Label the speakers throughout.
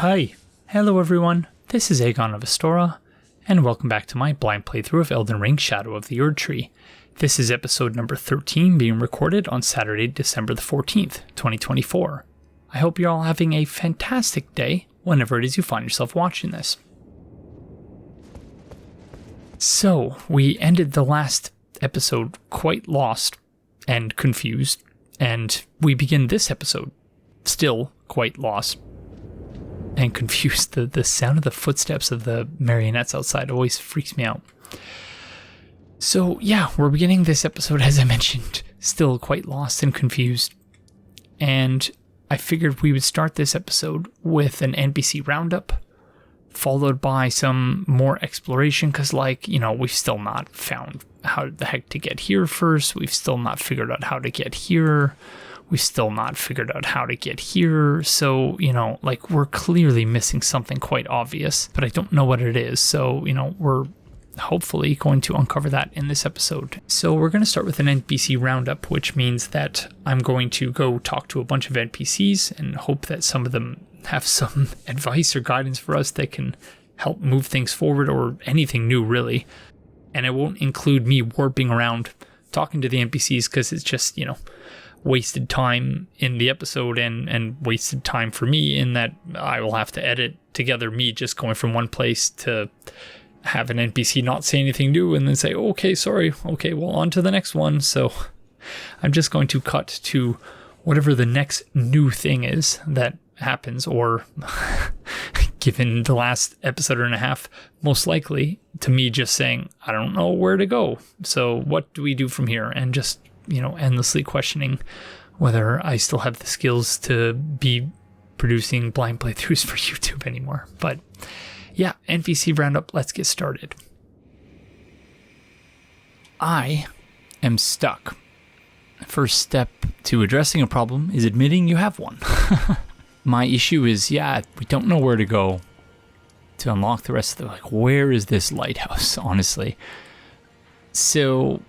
Speaker 1: Hi, hello everyone, this is Aegon of Astora, and welcome back to my blind playthrough of Elden Ring Shadow of the Erdtree. This is episode number 13 being recorded on Saturday, December the 14th, 2024. I hope you're all having a fantastic day whenever it is you find yourself watching this. So, we ended the last episode quite lost and confused, and we begin this episode still quite lost and confused. The sound of the footsteps of the marionettes outside always freaks me out. So yeah, we're beginning this episode, as I mentioned, still quite lost and confused. And I figured we would start this episode with an NPC roundup, followed by some more exploration, because we've still not found how the heck to get here first. We've still not figured out how to get here. We've still not figured out how to get here. So, we're clearly missing something quite obvious, but I don't know what it is. So, we're hopefully going to uncover that in this episode. So we're going to start with an NPC roundup, which means that I'm going to go talk to a bunch of NPCs and hope that some of them have some advice or guidance for us that can help move things forward, or anything new really. And it won't include me warping around talking to the NPCs, because it's just, wasted time in the episode and wasted time for me, in that I will have to edit together me just going from one place to have an NPC not say anything new and then say, okay, sorry, okay, well, on to the next one. So I'm just going to cut to whatever the next new thing is that happens, or given the last episode and a half, most likely to me just saying, I don't know where to go. So what do we do from here? And just endlessly questioning whether I still have the skills to be producing blind playthroughs for YouTube anymore. But yeah, NPC roundup, let's get started. I am stuck. First step to addressing a problem is admitting you have one. My issue is, we don't know where to go to unlock the rest of the, where is this lighthouse, honestly? So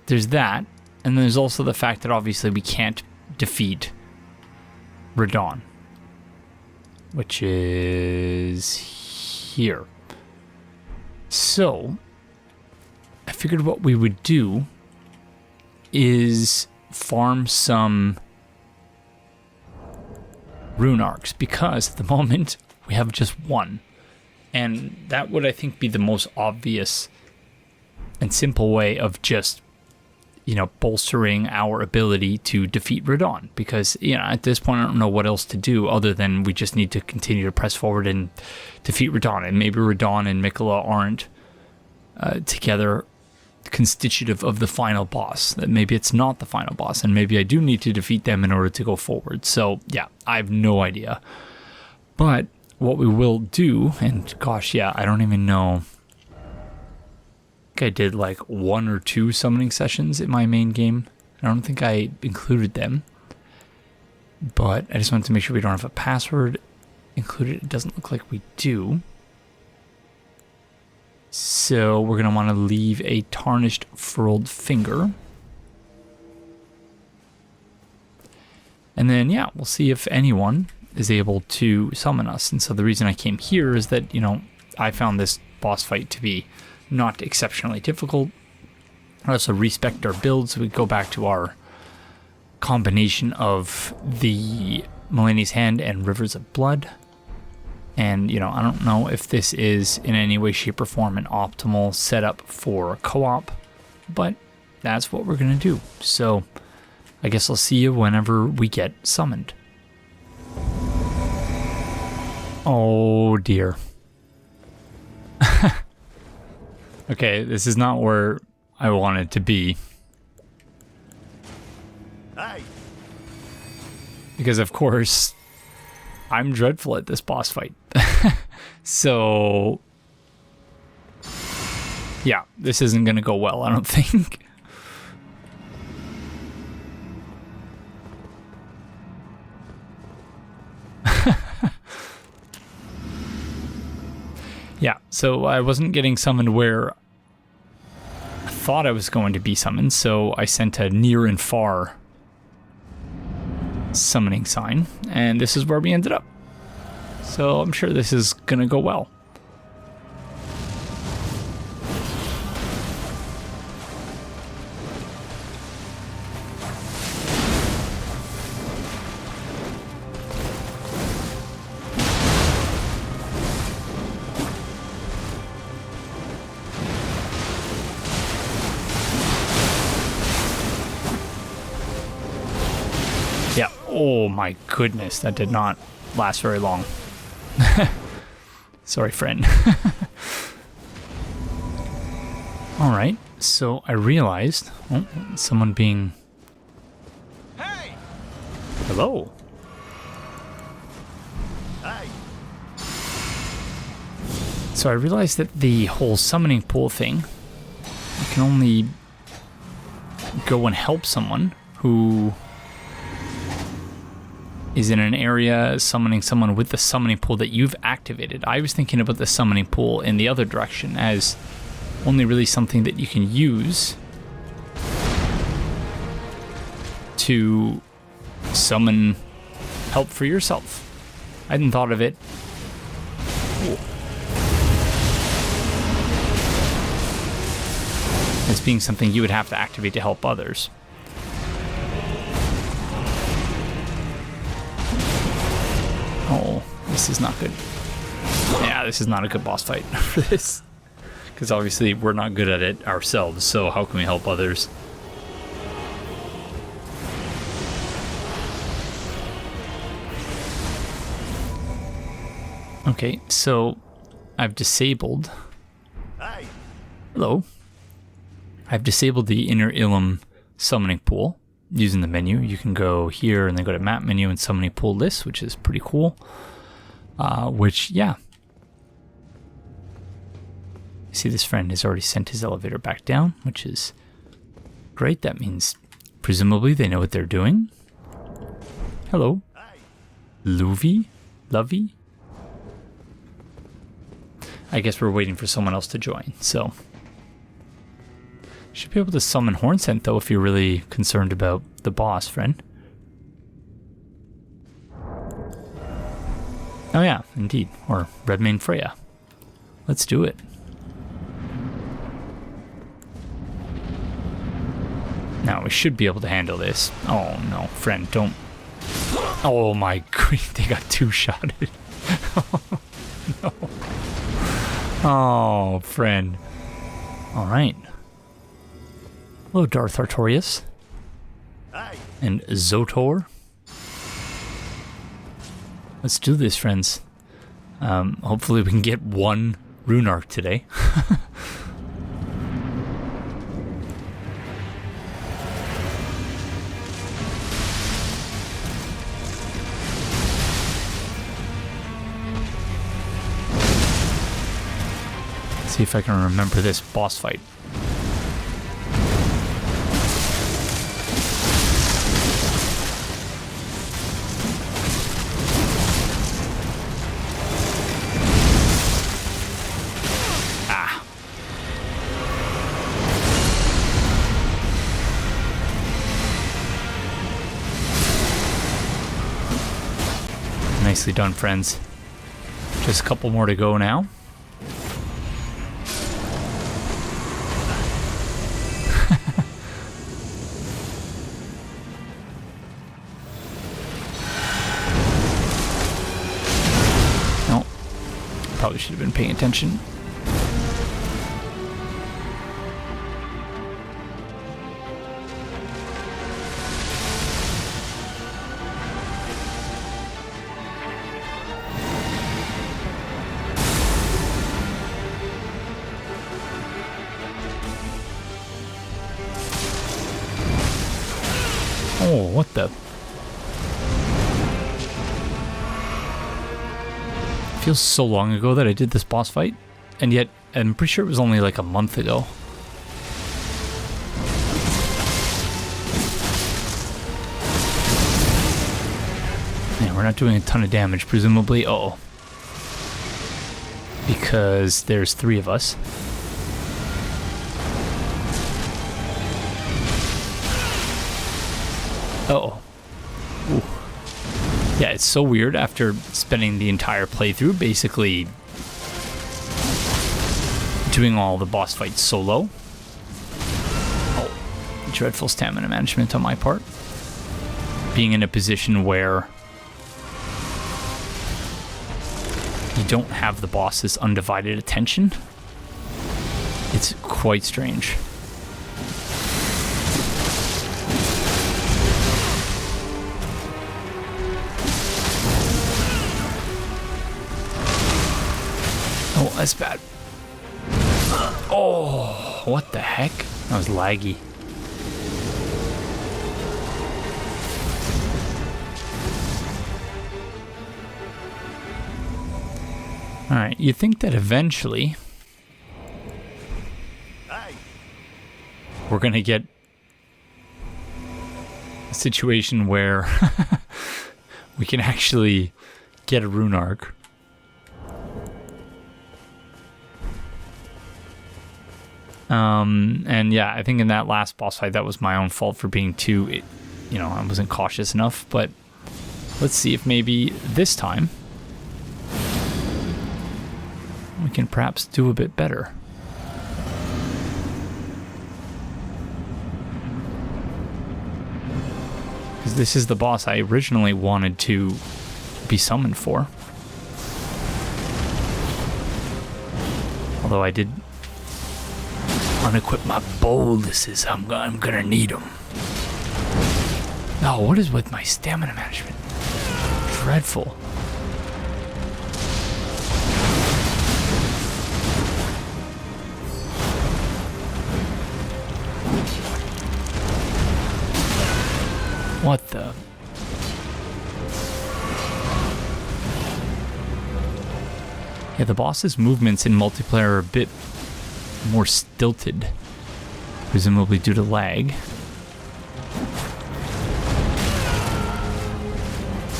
Speaker 1: there's that. And there's also the fact that obviously we can't defeat Radon, which is here. So I figured what we would do is farm some Rune Arcs, because at the moment we have just one. And that would, I think, be the most obvious and simple way of just bolstering our ability to defeat Radon, because, at this point I don't know what else to do other than we just need to continue to press forward and defeat Radon. And maybe Radon and Mikola aren't together constitutive of the final boss, that maybe it's not the final boss, and maybe I do need to defeat them in order to go forward. So yeah, I have no idea. But what we will do, and gosh, I don't even know, I did one or two summoning sessions in my main game. I don't think I included them, but I just wanted to make sure we don't have a password included. It doesn't look like we do. So we're going to want to leave a tarnished furled finger. And then, we'll see if anyone is able to summon us. And so the reason I came here is that, I found this boss fight to be not exceptionally difficult. I also respect our builds. We go back to our combination of the Mulaney's Hand and Rivers of Blood. And, I don't know if this is in any way, shape, or form an optimal setup for co-op, but that's what we're going to do. So I guess I'll see you whenever we get summoned. Oh dear. Okay, this is not where I wanted to be. Hi. Because of course, I'm dreadful at this boss fight. So, yeah, this isn't going to go well, I don't think. Yeah, so I wasn't getting summoned where I thought I was going to be summoned, so I sent a near and far summoning sign, and this is where we ended up. So I'm sure this is gonna go well. Yeah, oh my goodness, that did not last very long. Sorry, friend. Alright, so I realized... Oh, someone being...
Speaker 2: Hey!
Speaker 1: Hello.
Speaker 2: Hey!
Speaker 1: So I realized that the whole summoning pool thing, you can only go and help someone who is in an area summoning someone with the summoning pool that you've activated. I was thinking about the summoning pool in the other direction as only really something that you can use to summon help for yourself. I hadn't thought of it. As being something you would have to activate to help others. Oh, this is not good. Yeah, this is not a good boss fight for this. Because obviously we're not good at it ourselves, so how can we help others? Okay, so I've disabled...
Speaker 2: Hey!
Speaker 1: Hello. I've disabled the Inner Ilum summoning pool. Using the menu, you can go here and then go to map menu and summoning pool list, which is pretty cool. Yeah. You see this friend has already sent his elevator back down, which is great. That means presumably they know what they're doing. Hello. Lovey? I guess we're waiting for someone else to join, so... Should be able to summon Hornsent, though, if you're really concerned about the boss, friend. Oh yeah, indeed. Or Redmane Freya. Let's do it. Now, we should be able to handle this. Oh no, friend, don't... Oh my god, they got two-shotted. Oh no. Oh, friend. Alright. Hello, Darth Artorias.
Speaker 2: Hey!
Speaker 1: And Zotor. Let's do this, friends. Hopefully we can get one Rune Arc today. See if I can remember this boss fight. Nicely done, friends. Just a couple more to go now. No. Probably should have been paying attention. Oh, what the? Feels so long ago that I did this boss fight, and yet I'm pretty sure it was only like a month ago. Yeah, we're not doing a ton of damage, presumably. Uh-oh. Because there's 3 of us. Uh-oh. Ooh. Yeah, it's so weird after spending the entire playthrough basically doing all the boss fights solo. Oh, dreadful stamina management on my part. Being in a position where you don't have the boss's undivided attention. It's quite strange. Oh, that's bad. Oh, what the heck? That was laggy. Alright, you think that eventually we're gonna get a situation where we can actually get a Rune Arc. And yeah, I think in that last boss fight, that was my own fault for being too, I wasn't cautious enough, but let's see if maybe this time we can perhaps do a bit better. Because this is the boss I originally wanted to be summoned for. Although I did unequip my boluses, I'm gonna need them. Oh, what is with my stamina management? Dreadful. What the? Yeah, the boss's movements in multiplayer are a bit more stilted, presumably due to lag.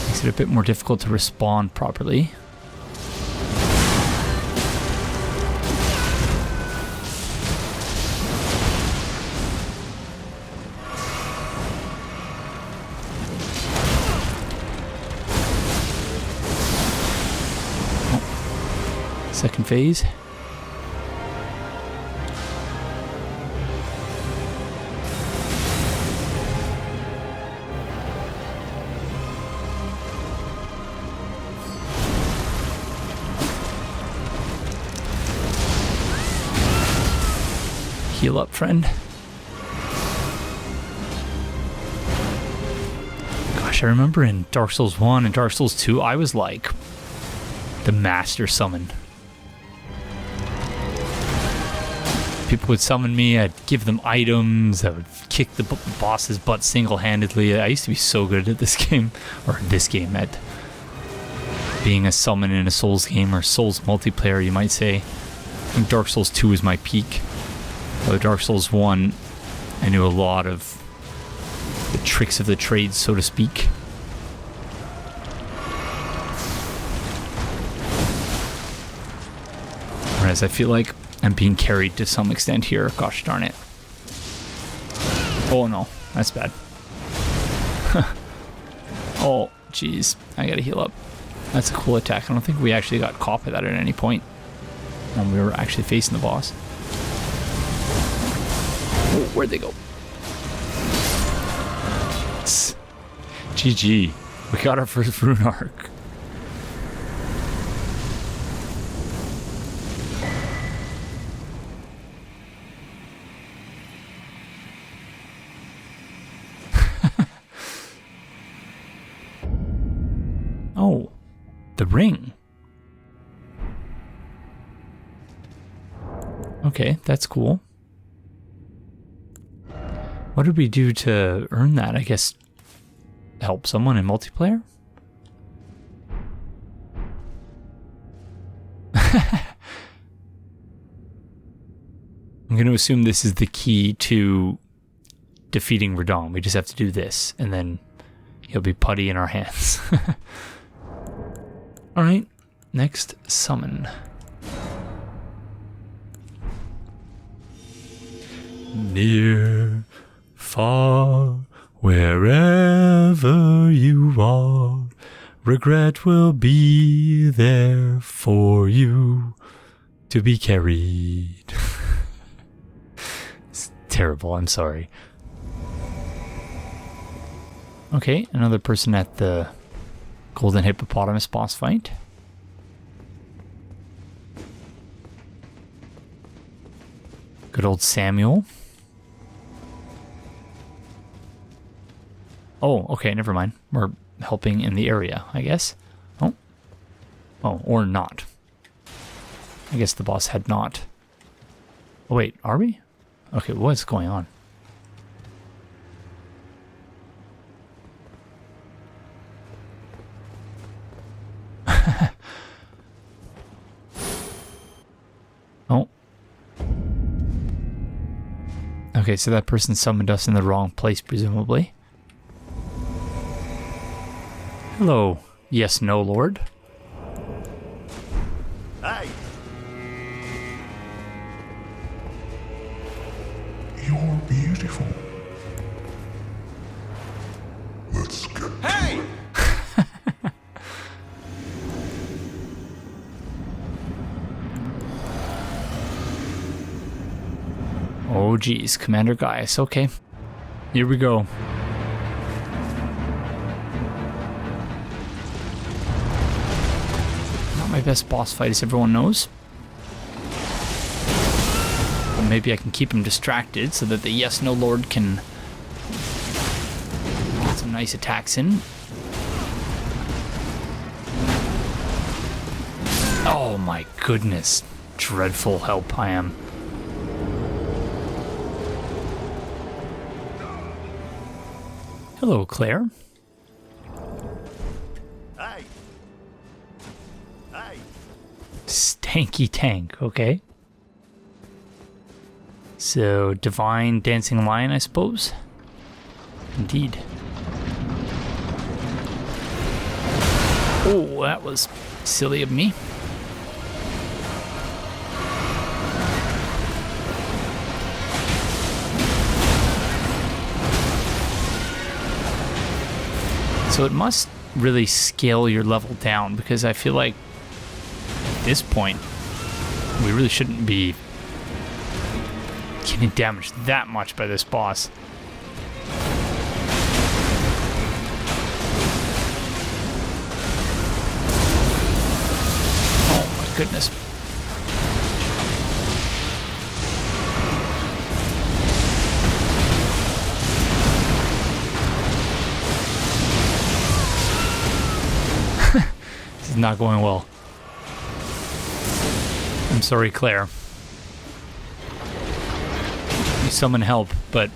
Speaker 1: Makes it a bit more difficult to respond properly. Second phase. Heal up, friend. Gosh, I remember in Dark Souls 1 and Dark Souls 2, I was like the master summon. People would summon me, I'd give them items, I would kick the boss's butt single-handedly. I used to be so good at this game, or this game, at being a summon in a Souls game, or Souls multiplayer, you might say. I think Dark Souls 2 was my peak. Though Dark Souls 1, I knew a lot of the tricks of the trade, so to speak. Whereas I feel like I'm being carried to some extent here. Gosh darn it. Oh no, that's bad. Oh, jeez. I gotta heal up. That's a cool attack. I don't think we actually got caught by that at any point when we were actually facing the boss. Oh, where'd they go? GG. We got our first Rune Arc. Oh, the ring. Okay, that's cool. What did we do to earn that? I guess help someone in multiplayer? I'm going to assume this is the key to defeating Radon. We just have to do this, and then he'll be putty in our hands. Alright, next summon. Near, far, wherever you are, Regret will be there for you to be carried. It's terrible, I'm sorry. Okay, another person at the Golden Hippopotamus boss fight. Good old Samuel. Oh, okay, never mind. We're helping in the area, I guess. Oh. Oh, or not. I guess the boss had not. Oh, wait, are we? Okay, what's going on? Oh. Okay, so that person summoned us in the wrong place, presumably. Hello, yes, no, Lord.
Speaker 2: Hey!
Speaker 3: You're beautiful. Let's get
Speaker 2: Hey!
Speaker 1: Oh, geez, Commander Gaius. Okay, here we go. Not my best boss fight, as everyone knows. But maybe I can keep him distracted so that the yes, no lord can get some nice attacks in. Oh my goodness. Dreadful help I am. Hello, Claire.
Speaker 2: Hey! Hey!
Speaker 1: Stanky tank, okay. So, Divine Dancing Lion, I suppose? Indeed. Oh, that was silly of me. So it must really scale your level down, because I feel like at this point we really shouldn't be getting damaged that much by this boss. Oh my goodness. This is not going well. I'm sorry, Claire. You summon help, but...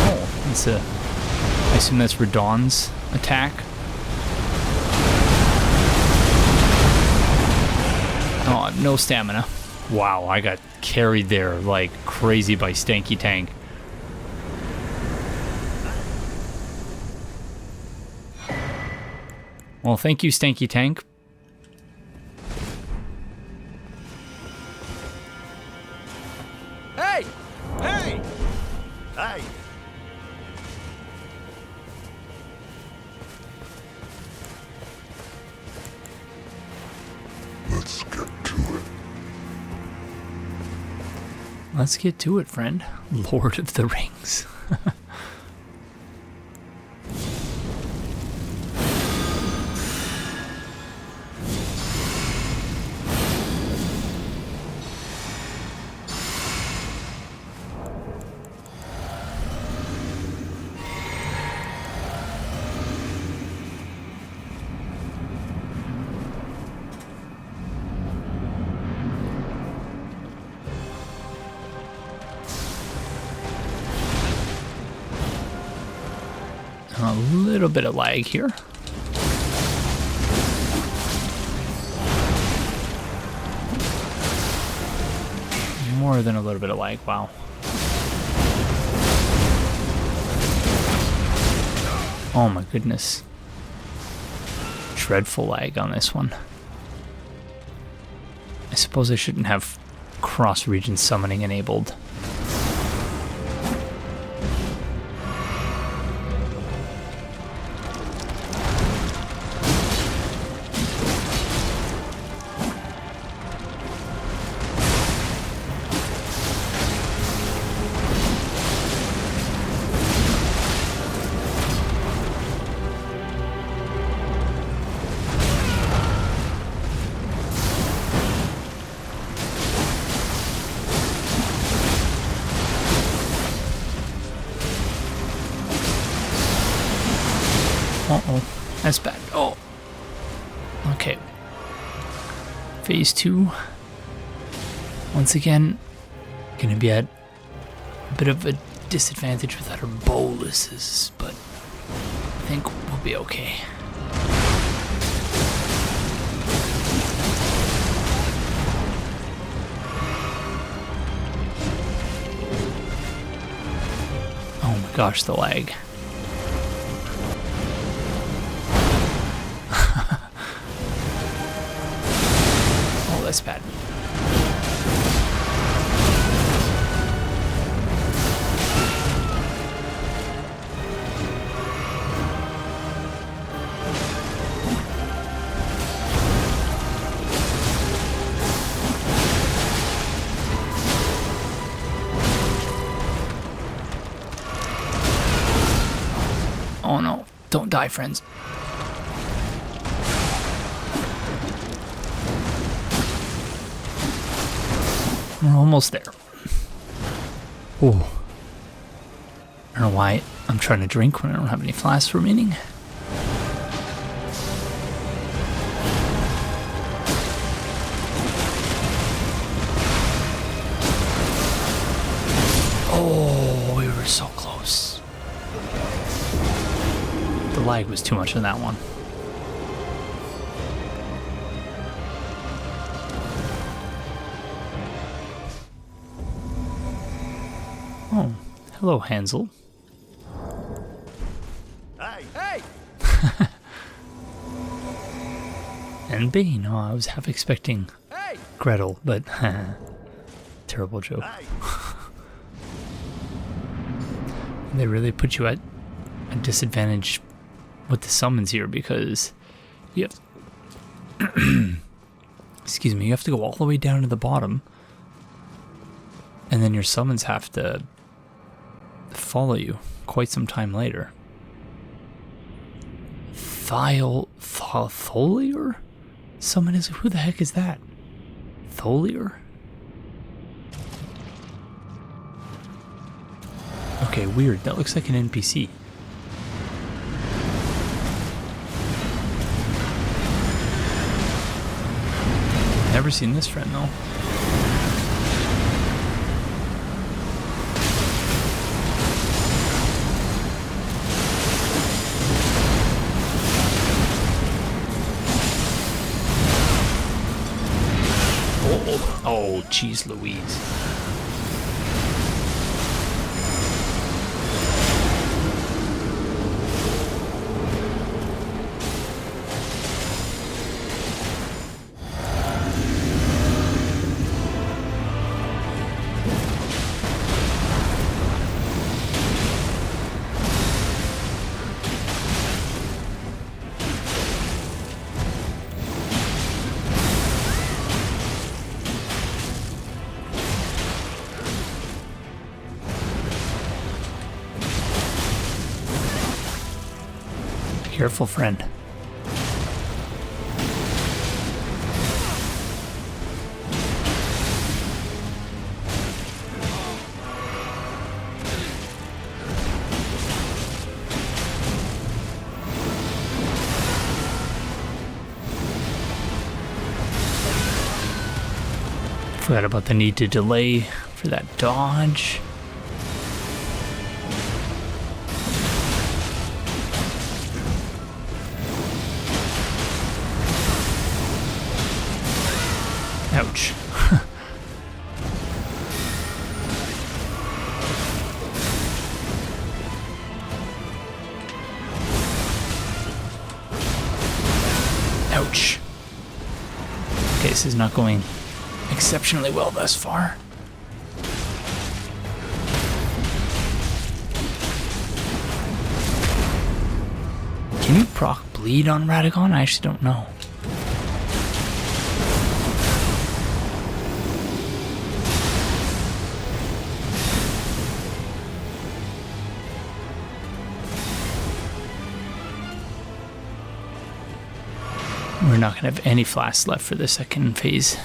Speaker 1: Oh, that's a... I assume that's Radon's attack. Oh, I have no stamina. Wow, I got carried there like crazy by Stanky Tank. Well, thank you, Stanky Tank.
Speaker 2: Hey! Hey! Hey!
Speaker 3: Let's get to it.
Speaker 1: Let's get to it, friend. Lord of the Rings. A little bit of lag here. More than a little bit of lag, wow. Oh my goodness. Dreadful lag on this one. I suppose I shouldn't have cross-region summoning enabled. Uh-oh. That's bad. Oh. Okay. Phase 2. Once again, gonna be at a bit of a disadvantage without our boluses, but I think we'll be okay. Oh my gosh, the lag. Oh, that's bad. Oh no, don't die, friends. We're almost there. Oh. I don't know why I'm trying to drink when I don't have any flasks remaining. Oh, we were so close. The lag was too much on that one. Oh, hello, Hansel.
Speaker 2: Hey! Hey!
Speaker 1: And Bane. Oh, I was half expecting Gretel, but terrible joke.
Speaker 2: Hey!
Speaker 1: They really put you at a disadvantage with the summons here because you have excuse me, you have to go all the way down to the bottom, and then your summons have to follow you quite some time later. Tholier? Summon is, who the heck is that? Tholier? Okay, weird. That looks like an NPC. Never seen this friend though. Oh, jeez Louise. Careful, friend. Forgot about the need to delay for that dodge. Ouch. Ouch. Okay, this is not going exceptionally well thus far. Can you proc bleed on Radagon? I actually don't know. We're not going to have any flasks left for the second phase.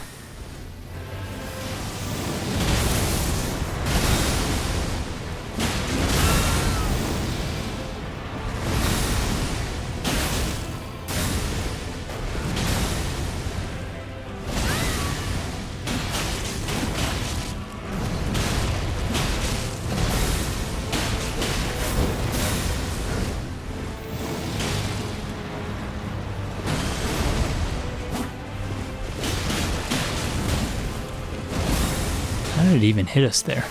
Speaker 1: did it even hit us there?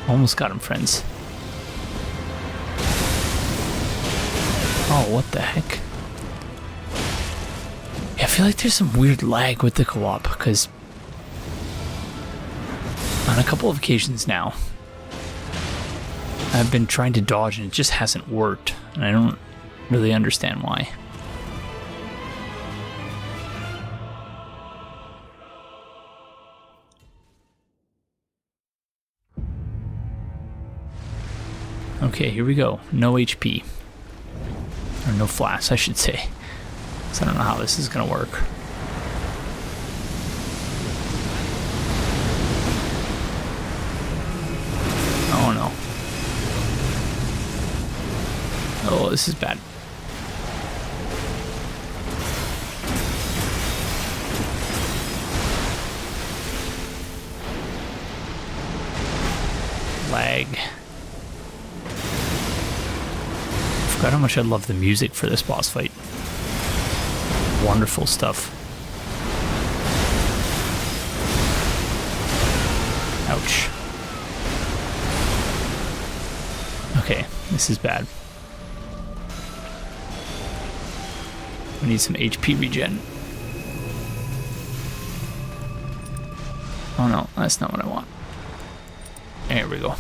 Speaker 1: Almost got him, friends. Oh, what the heck? Yeah, I feel like there's some weird lag with the co-op, because on a couple of occasions now, I've been trying to dodge and it just hasn't worked, and I don't really understand why. Okay, here we go. No HP. Or no flash, I should say. So I don't know how this is gonna work. Oh no. Oh, this is bad. Lag. I forgot how much I love the music for this boss fight. Wonderful stuff. Ouch. Okay, this is bad. We need some HP regen. Oh no, that's not what I want. There we go.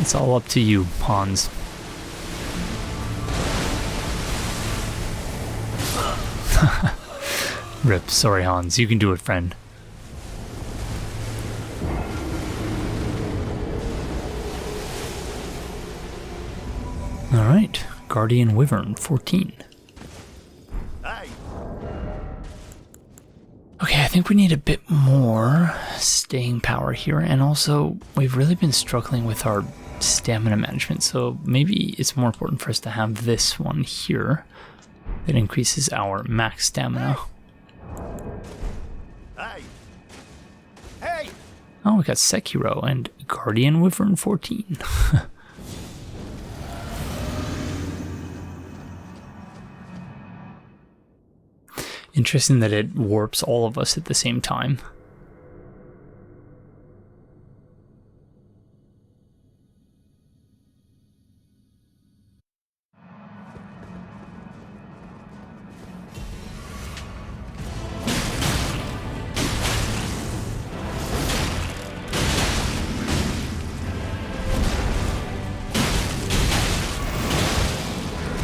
Speaker 1: It's all up to you, Hans. Rip, sorry Hans, you can do it, friend. Alright, Guardian Wyvern 14.
Speaker 2: Hey.
Speaker 1: Okay, I think we need a bit more staying power here, and also we've really been struggling with our stamina management, so maybe it's more important for us to have this one here that increases our max stamina.
Speaker 2: Hey. Hey.
Speaker 1: Oh, we got Sekiro and Guardian Wyvern 14. Interesting that it warps all of us at the same time.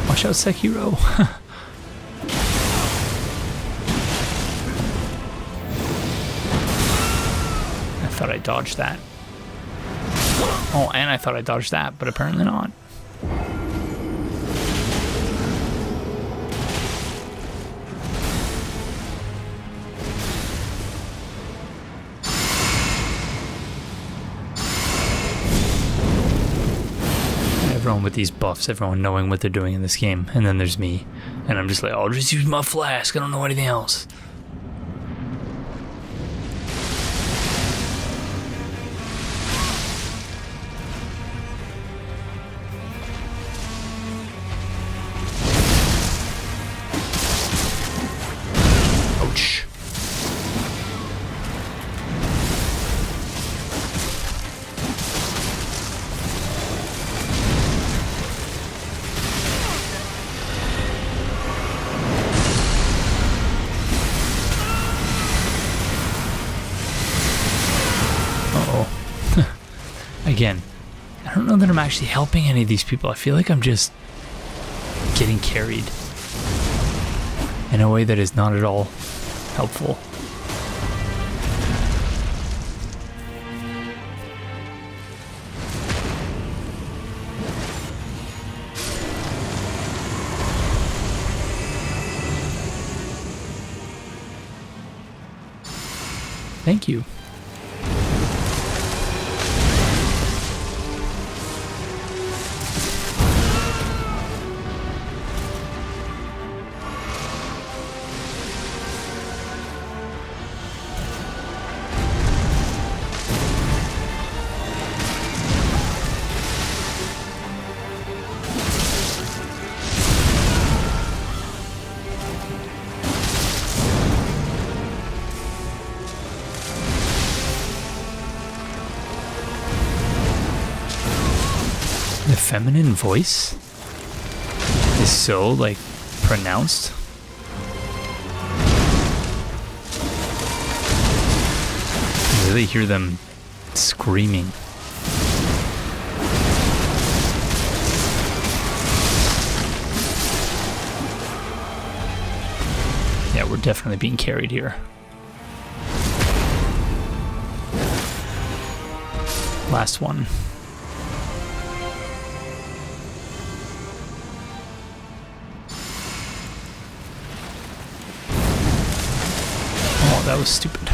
Speaker 1: Watch out, Sekiro. I thought I dodged that. Oh, and I thought I dodged that, but apparently not. Everyone with these buffs, everyone knowing what they're doing in this game, and then there's me, and I'm just like, I'll just use my flask, I don't know anything else. Ouch. Again, I don't know that I'm actually helping any of these people. I feel like I'm just getting carried in a way that is not at all helpful. Thank you. feminine voice is so, like, pronounced. You really hear them screaming. Yeah, we're definitely being carried here. Last one. Oh, that was stupid.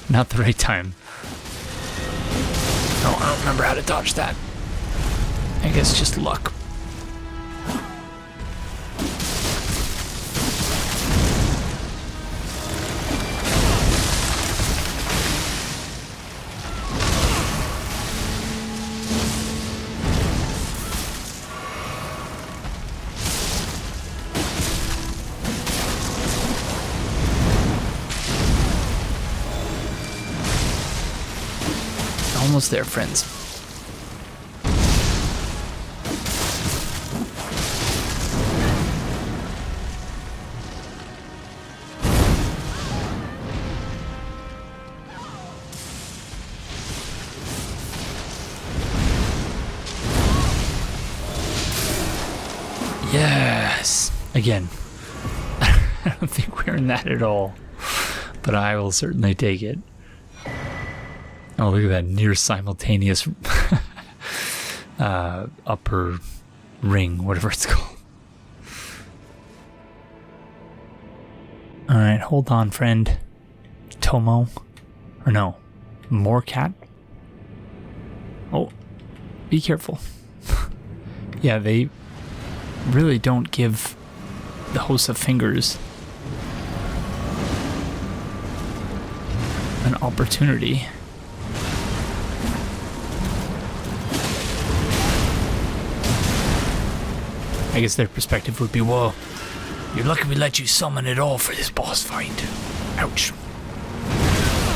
Speaker 1: Not the right time. Oh, I don't remember how to dodge that. I guess just luck. Almost there, friends. Yes. Again, I don't think we're in that at all, but I will certainly take it. Oh, look at that near simultaneous upper ring, whatever it's called. Alright, hold on, friend. Tomo. Or no, Moorcat. Oh, be careful. Yeah, they really don't give the host of fingers an opportunity. I guess their perspective would be, whoa, you're lucky we let you summon it all for this boss fight. Ouch.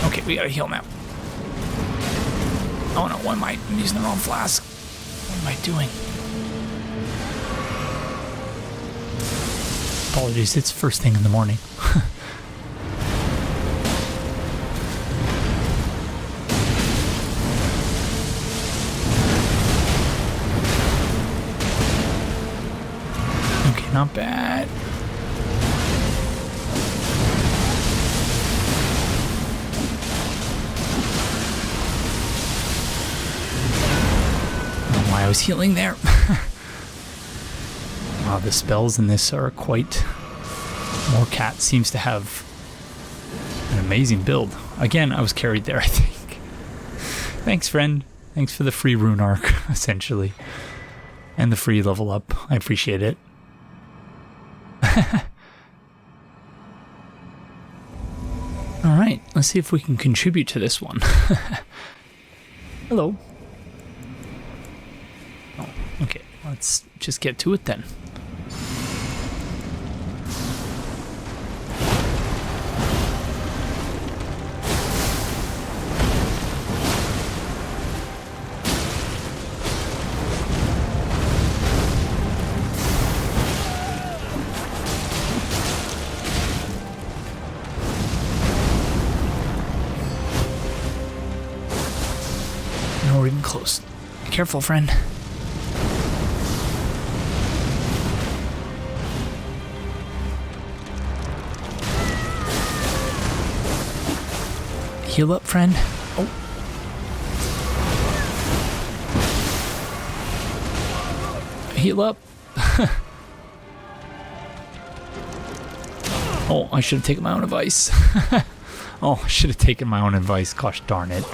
Speaker 1: Okay, we gotta heal now. Oh no, what am I? I'm using the wrong flask. What am I doing? Apologies, it's first thing in the morning. Not bad. I don't know why I was healing there. Wow, the spells in this are quite... Moorcat seems to have an amazing build. Again, I was carried there, I think. Thanks, friend. Thanks for the free Rune Arc, essentially. And the free level up. I appreciate it. Alright, let's see if we can contribute to this one. Hello. Oh, okay, let's just get to it then. Even close. Be careful, friend. Heal up, friend. Oh. Heal up. Oh, I should have taken my own advice. Oh, I should have taken my own advice. Gosh darn it.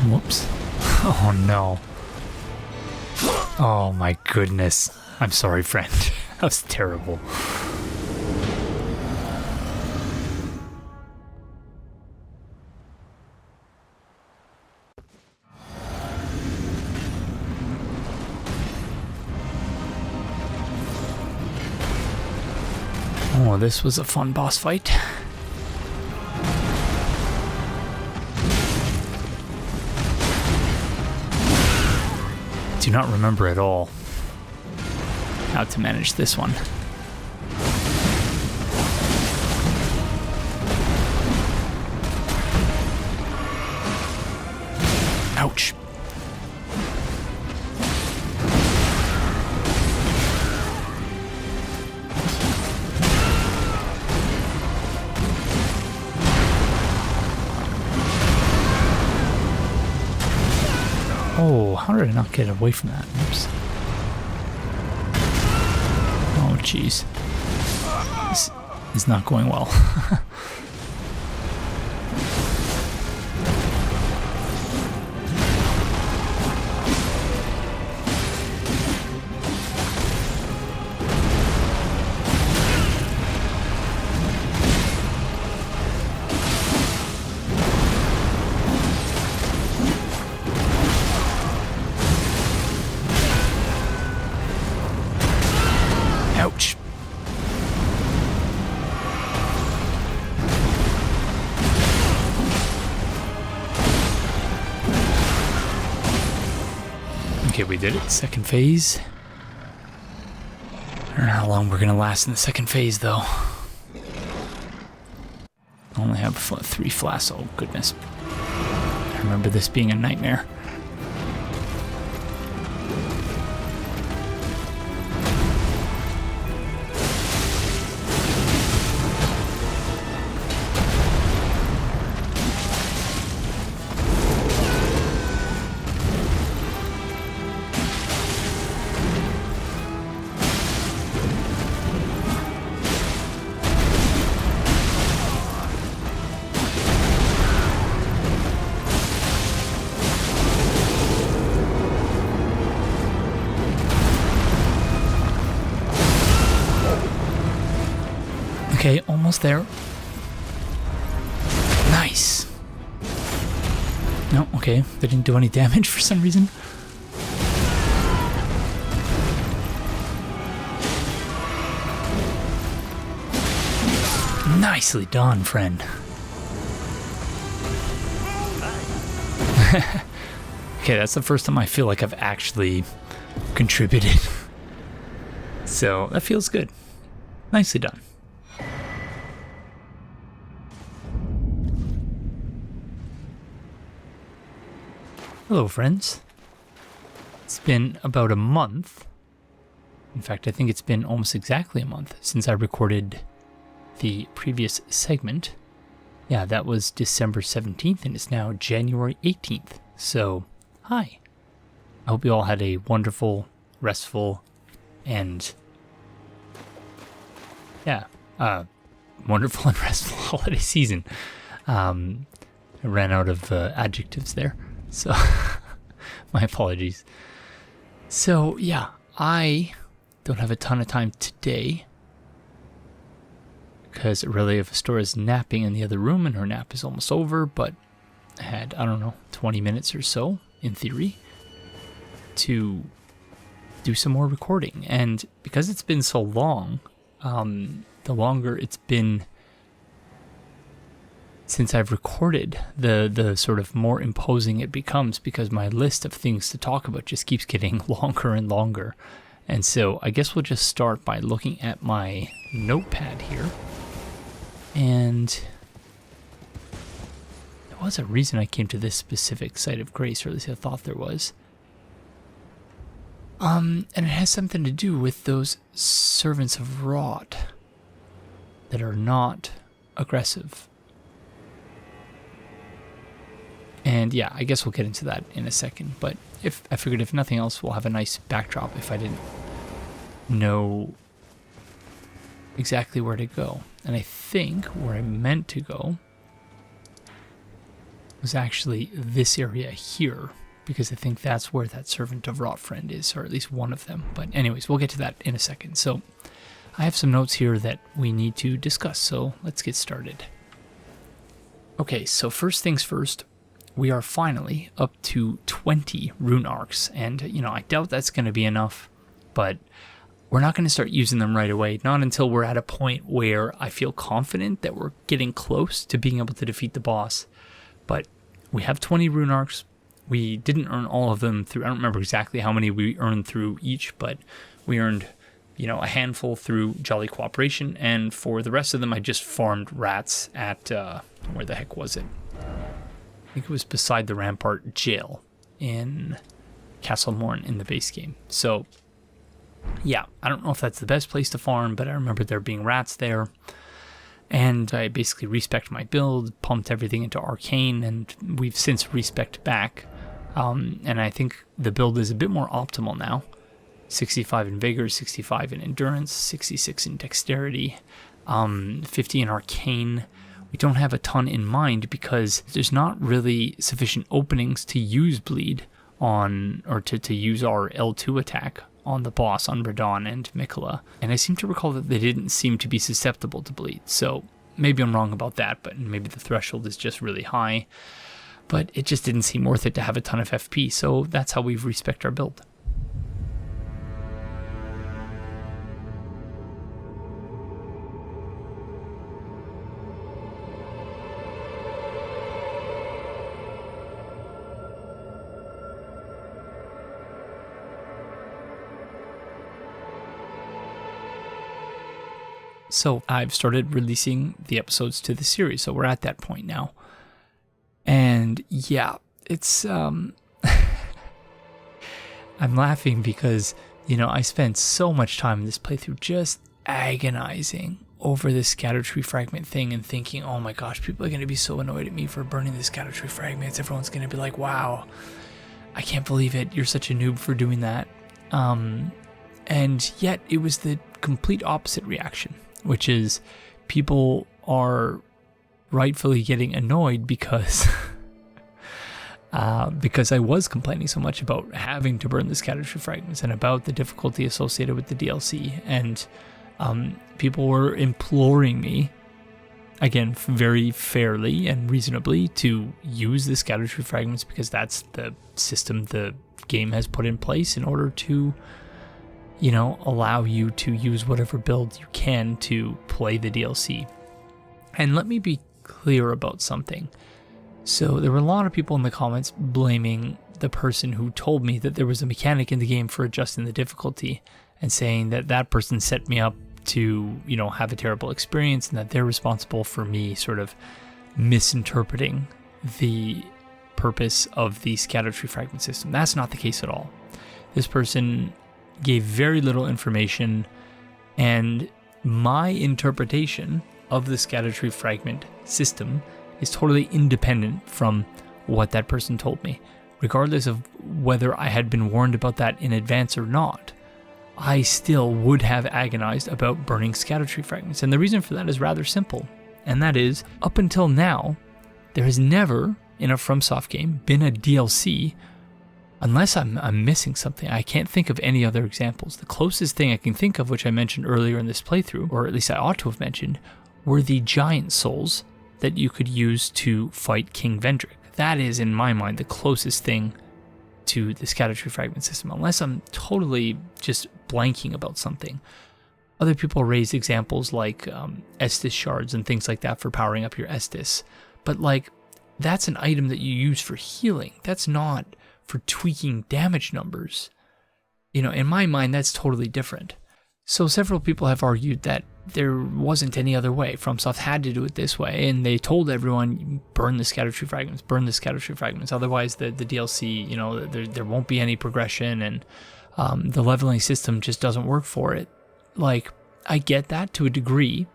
Speaker 1: Whoops. Oh no. Oh my goodness. I'm sorry, friend. That was terrible. Oh, this was a fun boss fight. Do not remember at all how to manage this one. Ouch. Oh, how did I not get away from that? Oops. Oh, jeez. This is not going well. Ouch. Okay, we did it. Second phase. I don't know how long we're gonna last in the second phase, though. I only have 3 flasks. Oh, goodness. I remember this being a nightmare. Okay, almost there. Nice. No, okay, they didn't do any damage for some reason. Nicely done, friend. Okay, that's the first time I feel like I've actually contributed. So, that feels good. Nicely done. Hello, friends. It's been about a month. In fact, I think it's been almost exactly a month since I recorded the previous segment. Yeah, that was December 17th, and it's now January 18th. So, hi. I hope you all had a wonderful, restful, and wonderful and restful holiday season. I ran out of adjectives there. So, my apologies. So, yeah, I don't have a ton of time today because Relay of Astora is napping in the other room and her nap is almost over, but I had, 20 minutes or so, in theory, to do some more recording. And because it's been so long, the longer it's been since I've recorded, the sort of more imposing it becomes because my list of things to talk about just keeps getting longer and longer. And so I guess we'll just start by looking at my notepad here. And there was a reason I came to this specific site of grace, or at least I thought there was. And it has something to do with those servants of rot that are not aggressive. And yeah, I guess we'll get into that in a second. But I figured if nothing else, we'll have a nice backdrop if I didn't know exactly where to go. And I think where I meant to go was actually this area here, because I think that's where that Servant of Rot friend is, or at least one of them. But anyways, we'll get to that in a second. So I have some notes here that we need to discuss, so let's get started. Okay, so first things first. We are finally up to 20 rune arcs, and I doubt that's going to be enough, but we're not going to start using them right away, not until we're at a point where I feel confident that we're getting close to being able to defeat the boss. But we have 20 Rune Arcs. We didn't earn all of them through, I don't remember exactly how many we earned through each, but we earned, a handful through Jolly Cooperation, and for the rest of them, I just farmed rats at, where the heck was it? I think it was beside the Rampart Jail in Castle Morn in the base game. So, yeah, I don't know if that's the best place to farm, but I remember there being rats there. And I basically respec'd my build, pumped everything into Arcane, and we've since respec'd back. And I think the build is a bit more optimal now. 65 in Vigor, 65 in Endurance, 66 in Dexterity, 50 in Arcane. We don't have a ton in mind because there's not really sufficient openings to use Bleed on, or to use our L2 attack on the boss, on Radon and Mikola. And I seem to recall that they didn't seem to be susceptible to Bleed. So maybe I'm wrong about that, but maybe the threshold is just really high. But it just didn't seem worth it to have a ton of FP, so that's how we've respec'd our build. So I've started releasing the episodes to the series, so we're at that point now. And yeah, it's, I'm laughing because, I spent so much time in this playthrough just agonizing over this Erdtree fragment thing and thinking, oh my gosh, people are going to be so annoyed at me for burning this Erdtree fragments. Everyone's going to be like, wow, I can't believe it. You're such a noob for doing that. And yet it was the complete opposite reaction, which is people are rightfully getting annoyed because because I was complaining so much about having to burn the Erdtree fragments and about the difficulty associated with the DLC, and people were imploring me, again, very fairly and reasonably, to use the Erdtree fragments because that's the system the game has put in place in order to allow you to use whatever build you can to play the DLC. And let me be clear about something. So there were a lot of people in the comments blaming the person who told me that there was a mechanic in the game for adjusting the difficulty and saying that that person set me up to, have a terrible experience and that they're responsible for me sort of misinterpreting the purpose of the Erdtree fragment system. That's not the case at all. This person gave very little information, and my interpretation of the Erdtree fragment system is totally independent from what that person told me. Regardless of whether I had been warned about that in advance or not, I still would have agonized about burning Erdtree fragments. And the reason for that is rather simple, and that is, up until now, there has never, in a FromSoft game, been a DLC. Unless I'm missing something, I can't think of any other examples. The closest thing I can think of, which I mentioned earlier in this playthrough, or at least I ought to have mentioned, were the giant souls that you could use to fight King Vendrick. That is, in my mind, the closest thing to the Erdtree fragment system, unless I'm totally just blanking about something. Other people raise examples like Estus shards and things like that for powering up your Estus, but that's an item that you use for healing. That's not for tweaking damage numbers. In my mind, that's totally different. So several people have argued that there wasn't any other way. FromSoft had to do it this way, and they told everyone, burn the Erdtree fragments, burn the Erdtree fragments. Otherwise, the DLC, there won't be any progression, and the leveling system just doesn't work for it. I get that to a degree,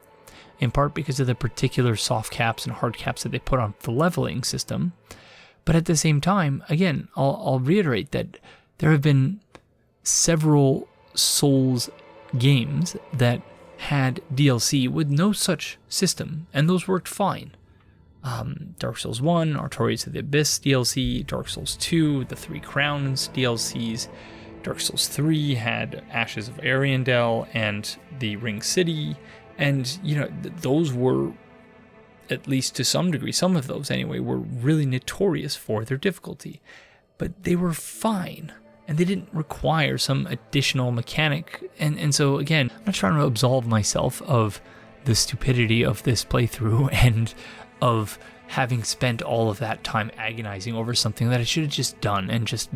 Speaker 1: in part because of the particular soft caps and hard caps that they put on the leveling system. But at the same time, again, I'll reiterate that there have been several Souls games that had DLC with no such system, and those worked fine. Dark Souls 1, Artorias of the Abyss DLC, Dark Souls 2, the Three Crowns DLCs, Dark Souls 3 had Ashes of Ariandel and the Ring City, and those were, at least to some degree, some of those anyway, were really notorious for their difficulty. But they were fine. and they didn't require some additional mechanic. And so again, I'm not trying to absolve myself of the stupidity of this playthrough and of having spent all of that time agonizing over something that I should have just done and just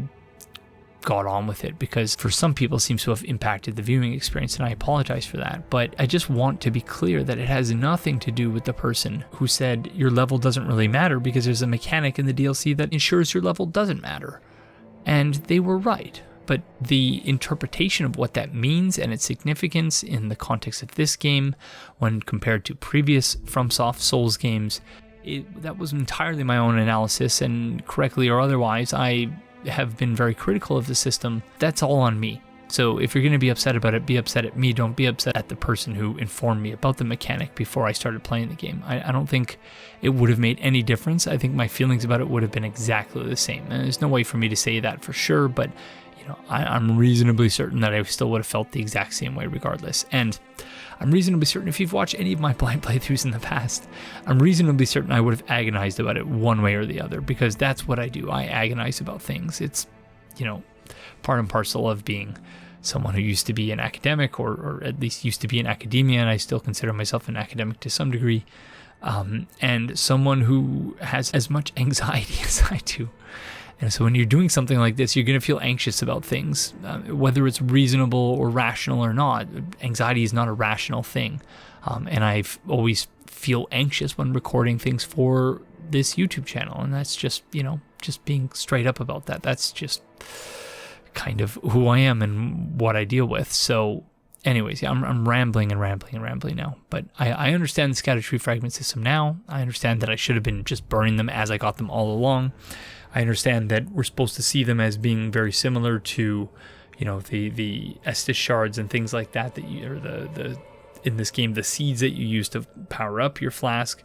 Speaker 1: got on with it, because for some people it seems to have impacted the viewing experience, and I apologize for that. But I just want to be clear that it has nothing to do with the person who said your level doesn't really matter because there's a mechanic in the DLC that ensures your level doesn't matter. And they were right. But the interpretation of what that means and its significance in the context of this game when compared to previous FromSoft Souls games, that was entirely my own analysis, and correctly or otherwise, I have been very critical of the system. That's all on me. So if you're going to be upset about it, be upset at me. Don't be upset at the person who informed me about the mechanic before I started playing the game. I don't think it would have made any difference. I think my feelings about it would have been exactly the same. And there's no way for me to say that for sure, but I'm reasonably certain that I still would have felt the exact same way regardless. And I'm reasonably certain, if you've watched any of my blind playthroughs in the past, I'm reasonably certain I would have agonized about it one way or the other, because that's what I do. I agonize about things. It's, part and parcel of being someone who used to be an academic, or at least used to be in academia, and I still consider myself an academic to some degree, and someone who has as much anxiety as I do. And so when you're doing something like this, you're going to feel anxious about things, whether it's reasonable or rational or not. Anxiety is not a rational thing. And I've always feel anxious when recording things for this YouTube channel. And that's just, just being straight up about that. That's just kind of who I am and what I deal with. So anyways, yeah, I'm rambling now. But I understand the Scatter Tree Fragment system now. I understand that I should have been just burning them as I got them all along. I understand that we're supposed to see them as being very similar to, the Estus shards and things like that or the in this game, the seeds that you use to power up your flask.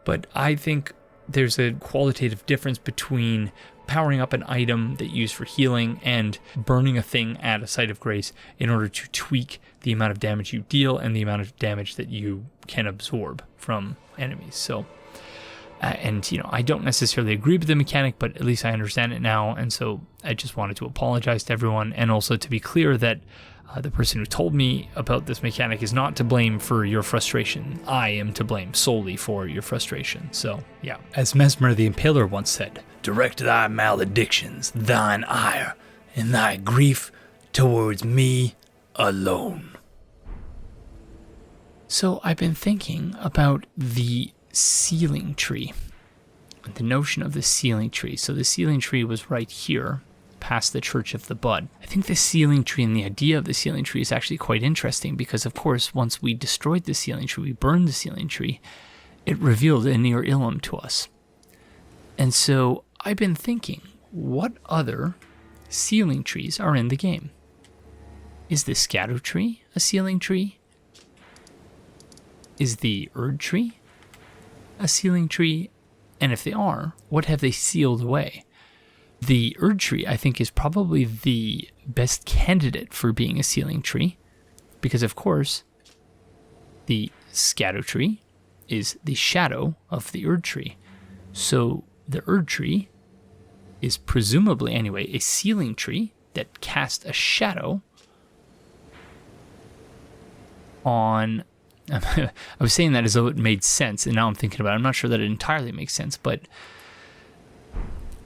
Speaker 1: But I think there's a qualitative difference between powering up an item that you use for healing and burning a thing at a site of grace in order to tweak the amount of damage you deal and the amount of damage that you can absorb from enemies. So I don't necessarily agree with the mechanic, but at least I understand it now. And so I just wanted to apologize to everyone, and also to be clear that the person who told me about this mechanic is not to blame for your frustration. I am to blame solely for your frustration. So, yeah. As Mesmer the Impaler once said, "Direct thy maledictions, thine ire, and thy grief towards me alone." So I've been thinking about the sealing tree, the notion of the sealing tree. So the sealing tree was right here past the Church of the Bud. I think the sealing tree and the idea of the sealing tree is actually quite interesting, because of course once we destroyed the sealing tree, we burned the sealing tree, it revealed a near Ilum to us. And so I've been thinking, what other sealing trees are in the game? Is the Scatter Tree a sealing tree? Is the Erdtree a sealing tree? And if they are, what have they sealed away? The Erdtree, I think, is probably the best candidate for being a sealing tree, because of course the Scatter Tree is the shadow of the Erdtree. So the Erdtree is presumably, anyway, a sealing tree that casts a shadow on... I was saying that as though it made sense, and now I'm thinking about it. I'm not sure that it entirely makes sense, but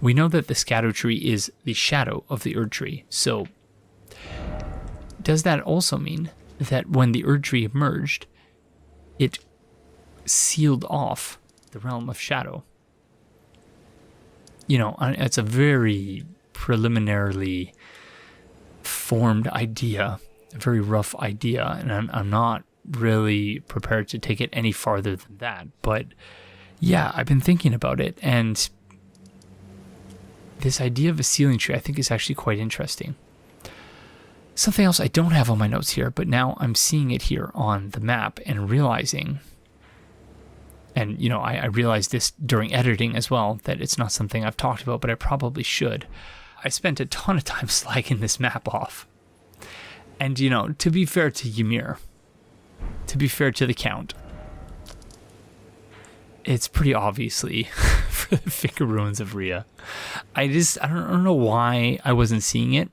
Speaker 1: we know that the Scatter Tree is the shadow of the Erdtree. So does that also mean that when the Erdtree emerged, it sealed off the realm of shadow? It's a very preliminarily formed idea, a very rough idea, and I'm not really prepared to take it any farther than that. But yeah, I've been thinking about it, and this idea of a sealing tree I think is actually quite interesting. Something else I don't have on my notes here, but now I'm seeing it here on the map and realizing, and I realized this during editing as well, that it's not something I've talked about, but I probably should. I spent a ton of time slagging this map off. And to be fair to Ymir, to be fair to the Count, it's pretty obviously for the Finger Ruins of Rhea. I don't know why I wasn't seeing it.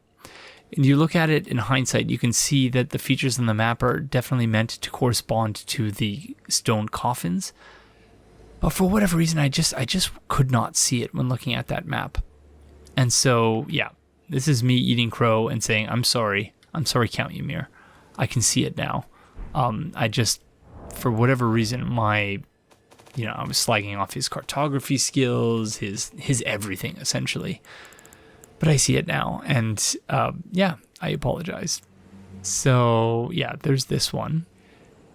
Speaker 1: And you look at it in hindsight, you can see that the features on the map are definitely meant to correspond to the stone coffins. But for whatever reason, I just could not see it when looking at that map. And so, yeah, this is me eating crow and saying, I'm sorry, Count Ymir. I can see it now. I just, for whatever reason, I was slagging off his cartography skills, his everything, essentially. But I see it now, and I apologize. So, yeah, there's this one.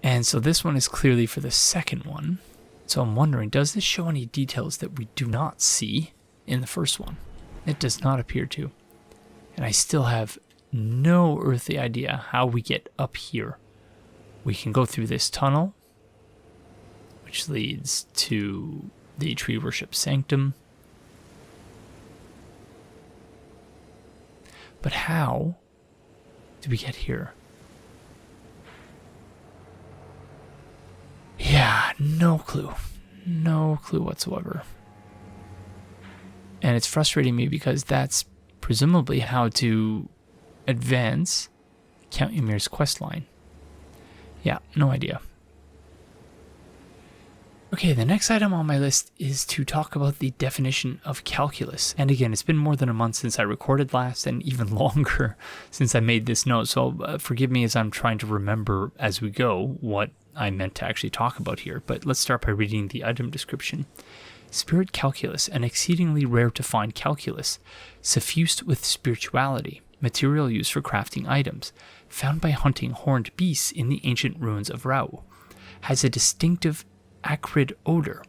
Speaker 1: And so this one is clearly for the second one. So I'm wondering, does this show any details that we do not see in the first one? It does not appear to. And I still have no earthly idea how we get up here. We can go through this tunnel, which leads to the Tree Worship Sanctum. But how do we get here? Yeah, no clue. No clue whatsoever. And it's frustrating me because that's presumably how to advance Count Ymir's questline. Yeah, no idea. Okay, the next item on my list is to talk about the definition of calculus. And again, it's been more than a month since I recorded last, and even longer since I made this note, so forgive me as I'm trying to remember as we go what I meant to actually talk about here. But let's start by reading the item description. Spirit calculus, an exceedingly rare to find calculus, suffused with spirituality, material used for crafting items, found by hunting horned beasts in the ancient ruins of Rao, has a distinctive acrid odor,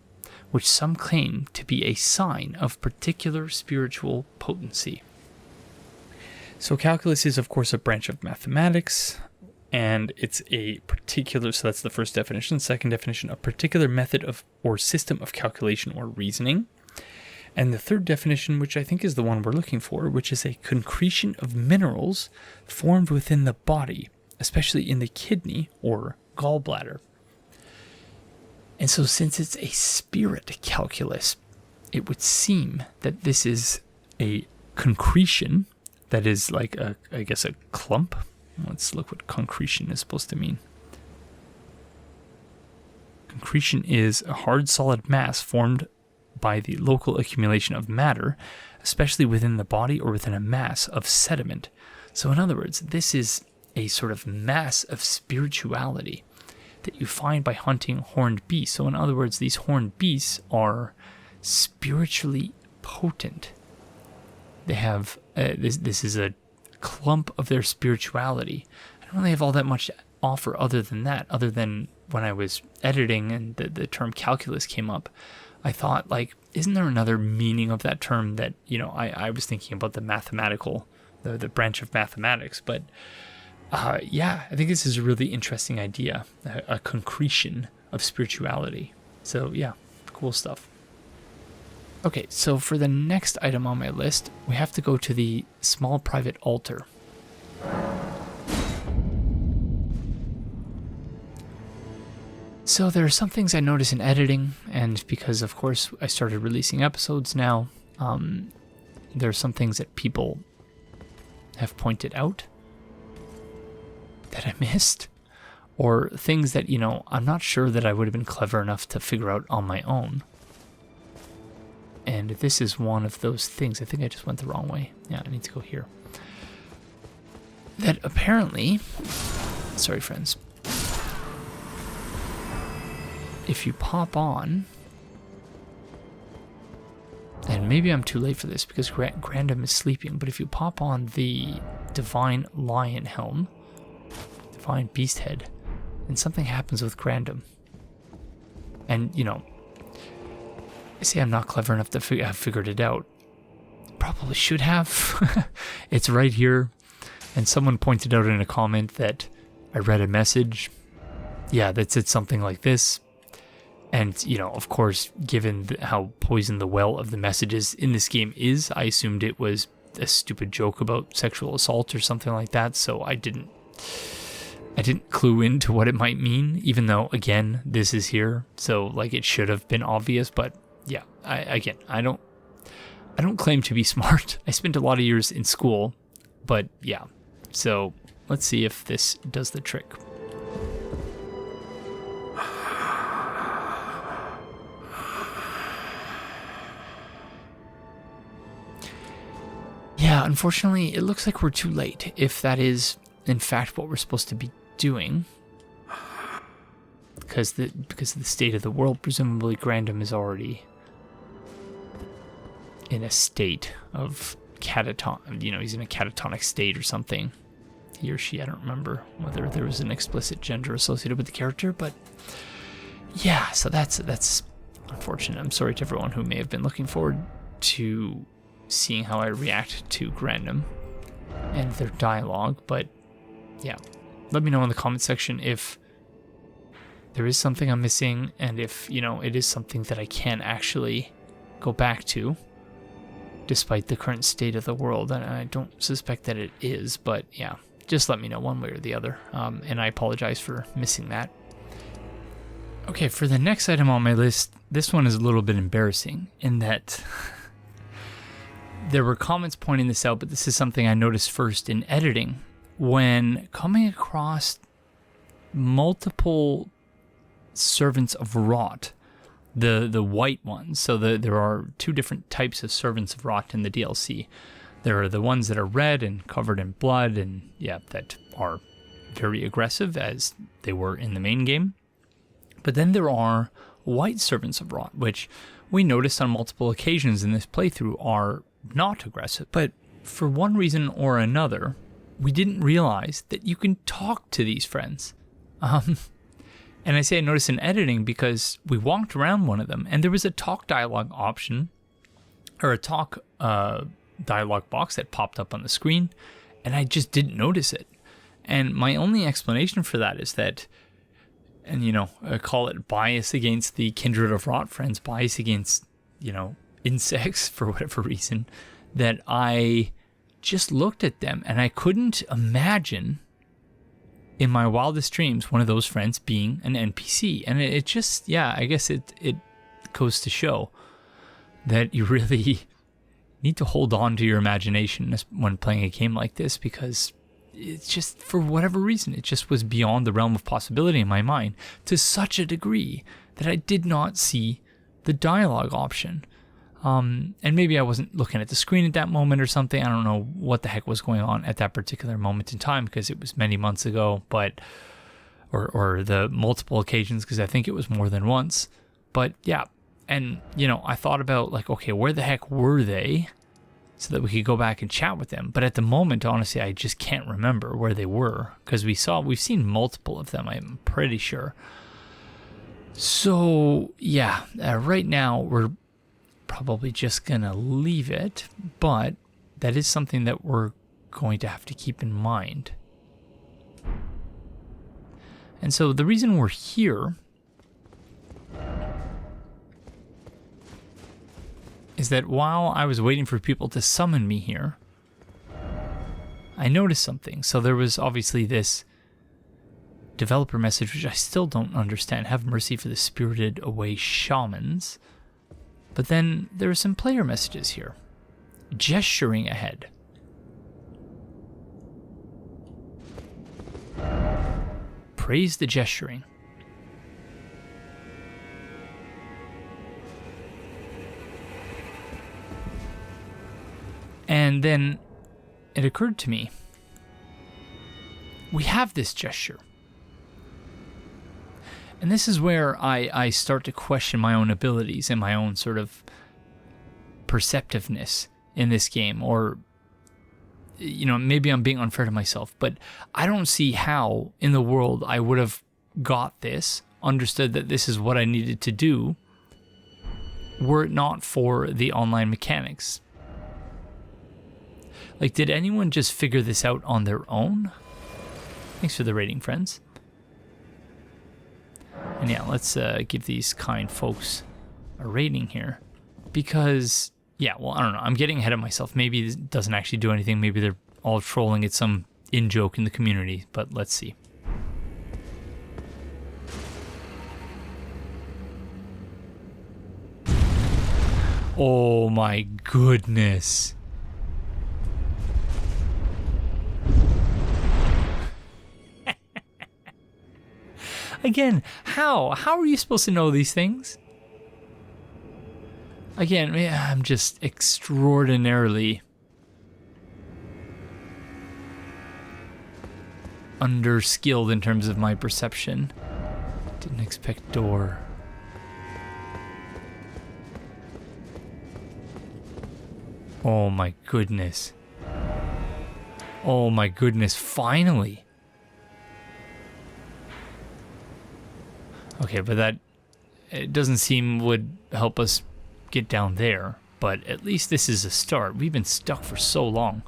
Speaker 1: which some claim to be a sign of particular spiritual potency. So calculus is, of course, a branch of mathematics, and it's a particular, so that's the first definition. Second definition, a particular method of or system of calculation or reasoning. And the third definition, which I think is the one we're looking for, which is a concretion of minerals formed within the body, especially in the kidney or gallbladder. And so since it's a spirit calculus, it would seem that this is a concretion that is like a clump. Let's look what concretion is supposed to mean. Concretion is a hard solid mass formed by the local accumulation of matter, especially within the body or within a mass of sediment. So in other words, this is a sort of mass of spirituality that you find by hunting horned beasts. So in other words, these horned beasts are spiritually potent. They have, this is a clump of their spirituality. I don't really have all that much to offer other than that, other than when I was editing and the term calculus came up, I thought, like, isn't there another meaning of that term that, I was thinking about the mathematical, the branch of mathematics, but I think this is a really interesting idea, a concretion of spirituality. So yeah, cool stuff. Okay, so for the next item on my list, we have to go to the small private altar. So there are some things I notice in editing, and because of course I started releasing episodes now, there are some things that people have pointed out that I missed, or things that, I'm not sure that I would have been clever enough to figure out on my own. And this is one of those things. I think I just went the wrong way. Yeah, I need to go here. That apparently, sorry friends, if you pop on, and maybe I'm too late for this because Grandam is sleeping, but if you pop on the Divine Lion Helm, Divine Beast Head, and something happens with Grandam, and, I say I'm not clever enough to have figured it out. Probably should have. It's right here. And someone pointed out in a comment that I read a message. Yeah, that said something like this. And, of course, given how poisoned the well of the messages in this game is, I assumed it was a stupid joke about sexual assault or something like that. So I didn't clue into what it might mean, even though, again, this is here. So, it should have been obvious, but yeah, I don't claim to be smart. I spent a lot of years in school But yeah, so let's see if this does the trick. Yeah, unfortunately, it looks like we're too late, if that is, in fact, what we're supposed to be doing. Because of the state of the world, presumably Grandam is already in a state of cataton. You know, he's in a catatonic state or something. He or she, I don't remember whether there was an explicit gender associated with the character, but yeah, so that's unfortunate. I'm sorry to everyone who may have been looking forward to seeing how I react to Grandam and their dialogue, but yeah, let me know in the comment section if there is something I'm missing, and if, you know, it is something that I can actually go back to, despite the current state of the world. And I don't suspect that it is, but yeah, just let me know one way or the other. And I apologize for missing that. Okay, for the next item on my list, this one is a little bit embarrassing in that there were comments pointing this out, but this is something I noticed first in editing when coming across multiple servants of rot, the white ones. So there are two different types of servants of rot in the DLC. There are the ones that are red and covered in blood, and yeah, that are very aggressive as they were in the main game. But then there are white servants of rot, which we noticed on multiple occasions in this playthrough are not aggressive. But for one reason or another, we didn't realize that you can talk to these friends. And I say I noticed in editing because we walked around one of them and there was a talk dialogue option, or a talk dialogue box that popped up on the screen, and I just didn't notice it. And my only explanation for that is that, and you know, I call it bias against the Kindred of Rot friends, bias against, you know, insects for whatever reason, that I just looked at them and I couldn't imagine in my wildest dreams one of those friends being an NPC. And it just, yeah, I guess it goes to show that you really need to hold on to your imagination when playing a game like this, because it's just, for whatever reason, it just was beyond the realm of possibility in my mind to such a degree that I did not see the dialogue option. And maybe I wasn't looking at the screen at that moment or something. I don't know what the heck was going on at that particular moment in time, because it was many months ago, but or the multiple occasions, because I think it was more than once. But yeah, and you know, I thought about like, okay, where the heck were they, so that we could go back and chat with them. But at the moment, honestly, I just can't remember where they were, because we've seen multiple of them, I'm pretty sure. So yeah, right now we're probably just gonna leave it, but that is something that we're going to have to keep in mind. And so the reason we're here is that while I was waiting for people to summon me here, I noticed something. So there was obviously this developer message, which I still don't understand. Have mercy for the spirited away shamans. But then there are some player messages here, gesturing ahead. Praise the gesturing. And then it occurred to me, we have this gesture. And this is where I start to question my own abilities and my own sort of perceptiveness in this game. Or, you know, maybe I'm being unfair to myself, but I don't see how in the world I would have got this, understood that this is what I needed to do, were it not for the online mechanics. Like, did anyone just figure this out on their own? Thanks for the rating, friends. And yeah, let's give these kind folks a rating here. Because, yeah, well, I don't know. I'm getting ahead of myself. Maybe this doesn't actually do anything. Maybe they're all trolling. It's some in-joke in the community. But let's see. Oh my goodness. Again, how? How are you supposed to know these things? Again, yeah, I'm just extraordinarily underskilled in terms of my perception. Didn't expect door. Oh my goodness. Oh my goodness, finally. Okay, but that, it doesn't seem would help us get down there, but at least this is a start. We've been stuck for so long.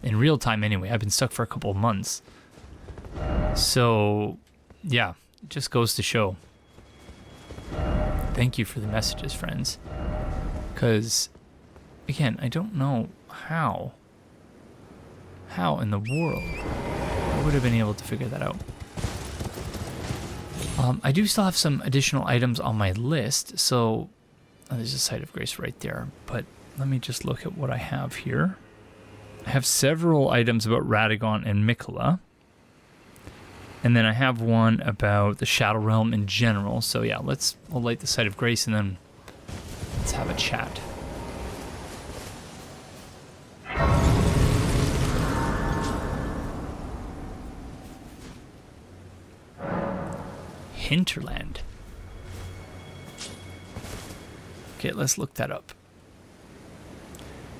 Speaker 1: In real time anyway, I've been stuck for a couple of months. So, yeah, it just goes to show. Thank you for the messages, friends. Because, again, I don't know how in the world I would have been able to figure that out. I do still have some additional items on my list, so there's a Site of Grace right there, but let me just look at what I have here. I have several items about Radagon and Mikola, and then I have one about the Shadow Realm in general, so yeah, we'll light the Site of Grace and then let's have a chat. Hinterland. Okay, let's look that up.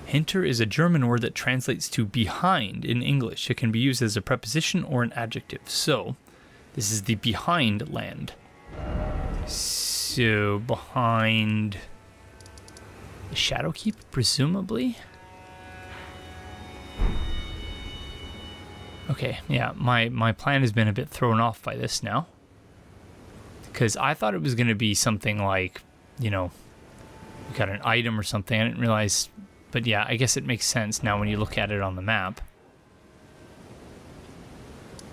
Speaker 1: Hinter is a German word that translates to behind in English. It can be used as a preposition or an adjective. So, this is the behind land. So, behind the Shadowkeep, presumably? Okay, yeah, my plan has been a bit thrown off by this now. Because I thought it was going to be something like, you know, you got an item or something. I didn't realize, but yeah, I guess it makes sense now when you look at it on the map.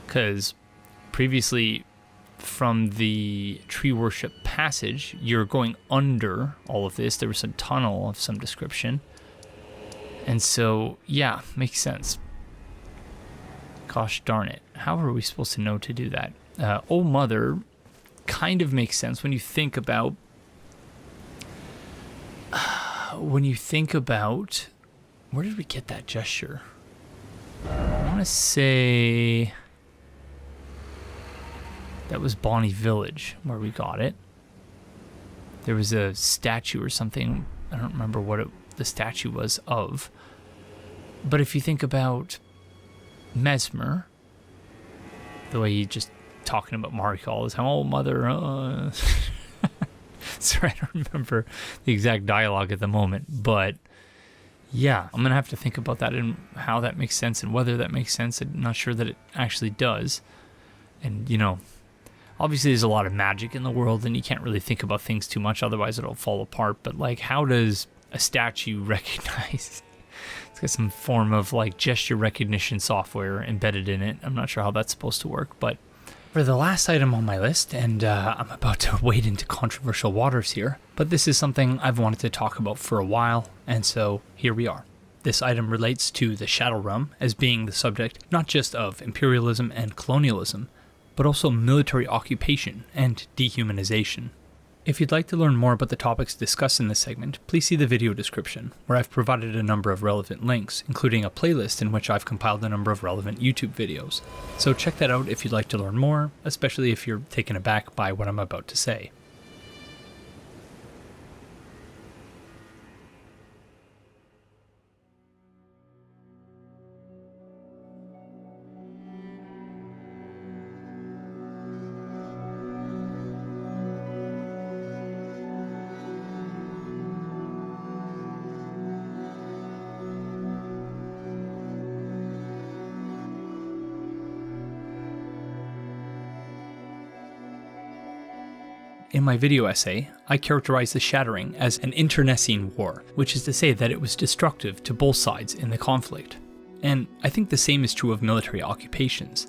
Speaker 1: Because previously, from the tree worship passage, you're going under all of this. There was a tunnel of some description. And so, yeah, makes sense. Gosh darn it. How are we supposed to know to do that? Oh Mother kind of makes sense when you think about where did we get that gesture? I want to say that was Bonnie Village where we got it. There was a statue or something. I don't remember what the statue was of. But if you think about Mesmer, the way he just talking about Mark all the time, oh Mother, sorry, I don't remember the exact dialogue at the moment, but yeah, I'm gonna have to think about that and how that makes sense and whether that makes sense. I'm not sure that it actually does. And you know, obviously there's a lot of magic in the world and you can't really think about things too much, otherwise it'll fall apart. But like, how does a statue recognize? It's got some form of like gesture recognition software embedded in it. I'm not sure how that's supposed to work, but for the last item on my list, and I'm about to wade into controversial waters here, but this is something I've wanted to talk about for a while, and so here we are. This item relates to the Shadow Realm as being the subject not just of imperialism and colonialism, but also military occupation and dehumanization. If you'd like to learn more about the topics discussed in this segment, please see the video description, where I've provided a number of relevant links, including a playlist in which I've compiled a number of relevant YouTube videos. So check that out if you'd like to learn more, especially if you're taken aback by what I'm about to say. In my video essay, I characterized the Shattering as an internecine war, which is to say that it was destructive to both sides in the conflict. And I think the same is true of military occupations.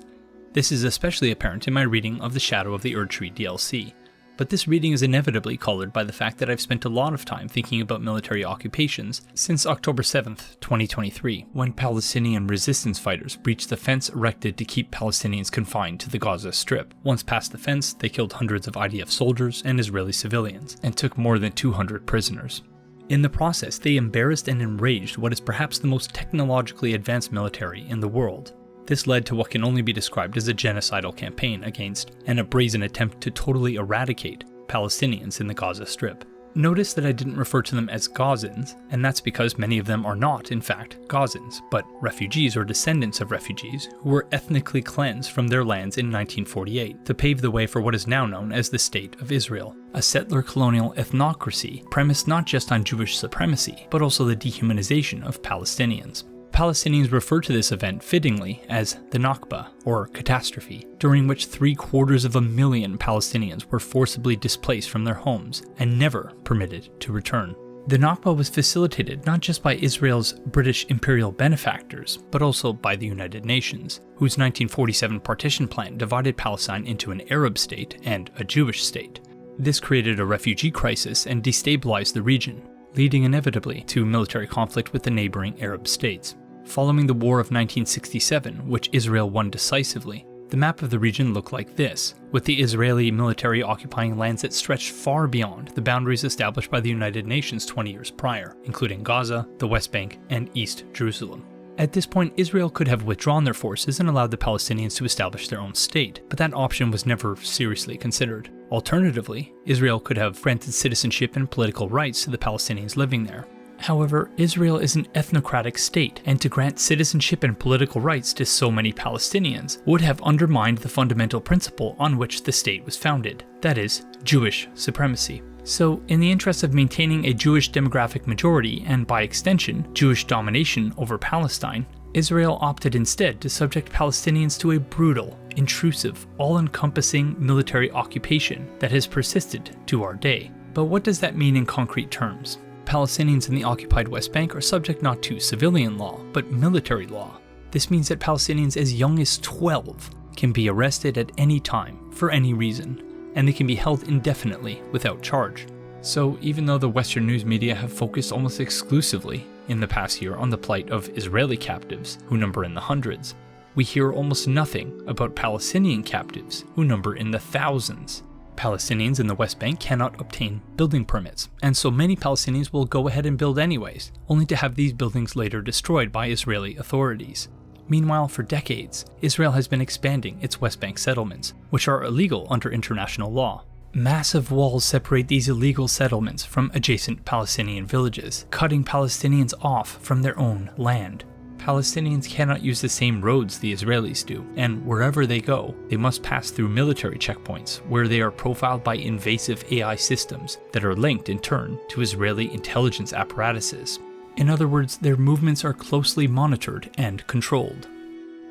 Speaker 1: This is especially apparent in my reading of the Shadow of the Erdtree DLC. but this reading is inevitably colored by the fact that I've spent a lot of time thinking about military occupations since October 7th, 2023, when Palestinian resistance fighters breached the fence erected to keep Palestinians confined to the Gaza Strip. Once past the fence, they killed hundreds of IDF soldiers and Israeli civilians, and took more than 200 prisoners. In the process, they embarrassed and enraged what is perhaps the most technologically advanced military in the world. This led to what can only be described as a genocidal campaign against, and a brazen attempt to totally eradicate, Palestinians in the Gaza Strip. Notice that I didn't refer to them as Gazans, and that's because many of them are not, in fact, Gazans, but refugees or descendants of refugees who were ethnically cleansed from their lands in 1948 to pave the way for what is now known as the State of Israel, a settler colonial ethnocracy premised not just on Jewish supremacy, but also the dehumanization of Palestinians. Palestinians refer to this event fittingly as the Nakba, or catastrophe, during which 750,000 Palestinians were forcibly displaced from their homes and never permitted to return. The Nakba was facilitated not just by Israel's British imperial benefactors, but also by the United Nations, whose 1947 partition plan divided Palestine into an Arab state and a Jewish state. This created a refugee crisis and destabilized the region, leading inevitably to military conflict with the neighboring Arab states. Following the War of 1967, which Israel won decisively, the map of the region looked like this, with the Israeli military occupying lands that stretched far beyond the boundaries established by the United Nations 20 years prior, including Gaza, the West Bank, and East Jerusalem. At this point, Israel could have withdrawn their forces and allowed the Palestinians to establish their own state, but that option was never seriously considered. Alternatively, Israel could have granted citizenship and political rights to the Palestinians living there. However, Israel is an ethnocratic state, and to grant citizenship and political rights to so many Palestinians would have undermined the fundamental principle on which the state was founded, that is, Jewish supremacy. So, in the interest of maintaining a Jewish demographic majority, and by extension, Jewish domination over Palestine, Israel opted instead to subject Palestinians to a brutal, intrusive, all-encompassing military occupation that has persisted to our day. But what does that mean in concrete terms? Palestinians in the occupied West Bank are subject not to civilian law, but military law. This means that Palestinians as young as 12 can be arrested at any time, for any reason, and they can be held indefinitely without charge. So even though the Western news media have focused almost exclusively in the past year on the plight of Israeli captives, who number in the hundreds, we hear almost nothing about Palestinian captives, who number in the thousands. Palestinians in the West Bank cannot obtain building permits, and so many Palestinians will go ahead and build anyways, only to have these buildings later destroyed by Israeli authorities. Meanwhile, for decades, Israel has been expanding its West Bank settlements, which are illegal under international law. Massive walls separate these illegal settlements from adjacent Palestinian villages, cutting Palestinians off from their own land. Palestinians cannot use the same roads the Israelis do, and wherever they go, they must pass through military checkpoints where they are profiled by invasive AI systems that are linked in turn to Israeli intelligence apparatuses. In other words, their movements are closely monitored and controlled.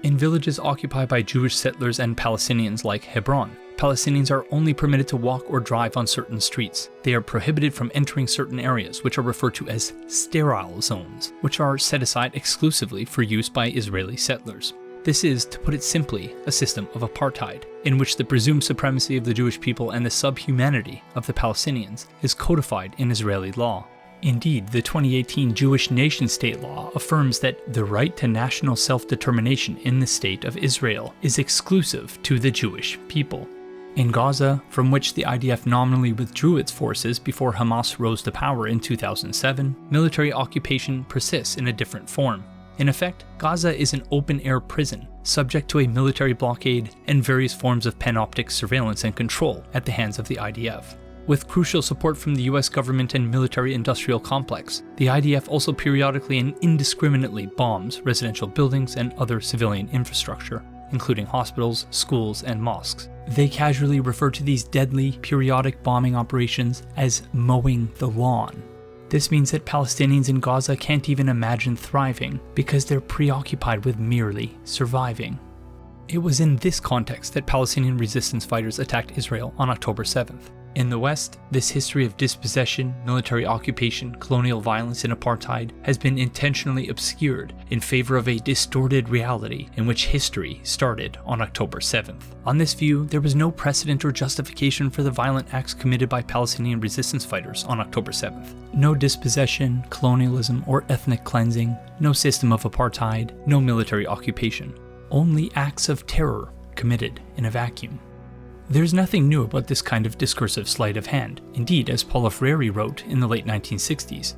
Speaker 1: In villages occupied by Jewish settlers and Palestinians like Hebron, Palestinians are only permitted to walk or drive on certain streets. They are prohibited from entering certain areas, which are referred to as sterile zones, which are set aside exclusively for use by Israeli settlers. This is, to put it simply, a system of apartheid, in which the presumed supremacy of the Jewish people and the subhumanity of the Palestinians is codified in Israeli law. Indeed, the 2018 Jewish nation-state law affirms that the right to national self-determination in the State of Israel is exclusive to the Jewish people. In Gaza, from which the IDF nominally withdrew its forces before Hamas rose to power in 2007, military occupation persists in a different form. In effect, Gaza is an open-air prison, subject to a military blockade and various forms of panoptic surveillance and control at the hands of the IDF. With crucial support from the US government and military-industrial complex, the IDF also periodically and indiscriminately bombs residential buildings and other civilian infrastructure, including hospitals, schools, and mosques. They casually refer to these deadly, periodic bombing operations as mowing the lawn. This means that Palestinians in Gaza can't even imagine thriving because they're preoccupied with merely surviving. It was in this context that Palestinian resistance fighters attacked Israel on October 7th. In the West, this history of dispossession, military occupation, colonial violence, and apartheid has been intentionally obscured in favor of a distorted reality in which history started on October 7th. On this view, there was no precedent or justification for the violent acts committed by Palestinian resistance fighters on October 7th. No dispossession, colonialism, or ethnic cleansing, no system of apartheid, no military occupation. Only acts of terror committed in a vacuum. There's nothing new about this kind of discursive sleight of hand. Indeed, as Paulo Freire wrote in the late 1960s,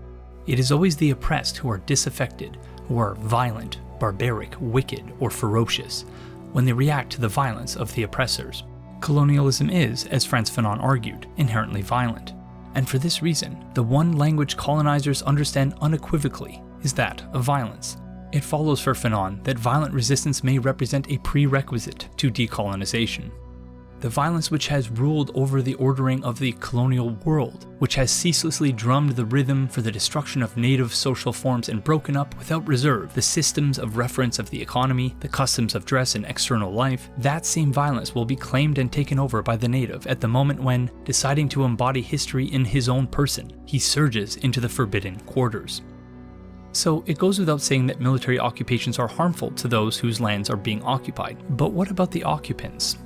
Speaker 1: it is always the oppressed who are disaffected, who are violent, barbaric, wicked, or ferocious, when they react to the violence of the oppressors. Colonialism is, as Frantz Fanon argued, inherently violent. And for this reason, the one language colonizers understand unequivocally is that of violence. It follows for Fanon that violent resistance may represent a prerequisite to decolonization. The violence which has ruled over the ordering of the colonial world, which has ceaselessly drummed the rhythm for the destruction of native social forms and broken up without reserve the systems of reference of the economy, the customs of dress and external life, that same violence will be claimed and taken over by the native at the moment when, deciding to embody history in his own person, he surges into the forbidden quarters. So it goes without saying that military occupations are harmful to those whose lands are being occupied. But what about the occupants?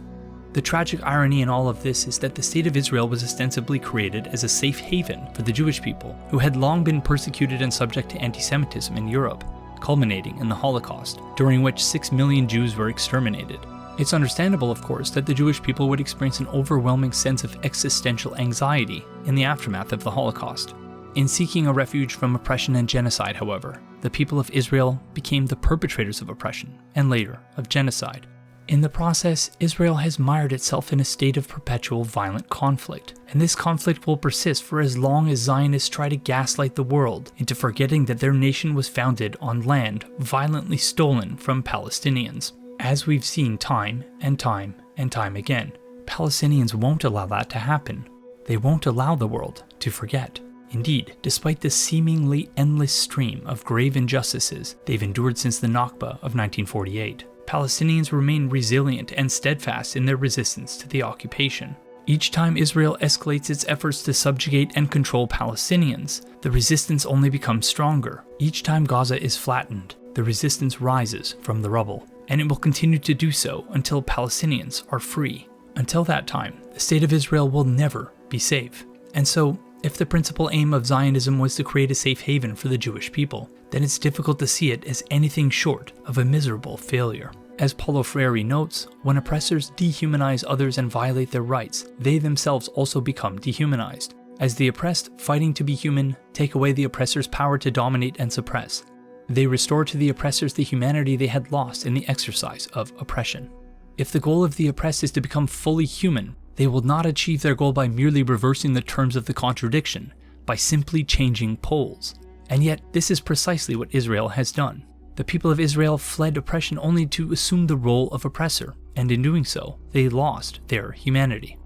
Speaker 1: The tragic irony in all of this is that the State of Israel was ostensibly created as a safe haven for the Jewish people, who had long been persecuted and subject to anti-Semitism in Europe, culminating in the Holocaust, during which 6 million Jews were exterminated. It's understandable, of course, that the Jewish people would experience an overwhelming sense of existential anxiety in the aftermath of the Holocaust. In seeking a refuge from oppression and genocide, however, the people of Israel became the perpetrators of oppression, and later, of genocide. In the process, Israel has mired itself in a state of perpetual violent conflict, and this conflict will persist for as long as Zionists try to gaslight the world into forgetting that their nation was founded on land violently stolen from Palestinians. As we've seen time and time and time again, Palestinians won't allow that to happen. They won't allow the world to forget. Indeed, despite the seemingly endless stream of grave injustices they've endured since the Nakba of 1948, Palestinians remain resilient and steadfast in their resistance to the occupation. Each time Israel escalates its efforts to subjugate and control Palestinians, the resistance only becomes stronger. Each time Gaza is flattened, the resistance rises from the rubble, and it will continue to do so until Palestinians are free. Until that time, the State of Israel will never be safe. And so, if the principal aim of Zionism was to create a safe haven for the Jewish people, then it's difficult to see it as anything short of a miserable failure. As Paulo Freire notes, when oppressors dehumanize others and violate their rights, they themselves also become dehumanized. As the oppressed, fighting to be human, take away the oppressor's power to dominate and suppress. They restore to the oppressors the humanity they had lost in the exercise of oppression. If the goal of the oppressed is to become fully human, they will not achieve their goal by merely reversing the terms of the contradiction, by simply changing poles. And yet, this is precisely what Israel has done. The people of Israel fled oppression only to assume the role of oppressor, and in doing so, they lost their humanity.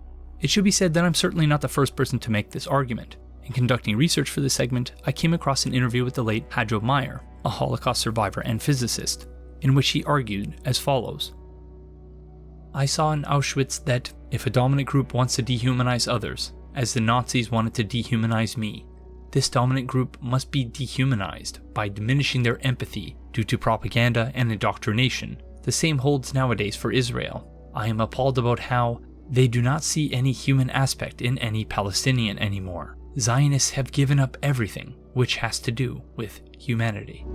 Speaker 1: It should be said that I'm certainly not the first person to make this argument. In conducting research for this segment, I came across an interview with the late Hadjo Miyr, a Holocaust survivor and physicist, in which he argued as follows. I saw in Auschwitz that if a dominant group wants to dehumanize others, as the Nazis wanted to dehumanize me, this dominant group must be dehumanized by diminishing their empathy due to propaganda and indoctrination. The same holds nowadays for Israel. I am appalled about how they do not see any human aspect in any Palestinian anymore. Zionists have given up everything which has to do with humanity.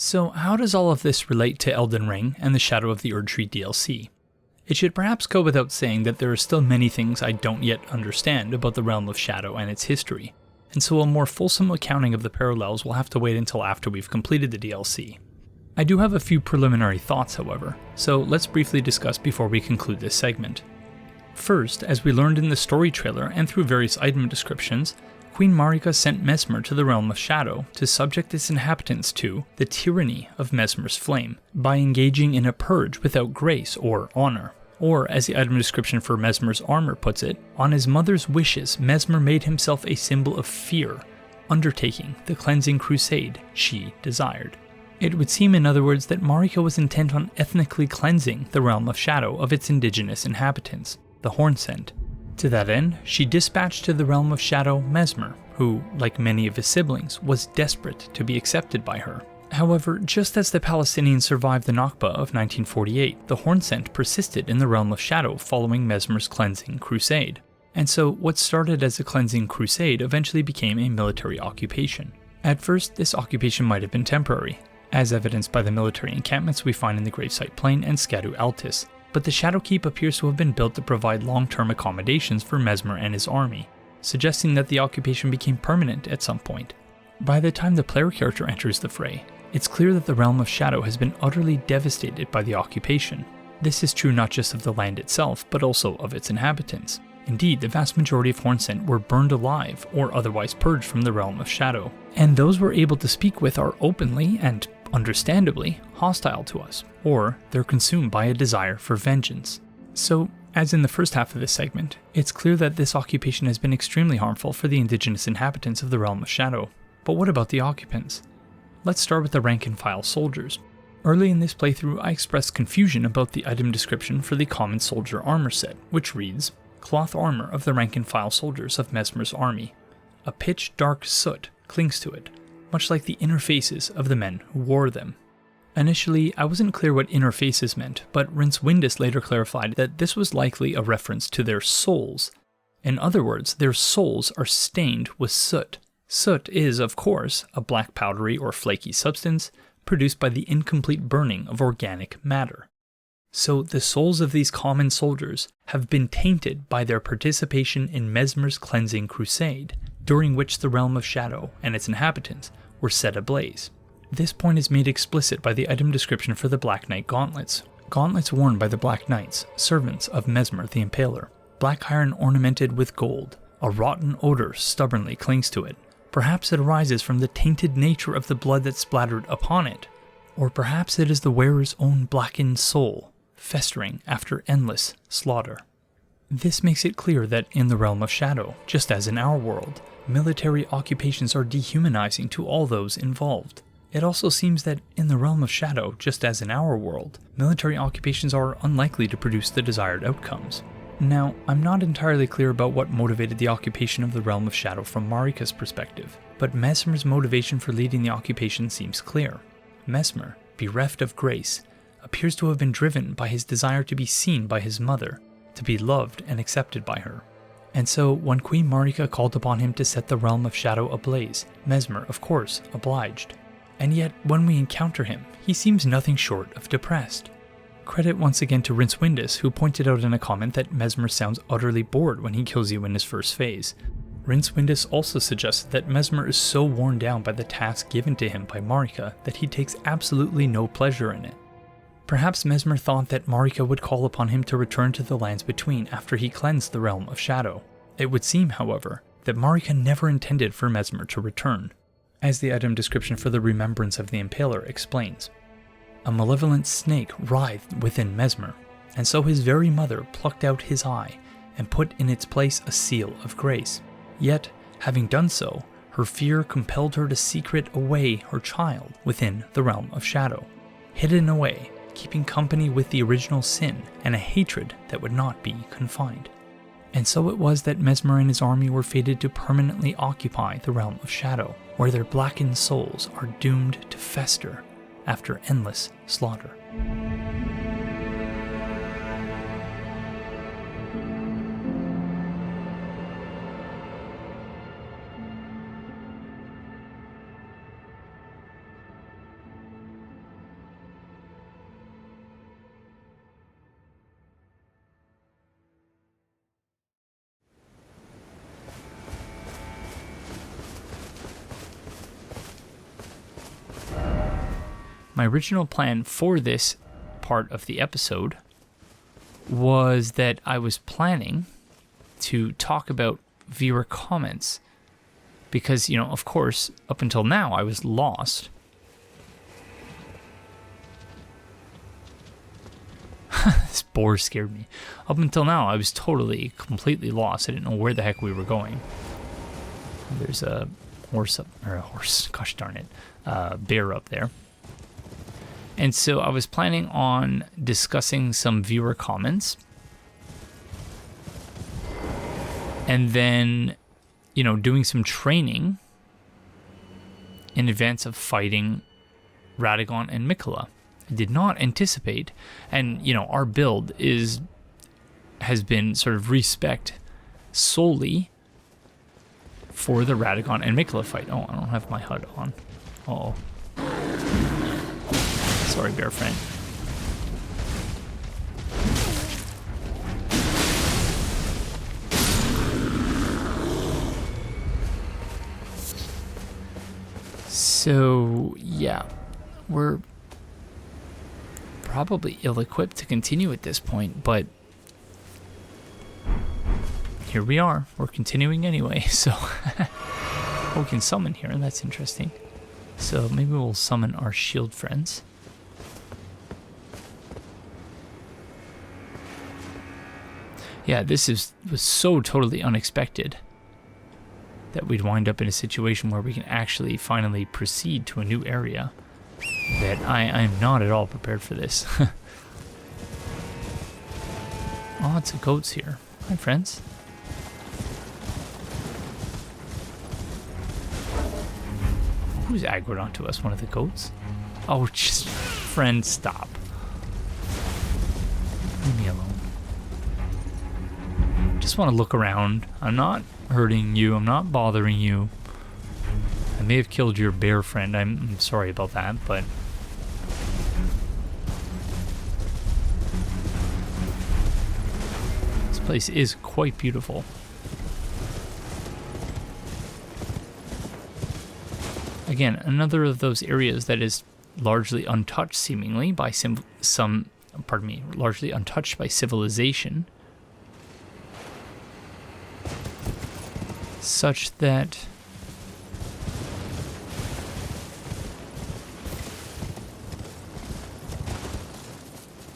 Speaker 1: So how does all of this relate to Elden Ring and the Shadow of the Erdtree DLC? It should perhaps go without saying that there are still many things I don't yet understand about the Realm of Shadow and its history, and so a more fulsome accounting of the parallels will have to wait until after we've completed the DLC. I do have a few preliminary thoughts, however, so let's briefly discuss before we conclude this segment. First, as we learned in the story trailer and through various item descriptions, Queen Marika sent Mesmer to the Realm of Shadow to subject its inhabitants to the tyranny of Mesmer's flame by engaging in a purge without grace or honor. Or, as the item description for Mesmer's armor puts it, on his mother's wishes, Mesmer made himself a symbol of fear, undertaking the cleansing crusade she desired. It would seem, in other words, that Marika was intent on ethnically cleansing the Realm of Shadow of its indigenous inhabitants, the Hornsent. To that end, she dispatched to the Realm of Shadow Mesmer, who, like many of his siblings, was desperate to be accepted by her. However, just as the Palestinians survived the Nakba of 1948, the Hornsent persisted in the Realm of Shadow following Mesmer's cleansing crusade. And so, what started as a cleansing crusade eventually became a military occupation. At first, this occupation might have been temporary, as evidenced by the military encampments we find in the Gravesite Plain and Scadu Altis, but the Shadowkeep appears to have been built to provide long-term accommodations for Mesmer and his army, suggesting that the occupation became permanent at some point. By the time the player character enters the fray, it's clear that the Realm of Shadow has been utterly devastated by the occupation. This is true not just of the land itself, but also of its inhabitants. Indeed, the vast majority of Hornsent were burned alive or otherwise purged from the Realm of Shadow, and those we're able to speak with are openly and understandably hostile to us, or they're consumed by a desire for vengeance. So, as in the first half of this segment, it's clear that this occupation has been extremely harmful for the indigenous inhabitants of the Realm of Shadow. But what about the occupants? Let's start with the rank-and-file soldiers. Early in this playthrough, I expressed confusion about the item description for the common soldier armor set, which reads, cloth armor of the rank-and-file soldiers of Mesmer's army. A pitch-dark soot clings to it, much like the inner faces of the men who wore them. Initially, I wasn't clear what inner faces meant, but Rince later clarified that this was likely a reference to their souls. In other words, their souls are stained with soot. Soot is, of course, a black powdery or flaky substance produced by the incomplete burning of organic matter. So the souls of these common soldiers have been tainted by their participation in Mesmer's cleansing crusade, during which the Realm of Shadow and its inhabitants were set ablaze. This point is made explicit by the item description for the Black Knight gauntlets. Gauntlets worn by the Black Knights, servants of Mesmer the Impaler. Black iron ornamented with gold. A rotten odor stubbornly clings to it. Perhaps it arises from the tainted nature of the blood that splattered upon it. Or perhaps it is the wearer's own blackened soul, festering after endless slaughter. This makes it clear that in the Realm of Shadow, just as in our world, military occupations are dehumanizing to all those involved. It also seems that in the Realm of Shadow, just as in our world, military occupations are unlikely to produce the desired outcomes. Now, I'm not entirely clear about what motivated the occupation of the Realm of Shadow from Marika's perspective, but Mesmer's motivation for leading the occupation seems clear. Mesmer, bereft of grace, appears to have been driven by his desire to be seen by his mother, to be loved and accepted by her. And so, when Queen Marika called upon him to set the Realm of Shadow ablaze, Mesmer, of course, obliged. And yet, when we encounter him, he seems nothing short of depressed. Credit once again to Rince, who pointed out in a comment that Mesmer sounds utterly bored when he kills you in his first phase. Rince also suggested that Mesmer is so worn down by the task given to him by Marika that he takes absolutely no pleasure in it. Perhaps Mesmer thought that Marika would call upon him to return to the Lands Between after he cleansed the Realm of Shadow. It would seem, however, that Marika never intended for Mesmer to return, as the item description for the Remembrance of the Impaler explains. A malevolent snake writhed within Mesmer, and so his very mother plucked out his eye and put in its place a seal of grace. Yet, having done so, her fear compelled her to secret away her child within the Realm of Shadow, hidden away, keeping company with the original sin and a hatred that would not be confined. And so it was that Mesmer and his army were fated to permanently occupy the Realm of Shadow, where their blackened souls are doomed to fester after endless slaughter. my original plan for this part of the episode was that I was planning to talk about viewer comments because, you know, of course, up until now I was lost. This boar scared me. Up until now I was completely lost. I didn't know where the heck we were going. There's a gosh darn it, bear up there. And so I was planning on discussing some viewer comments. And then, you know, doing some training in advance of fighting Radagon and Miquella. I did not anticipate, and, you know, our build has been sort of respect solely for the Radagon and Miquella fight. Oh, I don't have my HUD on. Uh-oh. Sorry, bear friend. So, yeah, we're probably ill-equipped to continue at this point, but here we are. We're continuing anyway, so we can summon here, and that's interesting. So maybe we'll summon our shield friends. Yeah, this was so totally unexpected that we'd wind up in a situation where we can actually finally proceed to a new area. That I'm not at all prepared for this. Lots of goats here. Hi, friends. Who's aggroed onto us? One of the goats? Oh, just friend, stop. Leave me alone. Just want to look around. I'm not hurting you. I'm not bothering you. I may have killed your bear friend. I'm sorry about that, but this place is quite beautiful. Again, another of those areas that is largely untouched, seemingly, by largely untouched by civilization, such that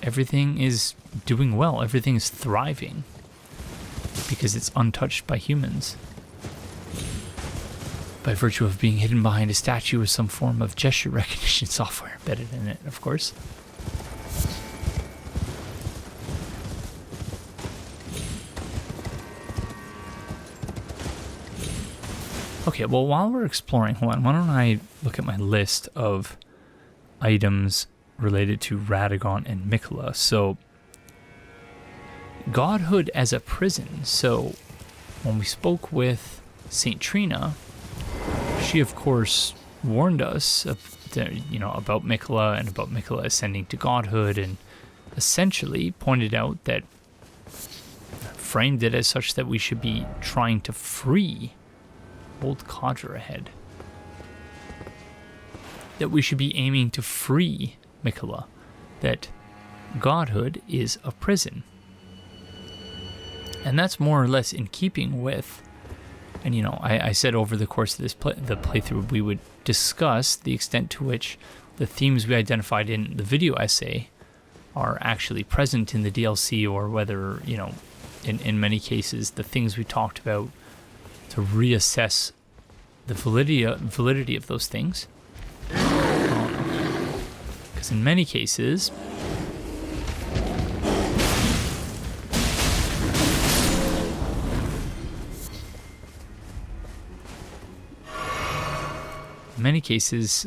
Speaker 1: everything is doing well, everything is thriving, because it's untouched by humans. By virtue of being hidden behind a statue with some form of gesture recognition software embedded in it, of course. Okay, well, while we're exploring, hold on, why don't I look at my list of items related to Radagon and Miquella. So, godhood as a prison. So, when we spoke with Saint Trina, she, of course, warned us about Miquella and about Miquella ascending to godhood, and essentially pointed out that, framed it as such that we should be trying to free Old Codger ahead. That we should be aiming to free Miquella. That godhood is a prison. And that's more or less in keeping with, and you know, I said over the course of this the playthrough we would discuss the extent to which the themes we identified in the video essay are actually present in the DLC, or whether, you know, in many cases the things we talked about, to reassess the validity of those things. Because in many cases,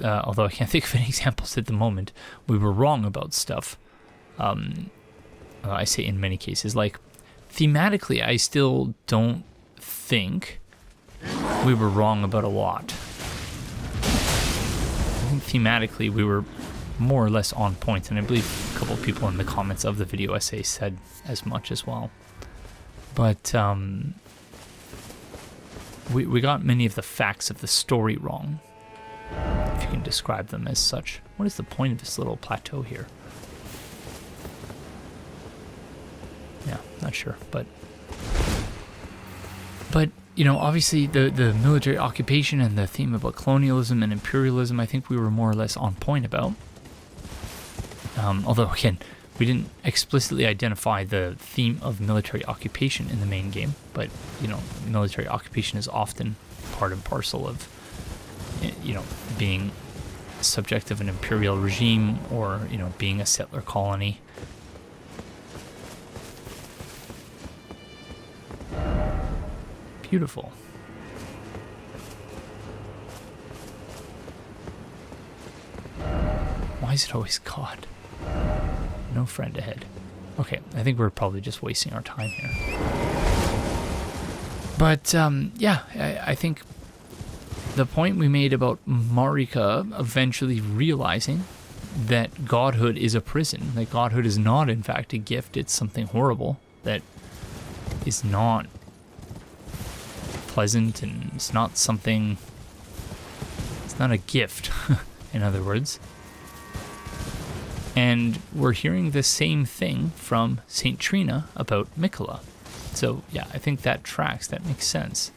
Speaker 1: although I can't think of any examples at the moment, we were wrong about stuff. I say in many cases, like thematically, I still don't think we were wrong about a lot. I think thematically we were more or less on point, and I believe a couple of people in the comments of the video essay said as much as well. But we got many of the facts of the story wrong. if you can describe them as such. What is the point of this little plateau here? Yeah, not sure, but you know, obviously the military occupation and the theme about colonialism and imperialism, I think we were more or less on point about. Although, again, we didn't explicitly identify the theme of military occupation in the main game, but, you know, military occupation is often part and parcel of, you know, being subject of an imperial regime or, you know, being a settler colony. Beautiful. Why is it always God? No friend ahead. Okay, I think we're probably just wasting our time here. But, yeah, I think the point we made about Marika eventually realizing that godhood is a prison, that godhood is not, in fact, a gift, it's something horrible, that is not pleasant, and it's not something, it's not a gift, in other words. And we're hearing the same thing from St. Trina about Mikola. So, yeah, I think that tracks, that makes sense.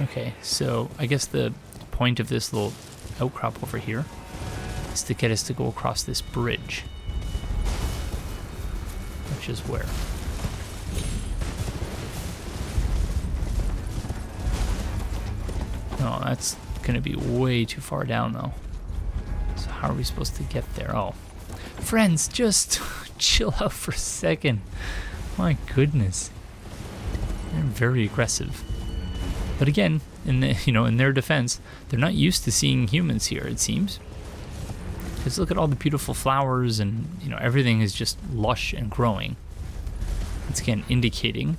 Speaker 1: Okay, so I guess the point of this little outcrop over here is to get us to go across this bridge. Which is where? No, that's going to be way too far down, though. So how are we supposed to get there? Oh. Friends, just chill out for a second. My goodness. They're very aggressive. But again, in their defense, they're not used to seeing humans here, it seems. Because look at all the beautiful flowers and, you know, everything is just lush and growing. It's again indicating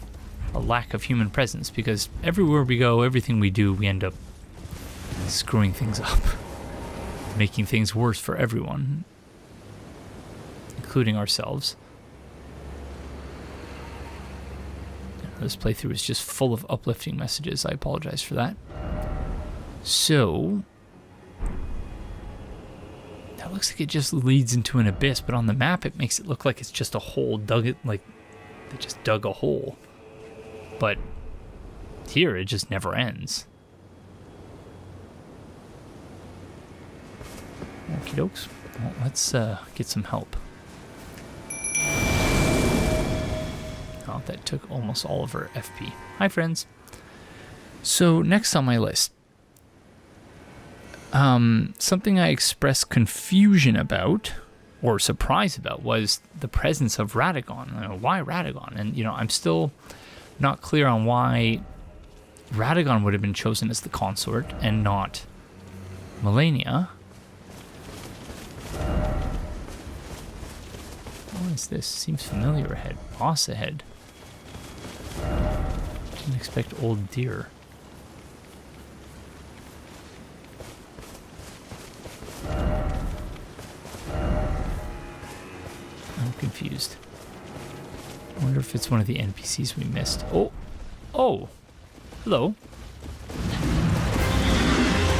Speaker 1: a lack of human presence, because everywhere we go, everything we do, we end up screwing things up, making things worse for everyone, including ourselves. This playthrough is just full of uplifting messages. I apologize for that. So that looks like it just leads into an abyss, but on the map it makes it look like it's just a hole dug, it like they just dug a hole. But here it just never ends. Okie dokes. Well, let's get some help. Oh, that took almost all of her FP. Hi, friends. So next on my list, something I expressed confusion about, or surprise about, was the presence of Radagon. Why Radagon? And, you know, I'm still not clear on why Radagon would have been chosen as the consort and not Melania. What is this? Seems familiar ahead. Boss ahead. Didn't expect old deer. I'm confused. I wonder if it's one of the NPCs we missed. Oh, hello.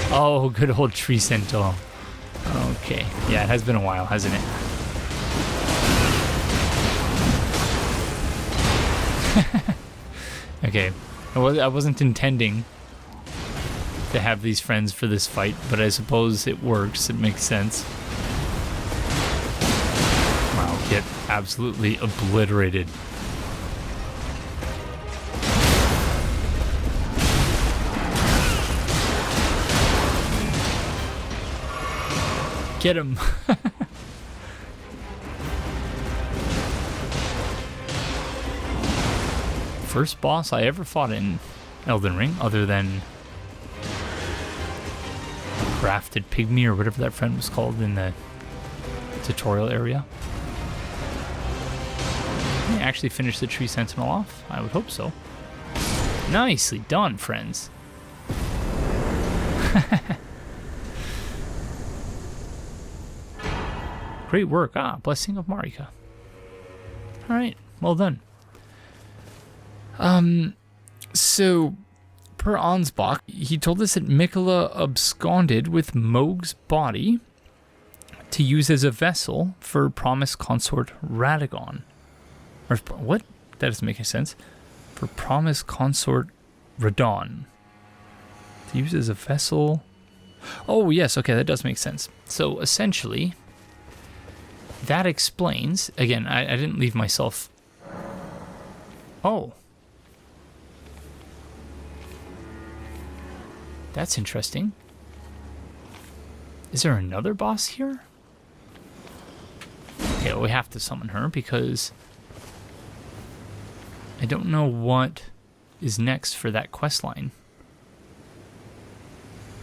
Speaker 1: Oh, good old tree sentinel. Okay, yeah, it has been a while, hasn't it? Okay, I wasn't intending to have these friends for this fight, but I suppose it works. It makes sense. Wow, get absolutely obliterated. Get him. First boss I ever fought in Elden Ring, other than Crafted Pygmy or whatever that friend was called in the tutorial area. Can I actually finish the tree sentinel off? I would hope so. Nicely done, friends. Great work. Blessing of Marika. Alright, well done. So, per Ansbach, he told us that Mikola absconded with Mohg's body to use as a vessel for promised consort Radagon. Or what? That doesn't make any sense. For promised consort Radon. To use as a vessel. Oh, yes, okay, that does make sense. So, essentially, that explains... Again, I didn't leave myself... Oh. That's interesting. Is there another boss here? Okay, well, we have to summon her because I don't know what is next for that quest line.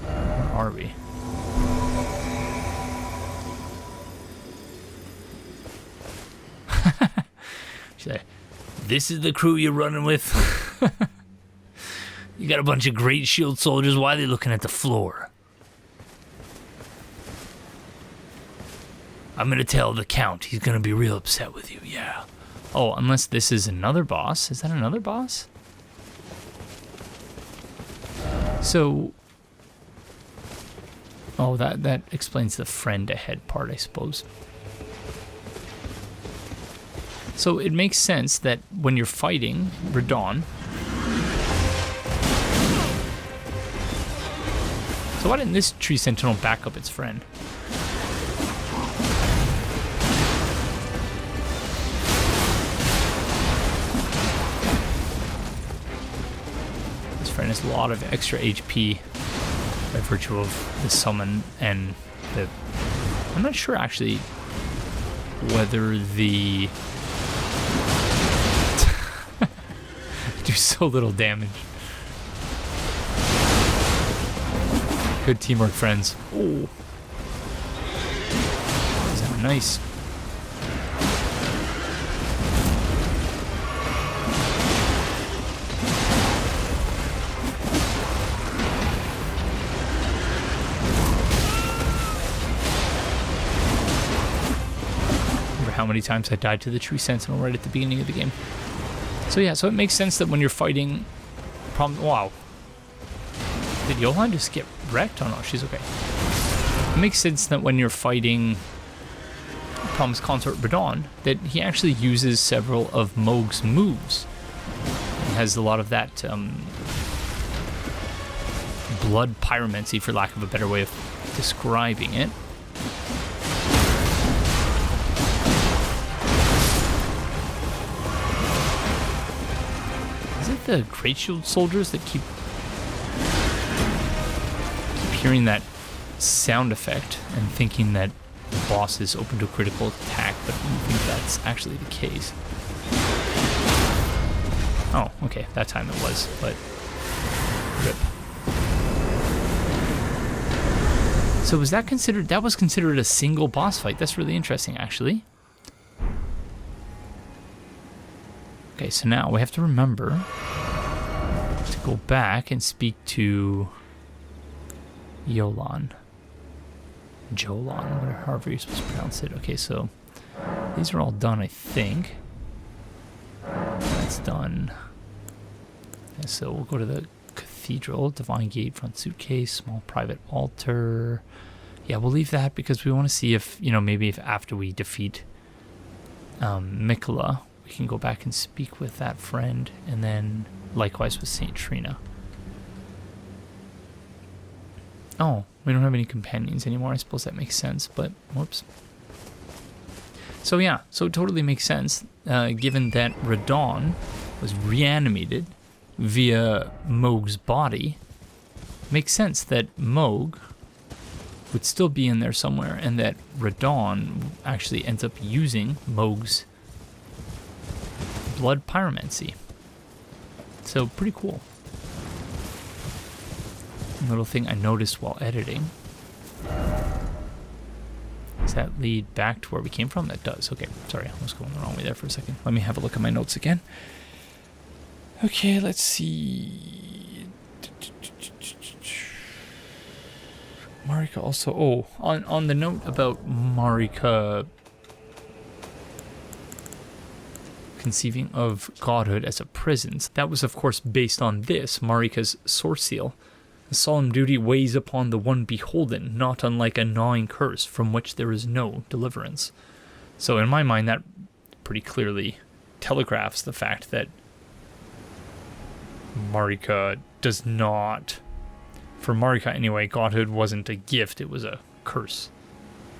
Speaker 1: Where are we? She's like, this is the crew you're running with? You got a bunch of great shield soldiers. Why are they looking at the floor? I'm going to tell the Count. He's going to be real upset with you, yeah. Oh, unless this is another boss. Is that another boss? So... Oh, that explains the friend ahead part, I suppose. So it makes sense that when you're fighting Radon... So why didn't this tree sentinel back up its friend? This friend has a lot of extra HP by virtue of the summon and the... I'm not sure actually whether the... do so little damage. Good teamwork, friends. Oh. Is that nice? Remember how many times I died to the tree sentinel right at the beginning of the game? So yeah, so it makes sense that when you're fighting... Wow. Did Johan just get wrecked? Oh no, she's okay. It makes sense that when you're fighting Promised Consort Radon, that he actually uses several of Mohg's moves. He has a lot of that blood pyromancy, for lack of a better way of describing it. Is it the Great Shield soldiers that keep hearing that sound effect and thinking that the boss is open to a critical attack, but I don't think that's actually the case. Oh, okay, that time it was, but rip. So was that considered, that was considered a single boss fight? That's really interesting, actually. Okay, so now we have to remember to go back and speak to Jolan, however you're supposed to pronounce it. Okay, so these are all done, I think. That's done. Okay, so we'll go to the Cathedral, Divine Gate, front suitcase, small private altar. Yeah, we'll leave that because we want to see if, you know, maybe if after we defeat Mikola, we can go back and speak with that friend, and then likewise with Saint Trina. Oh, we don't have any companions anymore. I suppose that makes sense, but whoops. So yeah, so it totally makes sense, given that Radon was reanimated via Mohg's body. Makes sense that Mohg would still be in there somewhere, and that Radon actually ends up using Mohg's blood pyromancy. So pretty cool. Little thing I noticed while editing. Does that lead back to where we came from? That does. Okay, sorry, I was going the wrong way there for a second. Let me have a look at my notes again. Okay, let's see. Marika also... Oh, on the note about Marika conceiving of godhood as a prison. That was, of course, based on this, Marika's source seal. The solemn duty weighs upon the one beholden, not unlike a gnawing curse from which there is no deliverance. So in my mind, that pretty clearly telegraphs the fact that Marika does not, for Marika anyway, godhood wasn't a gift, it was a curse.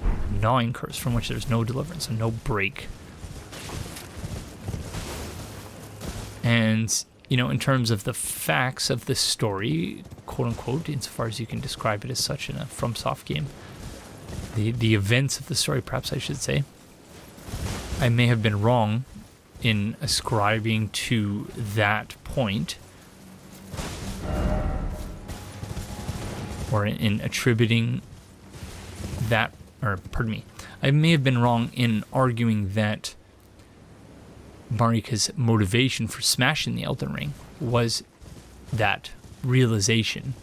Speaker 1: A gnawing curse from which there's no deliverance and no break. And, you know, in terms of the facts of this story, quote unquote, insofar as you can describe it as such in a FromSoft game, the events of the story, perhaps I should say, I may have been wrong in ascribing to that point, or in attributing that, or pardon me, I may have been wrong in arguing that Marika's motivation for smashing the Elden Ring was that realization.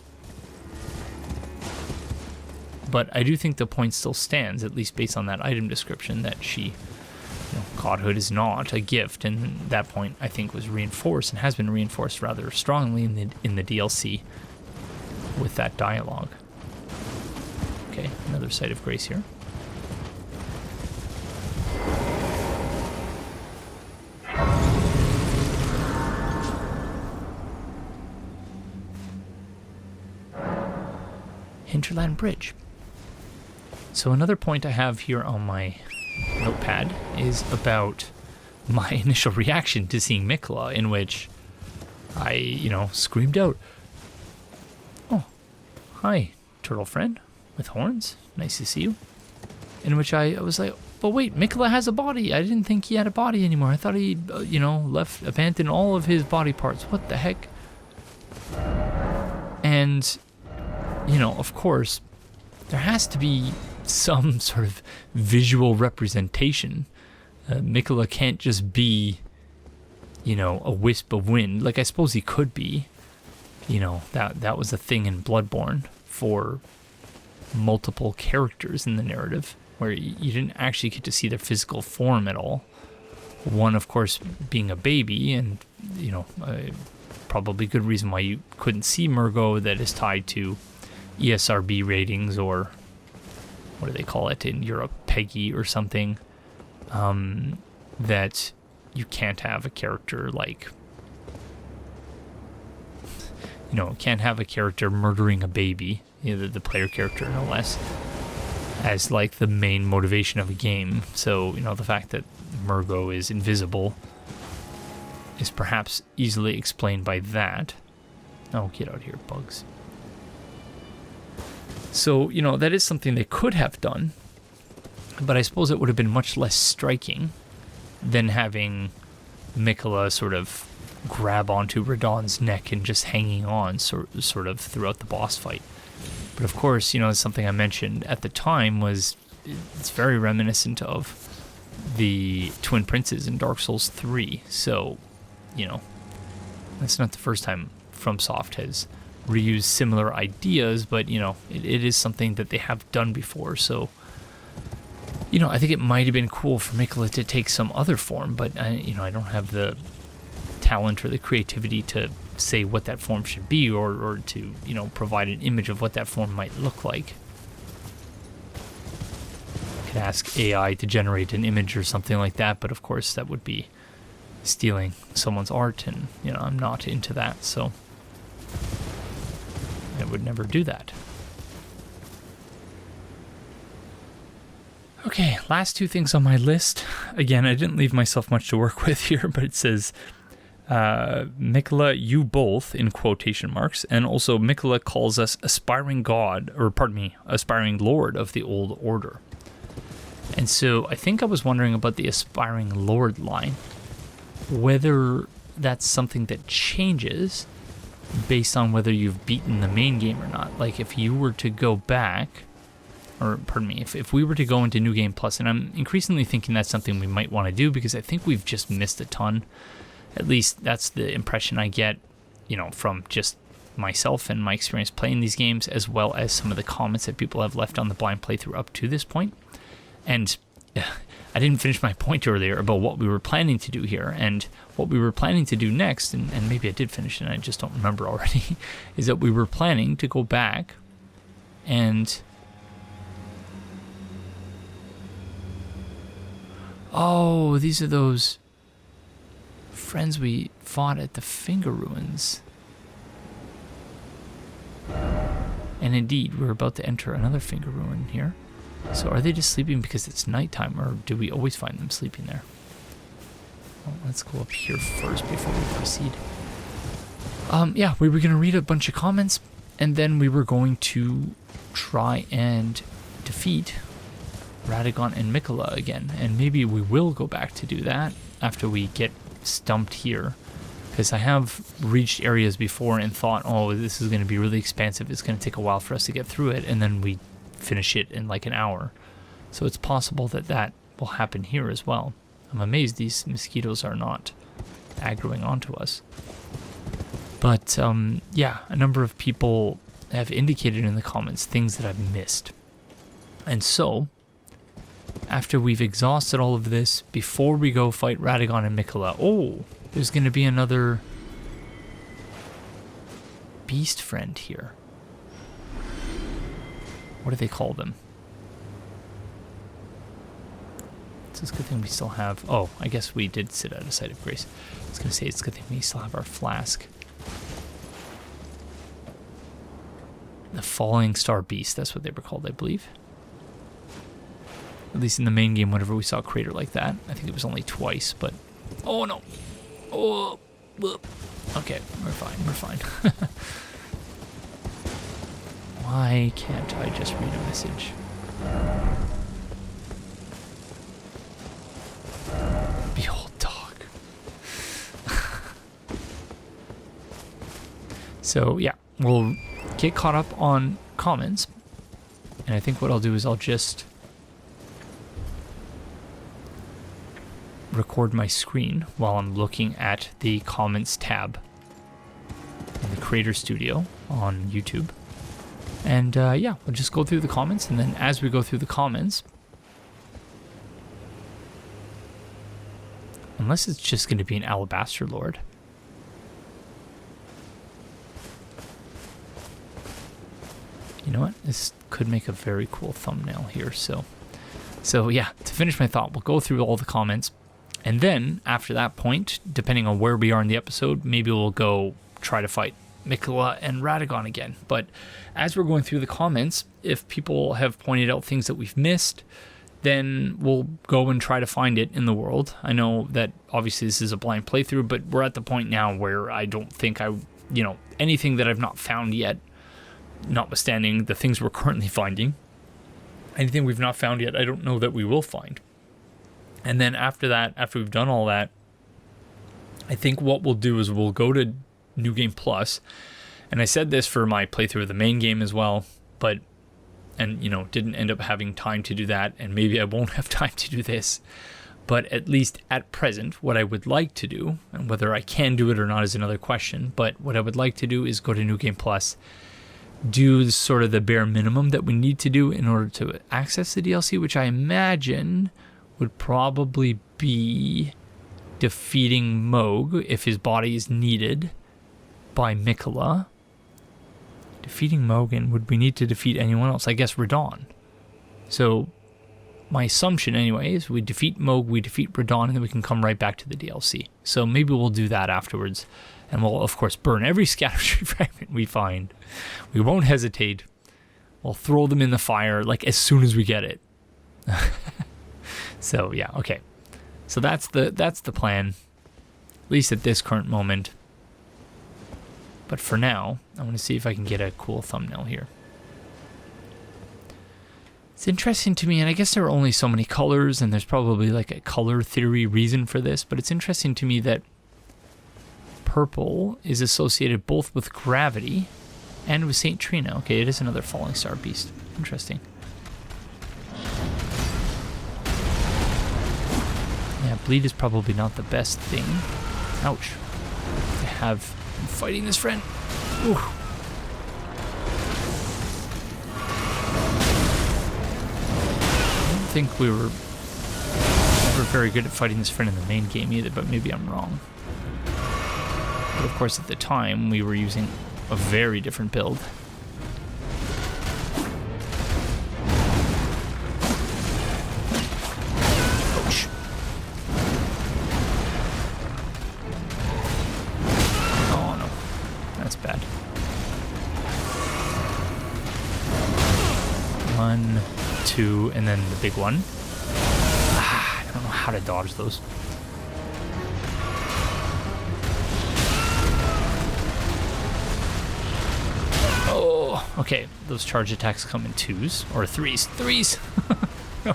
Speaker 1: But I do think the point still stands, at least based on that item description, that she, godhood is not a gift, and that point I think was reinforced and has been reinforced rather strongly in the DLC with that dialogue. Okay, another site of grace here. Hinterland Bridge. So another point I have here on my notepad is about my initial reaction to seeing Miquella, in which I, screamed out, "Oh, hi, turtle friend with horns. Nice to see you." In which I was like, "But wait, Miquella has a body. I didn't think he had a body anymore. I thought he, abandoned all of his body parts. What the heck?" And of course, there has to be some sort of visual representation. Miquella can't just be, a wisp of wind. Like, I suppose he could be. That was a thing in Bloodborne for multiple characters in the narrative, where you didn't actually get to see their physical form at all. One, of course, being a baby, and, probably good reason why you couldn't see Murgo, that is tied to ESRB ratings, or what do they call it in Europe, PEGI or something, that you can't have a character like, can't have a character murdering a baby, the player character no less, as like the main motivation of a game. So, the fact that Murgo is invisible is perhaps easily explained by that. Oh, get out of here, bugs. So, that is something they could have done, but I suppose it would have been much less striking than having Miquella sort of grab onto Radahn's neck and just hanging on sort of throughout the boss fight. But of course, something I mentioned at the time was it's very reminiscent of the Twin Princes in Dark Souls 3. So, that's not the first time FromSoft has reuse similar ideas, but it is something that they have done before. So I think it might have been cool for Miquella to take some other form, but I don't have the talent or the creativity to say what that form should be, or to provide an image of what that form might look like. I could ask AI to generate an image or something like that, but of course that would be stealing someone's art, and I'm not into that, so I would never do that. Okay, last two things on my list. Again, I didn't leave myself much to work with here, but it says, Miquella, you both, in quotation marks, and also Miquella calls us aspiring lord of the old order. And so I think I was wondering about the aspiring lord line, whether that's something that changes based on whether you've beaten the main game or not. Like, if you were to go back, or pardon me, if we were to go into New Game Plus, and I'm increasingly thinking that's something we might want to do, because I think we've just missed a ton. At least that's the impression I get, from just myself and my experience playing these games, as well as some of the comments that people have left on the blind playthrough up to this point. And I didn't finish my point earlier about what we were planning to do here, and what we were planning to do next, and maybe I did finish it and I just don't remember already, is that we were planning to go back and... Oh, these are those friends we fought at the Finger Ruins. And indeed, we're about to enter another Finger Ruin here. So are they just sleeping because it's nighttime, or do we always find them sleeping there? Well, let's go up here first before we proceed. Yeah, we were going to read a bunch of comments, and then we were going to try and defeat Radagon and Miquella again. And maybe we will go back to do that after we get stumped here. Because I have reached areas before and thought, oh, this is going to be really expansive. It's going to take a while for us to get through it. And then we finish it in like an hour. So it's possible that that will happen here as well. I'm amazed these mosquitoes are not aggroing onto us. But yeah, a number of people have indicated in the comments things that I've missed. And so, after we've exhausted all of this, before we go fight Radagon and Miquella, oh, there's going to be another beast friend here. What do they call them? It's a good thing we still have... Oh, I guess we did sit at a site of grace. I was going to say it's a good thing we still have our flask. The Fallingstar Beast, that's what they were called, I believe. At least in the main game, whenever we saw a crater like that. I think it was only twice, but... Oh, no! Oh! Okay, we're fine, we're fine. Why can't I just read a message? Behold dog. So, yeah, we'll get caught up on comments. And I think what I'll do is I'll just record my screen while I'm looking at the comments tab in the Creator Studio on YouTube. And yeah, we'll just go through the comments, and then as we go through the comments, unless it's just going to be an Alabaster Lord. You know what? This could make a very cool thumbnail here. So yeah, to finish my thought, we'll go through all the comments. And then, after that point, depending on where we are in the episode, maybe we'll go try to fight Miquella and Radagon again. But as we're going through the comments, if people have pointed out things that we've missed, then we'll go and try to find it in the world. I know that obviously this is a blind playthrough, but we're at the point now where I don't think anything that I've not found yet, notwithstanding the things we're currently finding, anything we've not found yet, I don't know that we will find. And then after that, after we've done all that, I think what we'll do is we'll go to New Game Plus. And I said this for my playthrough of the main game as well, but, and didn't end up having time to do that, and maybe I won't have time to do this. But at least at present, what I would like to do, and whether I can do it or not is another question, but what I would like to do is go to New Game Plus, do sort of the bare minimum that we need to do in order to access the DLC, which I imagine would probably be defeating Mohg if his body is needed by Miquella. Defeating Mohg, and would we need to defeat anyone else? I guess Radahn. So my assumption anyway is we defeat Mohg, we defeat Radahn, and then we can come right back to the DLC. So maybe we'll do that afterwards. And we'll, of course, burn every scatter tree fragment we find. We won't hesitate. We'll throw them in the fire, like, as soon as we get it. So, yeah, okay. So that's the plan, at least at this current moment. But for now, I want to see if I can get a cool thumbnail here. It's interesting to me, and I guess there are only so many colors, and there's probably like a color theory reason for this, but it's interesting to me that purple is associated both with gravity and with St. Trina. Okay, it is another Fallingstar Beast. Interesting. Yeah, bleed is probably not the best thing. Ouch. I'm fighting this friend. Ooh. I don't think we were never very good at fighting this friend in the main game either, but maybe I'm wrong. But of course, at the time, we were using a very different build. Ouch. Oh no, that's bad. 1, 2, and then the big one. I don't know how to dodge those. Oh, okay. Those charge attacks come in 2s or 3s. 3s. No.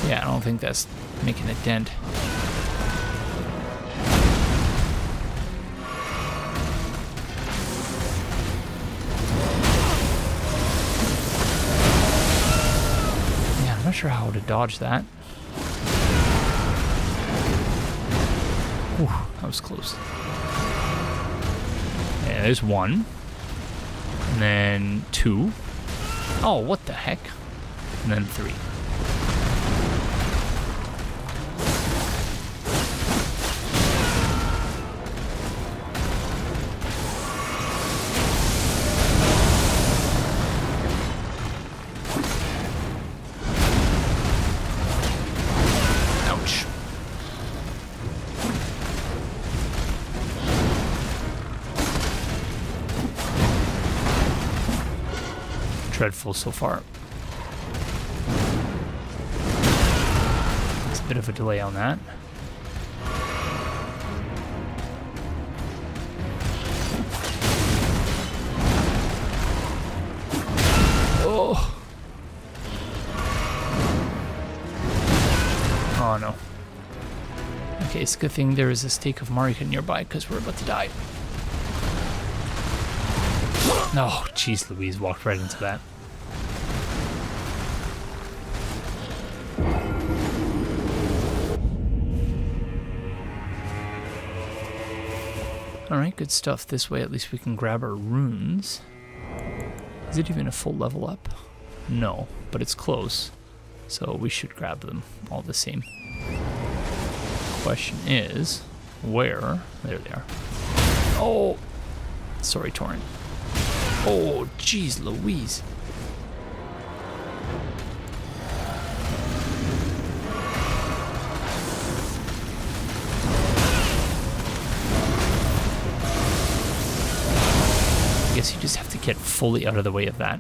Speaker 1: Yeah, I don't think that's making a dent. I'm not sure how to dodge that. Ooh, that was close. Yeah, there's 1. And then 2. Oh, what the heck? And then 3. Dreadful so far. It's a bit of a delay on that. Oh. Oh no. Okay, it's a good thing there is a stake of Marika nearby because we're about to die. No, oh, jeez Louise, walked right into that. Alright, good stuff. This way at least we can grab our runes. Is it even a full level up? No, but it's close. So we should grab them all the same. Question is, where? There they are. Oh! Sorry, Torrent. Oh, jeez Louise. I guess you just have to get fully out of the way of that.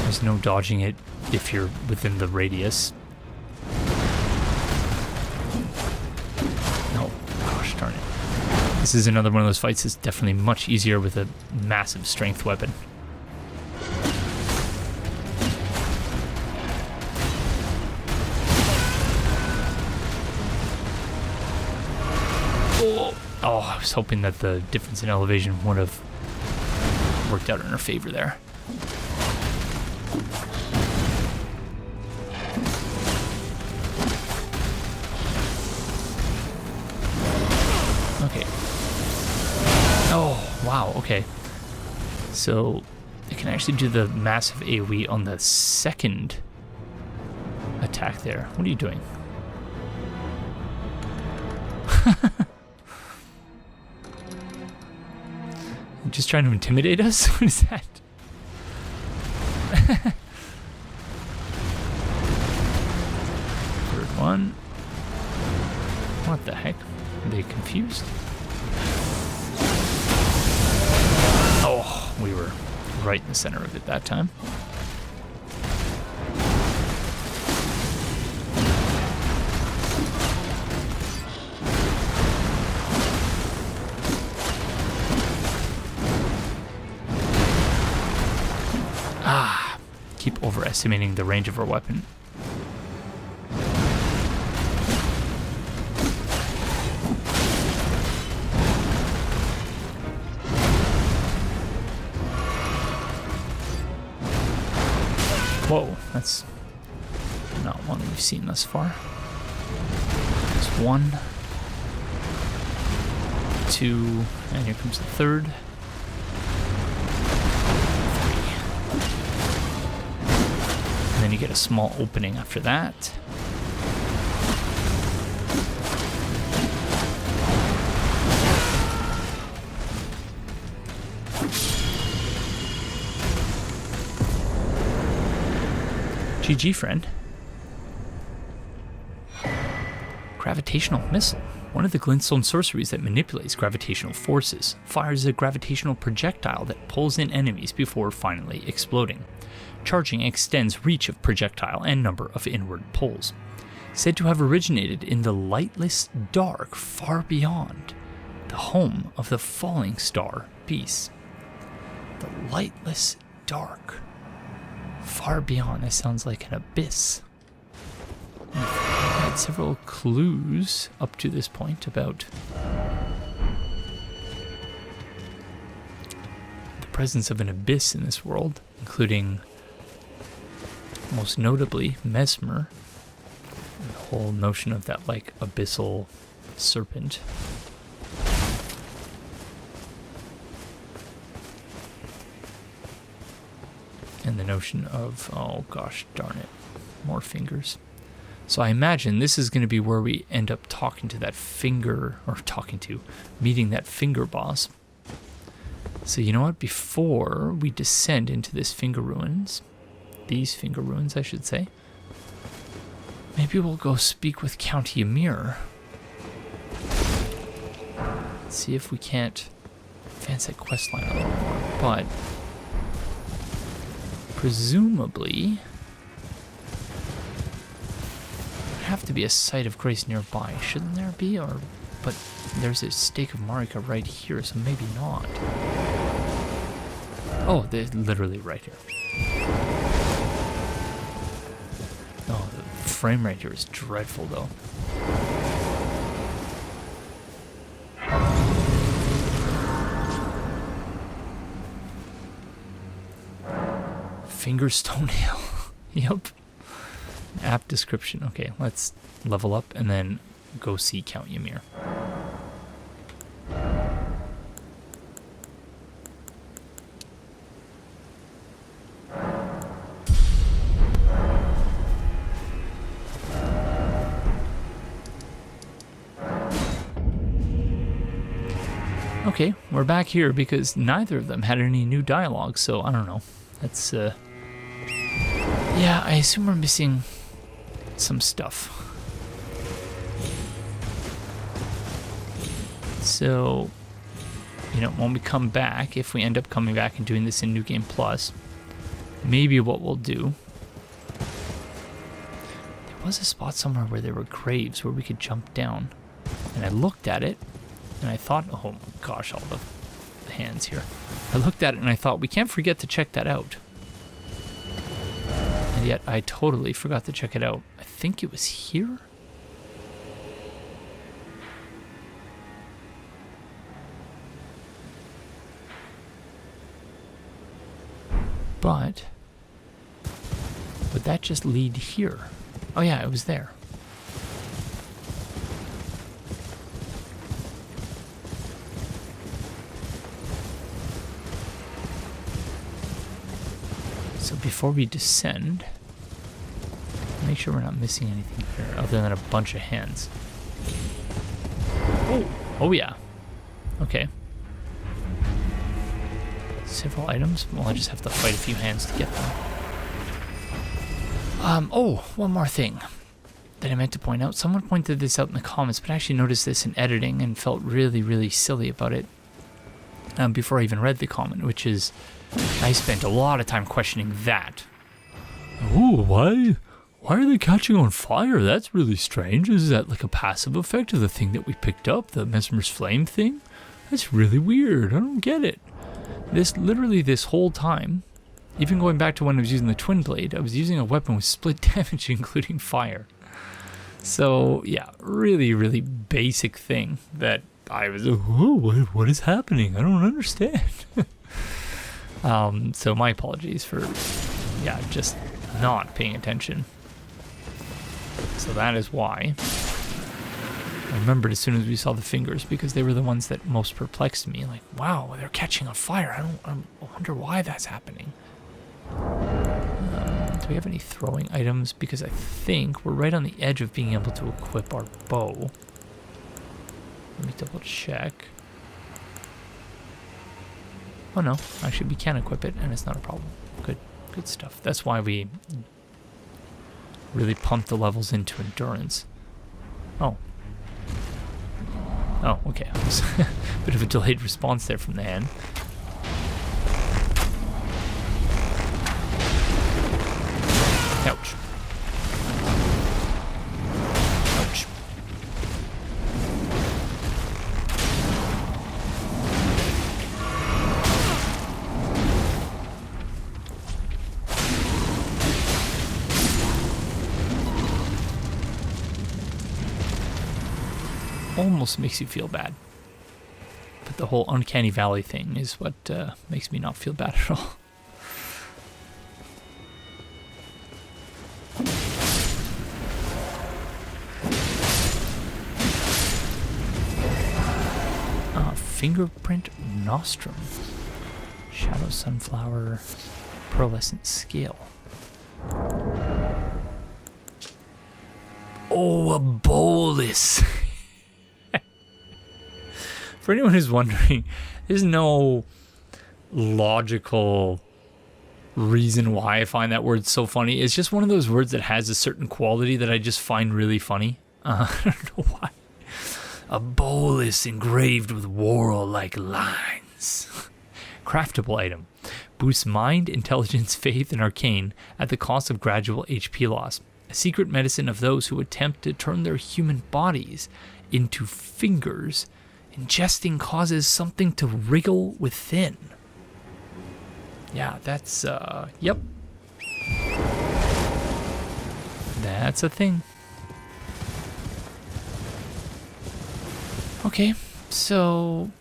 Speaker 1: There's no dodging it if you're within the radius. No, gosh darn it. This is another one of those fights that's definitely much easier with a massive strength weapon. Oh, I was hoping that the difference in elevation would have worked out in her favor there. Okay. Oh, wow, okay. So, it can actually do the massive AoE on the second attack there. What are you doing? Just trying to intimidate us? What is that? Third one. What the heck? Are they confused? Oh, we were right in the center of it that time. Keep overestimating the range of our weapon. Whoa, that's Not one we've seen thus far. There's 1, 2, and here comes the 3rd. 3. And then you get a small opening after that. GG, friend. Gravitational missile. One of the glintstone sorceries that manipulates gravitational forces. Fires a gravitational projectile that pulls in enemies before finally exploding. Charging extends reach of projectile and number of inward pulls. Said to have originated in the lightless dark far beyond, the home of the Fallingstar Beast. The lightless dark. Far beyond. That sounds like an abyss. We've had several clues up to this point about the presence of an abyss in this world, including, most notably, Mesmer. And the whole notion of that, like, abyssal serpent. And the notion of, oh gosh darn it, more fingers. So I imagine this is going to be where we end up talking to that meeting that finger boss. So you know what, before we descend into this these finger ruins I should say, maybe we'll go speak with Count Ymir. See if we can't advance that questline a little more, but presumably, there have to be a site of grace nearby, shouldn't there be? But there's a stake of Marika right here, so maybe not. Oh, they're literally right here. Oh, the frame rate here is dreadful, though. Fingerstone Hill. Yep. App description. Okay, let's level up and then go see Count Ymir. Okay, we're back here because neither of them had any new dialogue, so I don't know. That's, yeah, I assume we're missing some stuff. So, you know, when we come back, if we end up coming back and doing this in New Game Plus, maybe what we'll do... There was a spot somewhere where there were graves where we could jump down. And I looked at it, and I thought, oh my gosh, all the hands here. I looked at it and I thought, we can't forget to check that out. And yet I totally forgot to check it out. I think it was here? But would that just lead here? Oh yeah, it was there. So before we descend, make sure we're not missing anything here other than a bunch of hands. Oh yeah. Okay. Several items. Well, I just have to fight a few hands to get them. Oh, one more thing that I meant to point out. Someone pointed this out in the comments, but I actually noticed this in editing and felt really, really silly about it before I even read the comment, which is I spent a lot of time questioning that. Oh, why are they catching on fire? That's really strange. Is that like a passive effect of the thing that we picked up, the Mesmer's Flame thing? That's really weird. I don't get it. This whole time, even going back to when I was using the Twin Blade, I was using a weapon with split damage, including fire. So, yeah, really, really basic thing that I was, oh, what is happening? I don't understand. So my apologies for, yeah, just not paying attention. So that is why. I remembered as soon as we saw the fingers, because they were the ones that most perplexed me. Like, wow, they're catching on fire. I wonder why that's happening. Do we have any throwing items? Because I think we're right on the edge of being able to equip our bow. Let me double check. Oh no, actually we can equip it and it's not a problem. Good stuff. That's why we really pumped the levels into endurance. Oh, okay. Bit of a delayed response there from the hand. Ouch. Ouch. Almost makes you feel bad. But the whole uncanny valley thing is what makes me not feel bad at all. Fingerprint nostrum. Shadow sunflower. Pearlescent scale. Oh, a bolus. For anyone who's wondering, there's no logical reason why I find that word so funny. It's just one of those words that has a certain quality that I just find really funny. I don't know why. A bolus engraved with warlike lines. Craftable item. Boosts mind, intelligence, faith, and arcane at the cost of gradual HP loss. A secret medicine of those who attempt to turn their human bodies into fingers. Ingesting causes something to wriggle within. Yeah, that's, yep. That's a thing. Okay, so...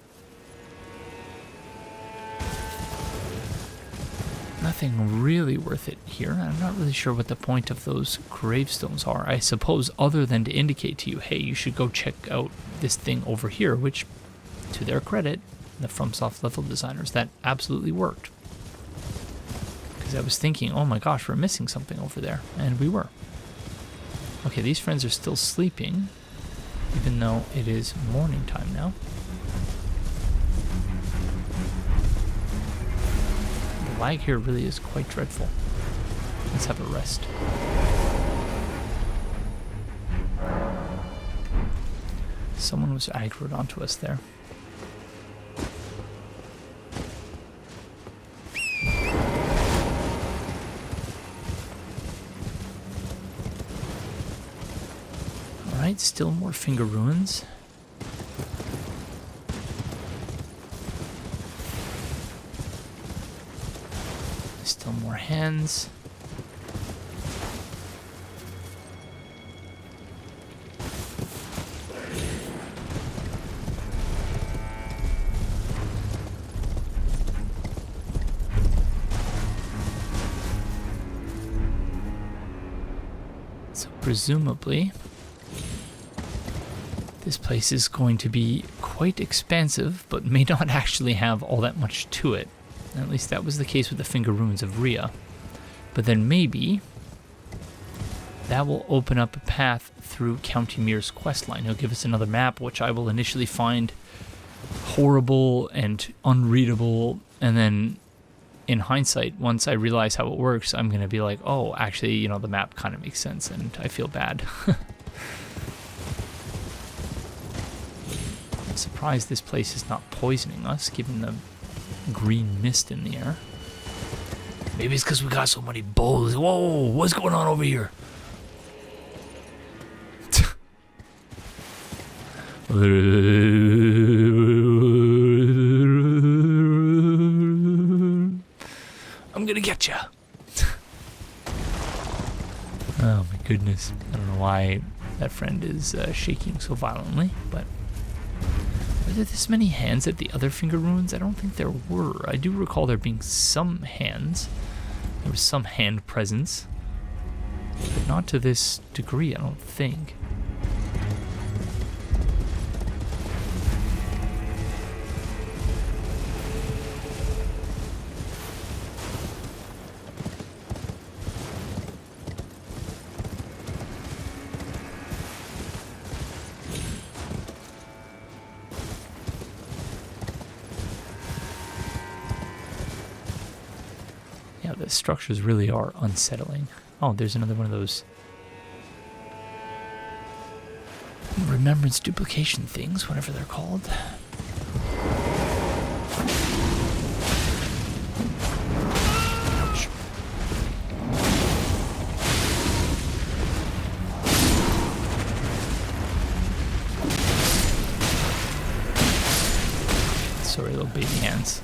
Speaker 1: nothing really worth it here. I'm not really sure what the point of those gravestones are. I suppose other than to indicate to you, hey, you should go check out this thing over here, which, to their credit, the FromSoft level designers, that absolutely worked. Because I was thinking, oh my gosh, we're missing something over there. And we were. Okay, these friends are still sleeping, even though it is morning time now. The lag here really is quite dreadful. Let's have a rest. Someone was aggroed onto us there. Alright, still more finger ruins. Still more hands. So presumably this place is going to be quite expansive, but may not actually have all that much to it. At least that was the case with the Finger Ruins of Rhea. But then maybe that will open up a path through Count Ymyr's questline. He'll give us another map, which I will initially find horrible and unreadable, and then in hindsight, once I realize how it works, I'm going to be like, oh, actually, you know, the map kind of makes sense, and I feel bad. I'm surprised this place is not poisoning us, given the green mist in the air. Maybe it's because we got so many bowls. Whoa, what's going on over here? I'm gonna get you. Oh my goodness. I don't know why that friend is shaking so violently, but were there this many hands at the other Finger Ruins? I don't think there were. I do recall there being some hands. There was some hand presence. But not to this degree, I don't think. The structures really are unsettling. Oh, there's another one of those remembrance duplication things, whatever they're called. Ouch. Sorry, little baby hands.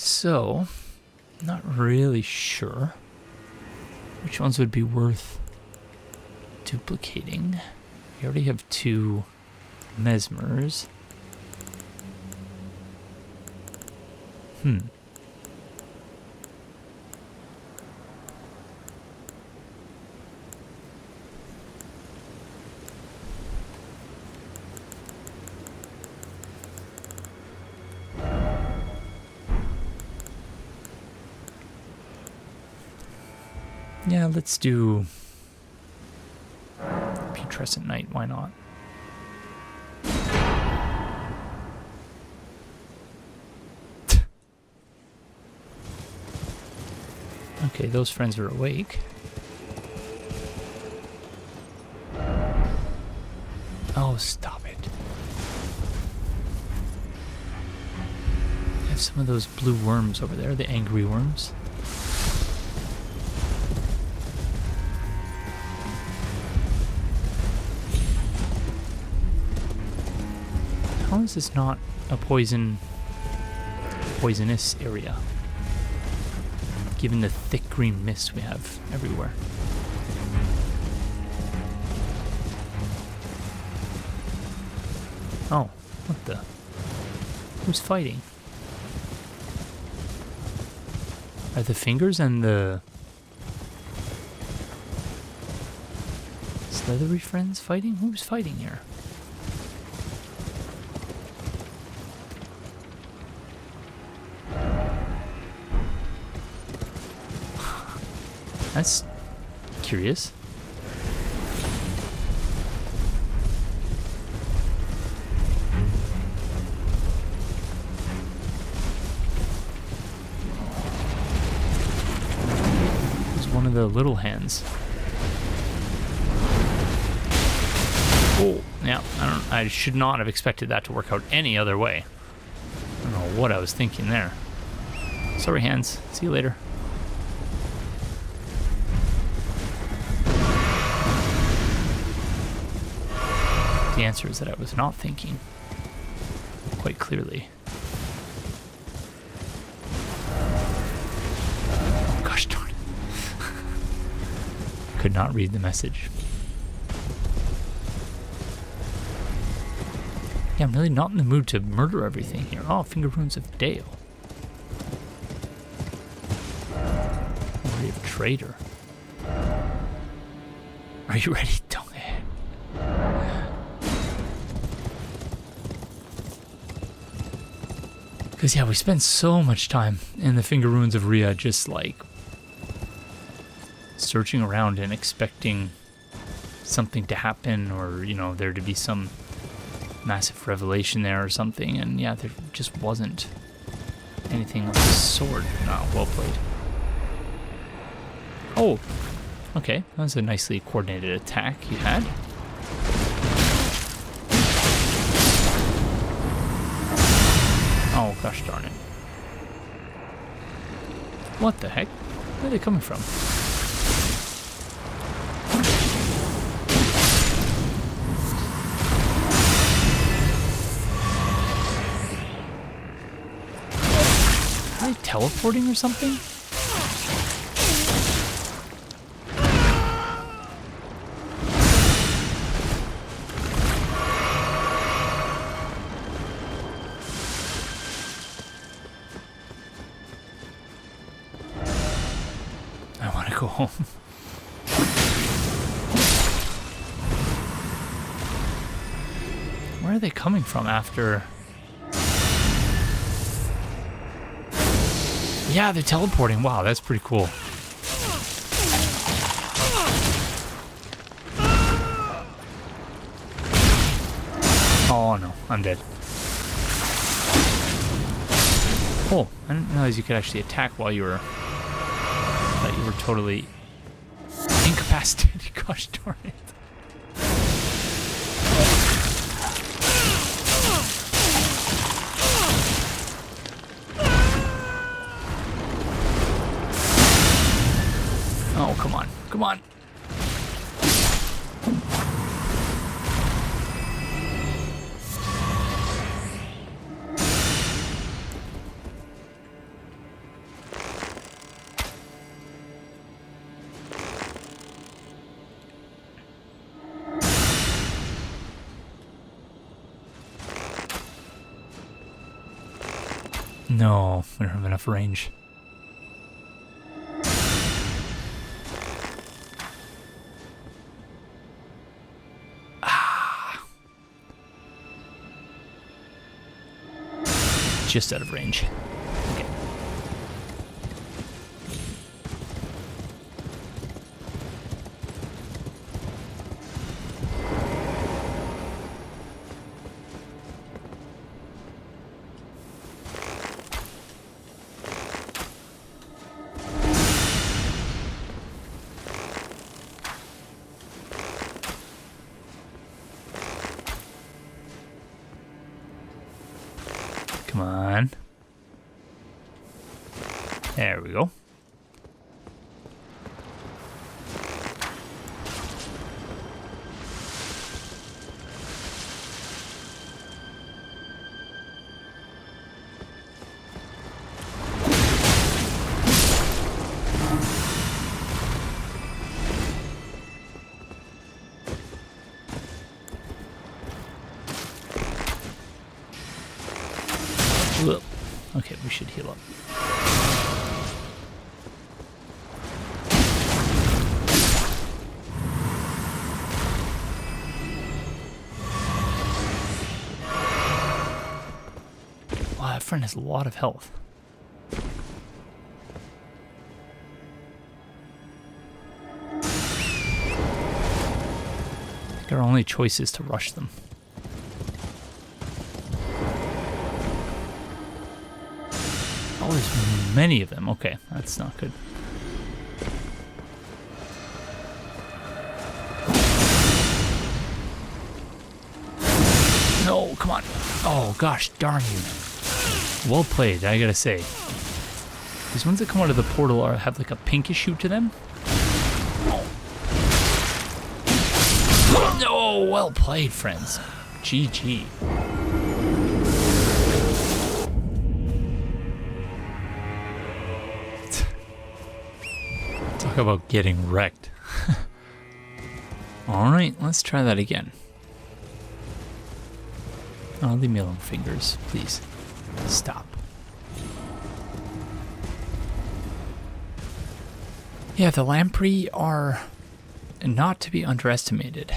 Speaker 1: So, not really sure which ones would be worth duplicating. We already have 2 mesmers. Yeah, let's do Putrescent Knight, why not? Okay, those friends are awake. Oh, stop it. I have some of those blue worms over there, the angry worms. How is this not a poisonous area? Given the thick green mist we have everywhere. Oh, what the? Who's fighting? Are the fingers and the Slithery friends fighting? Who's fighting here? That's curious. It's one of the little hands. Oh, yeah, I should not have expected that to work out any other way. I don't know what I was thinking there. Sorry, hands. See you later. The answer is that I was not thinking quite clearly. Oh, gosh darn it. Could not read the message. Yeah, I'm really not in the mood to murder everything here. Oh, finger runes of Dheo. Brave traitor. Are you ready? Don't. Because, yeah, we spent so much time in the Finger Runes of Rhea just, like, searching around and expecting something to happen or, you know, there to be some massive revelation there or something. And, yeah, there just wasn't anything of the sort. No, well played. Oh, okay. That was a nicely coordinated attack you had. Oh, gosh darn it. What the heck? Where are they coming from? Are they teleporting or something? go home. Where are they coming from after? Yeah, they're teleporting. Wow, that's pretty cool. Oh no, I'm dead. Oh, I didn't realize you could actually attack while you were... I thought you were totally incapacitated. Gosh darn it. Oh, come on. Come on. No, we don't have enough range. Just out of range. Okay. Come on. There we go. Whoa. Okay, we should heal up. Wow, that friend has a lot of health. I think our only choice is to rush them. Oh, there's many of them. Okay, that's not good. No, come on. Oh, gosh, darn you. Well played, I gotta say. These ones that come out of the portal have like a pinkish hue to them. Oh, no, well played, friends. GG. Talk about getting wrecked. Alright, let's try that again. Oh, leave me alone, fingers. Please. Stop. Yeah, the lamprey are not to be underestimated.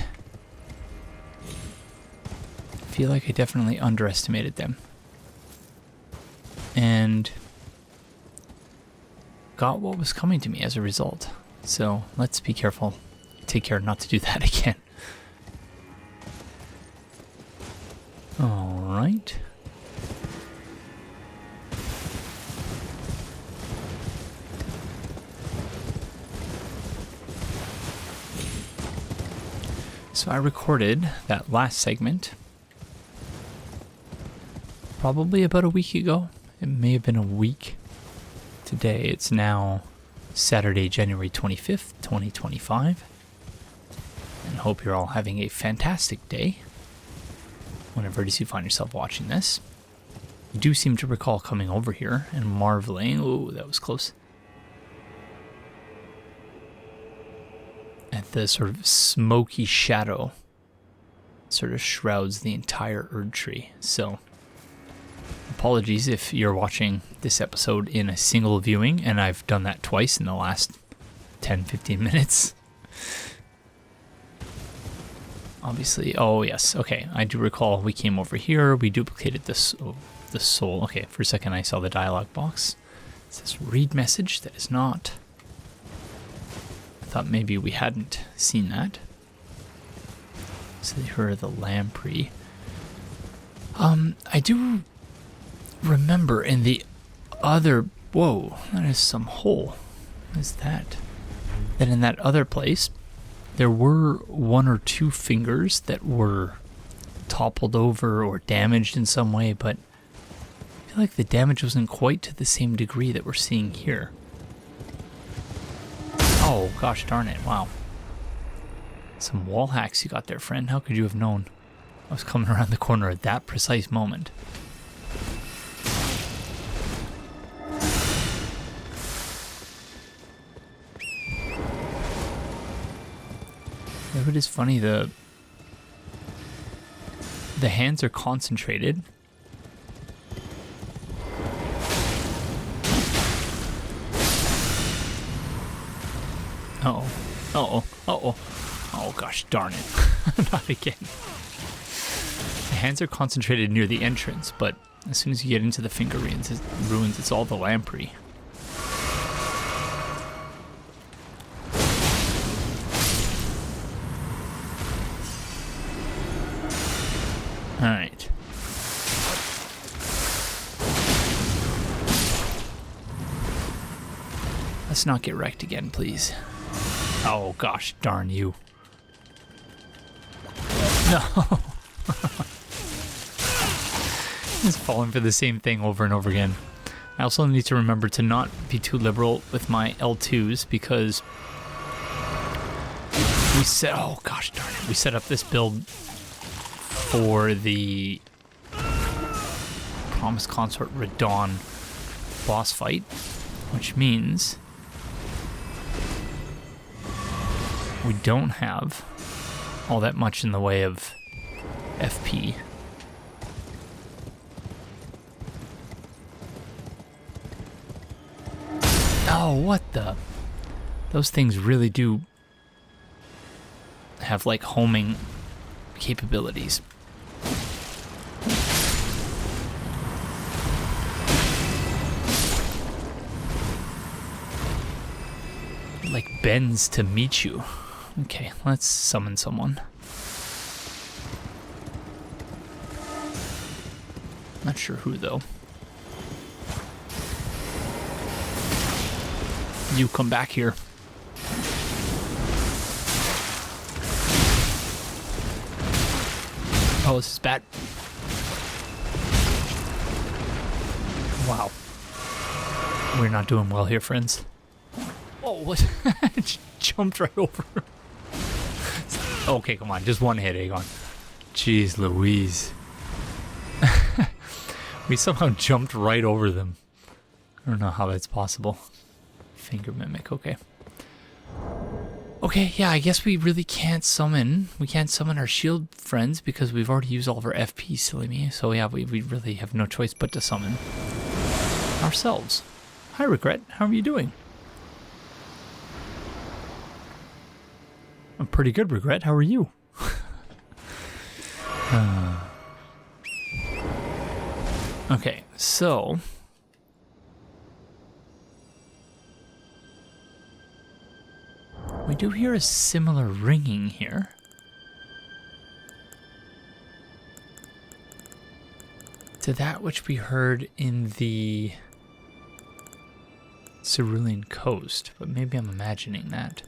Speaker 1: I feel like I definitely underestimated them. And got what was coming to me as a result. So let's be careful. Take care not to do that again. Alright. So I recorded that last segment probably about a week ago. It may have been a week. Today it's now Saturday, January 25th, 2025. And hope you're all having a fantastic day. Whenever it is you find yourself watching this. You do seem to recall coming over here and marveling. Oh, that was close. At the sort of smoky shadow sort of shrouds the entire Erdtree. So apologies if you're watching this episode in a single viewing, and I've done that twice in the last 10-15 minutes. Obviously. Oh, yes. Okay, I do recall we came over here. We duplicated this. Oh, the soul. Okay, for a second I saw the dialogue box. It says read message. That is not. I thought maybe we hadn't seen that. So here are the lamprey. I do remember in the other... Whoa, that is some hole. What is that? That in that other place, there were 1 or 2 fingers that were toppled over or damaged in some way, but I feel like the damage wasn't quite to the same degree that we're seeing here. Oh, gosh darn it, wow. Some wall hacks you got there, friend. How could you have known I was coming around the corner at that precise moment? It is funny, the hands are concentrated. Uh-oh. Uh-oh. Uh-oh. Oh, gosh darn it. Not again. The hands are concentrated near the entrance, but as soon as you get into the finger ruins, it's all the lamprey. Alright. Let's not get wrecked again, please. Oh, gosh darn you. No. Just falling for the same thing over and over again. I also need to remember to not be too liberal with my L2s because we set... Oh, gosh darn it. We set up this build for the Promised Consort Radon boss fight, which means we don't have all that much in the way of FP. Oh, what the? Those things really do have like homing capabilities. Like bends to meet you. Okay, let's summon someone. Not sure who though. You come back here. Oh, this is bad. Wow. We're not doing well here, friends. Oh, what? Jumped right over. Okay, come on. Just one hit, Aegon. Jeez Louise. We somehow jumped right over them. I don't know how that's possible. Finger mimic, okay. Okay, yeah, I guess we really can't summon. We can't summon our shield friends because we've already used all of our FP, silly me. So yeah, we really have no choice but to summon ourselves. Hi, Regret. How are you doing? I'm pretty good, Regret. How are you? Okay, so... we do hear a similar ringing here. To that which we heard in the Cerulean Coast, but maybe I'm imagining that.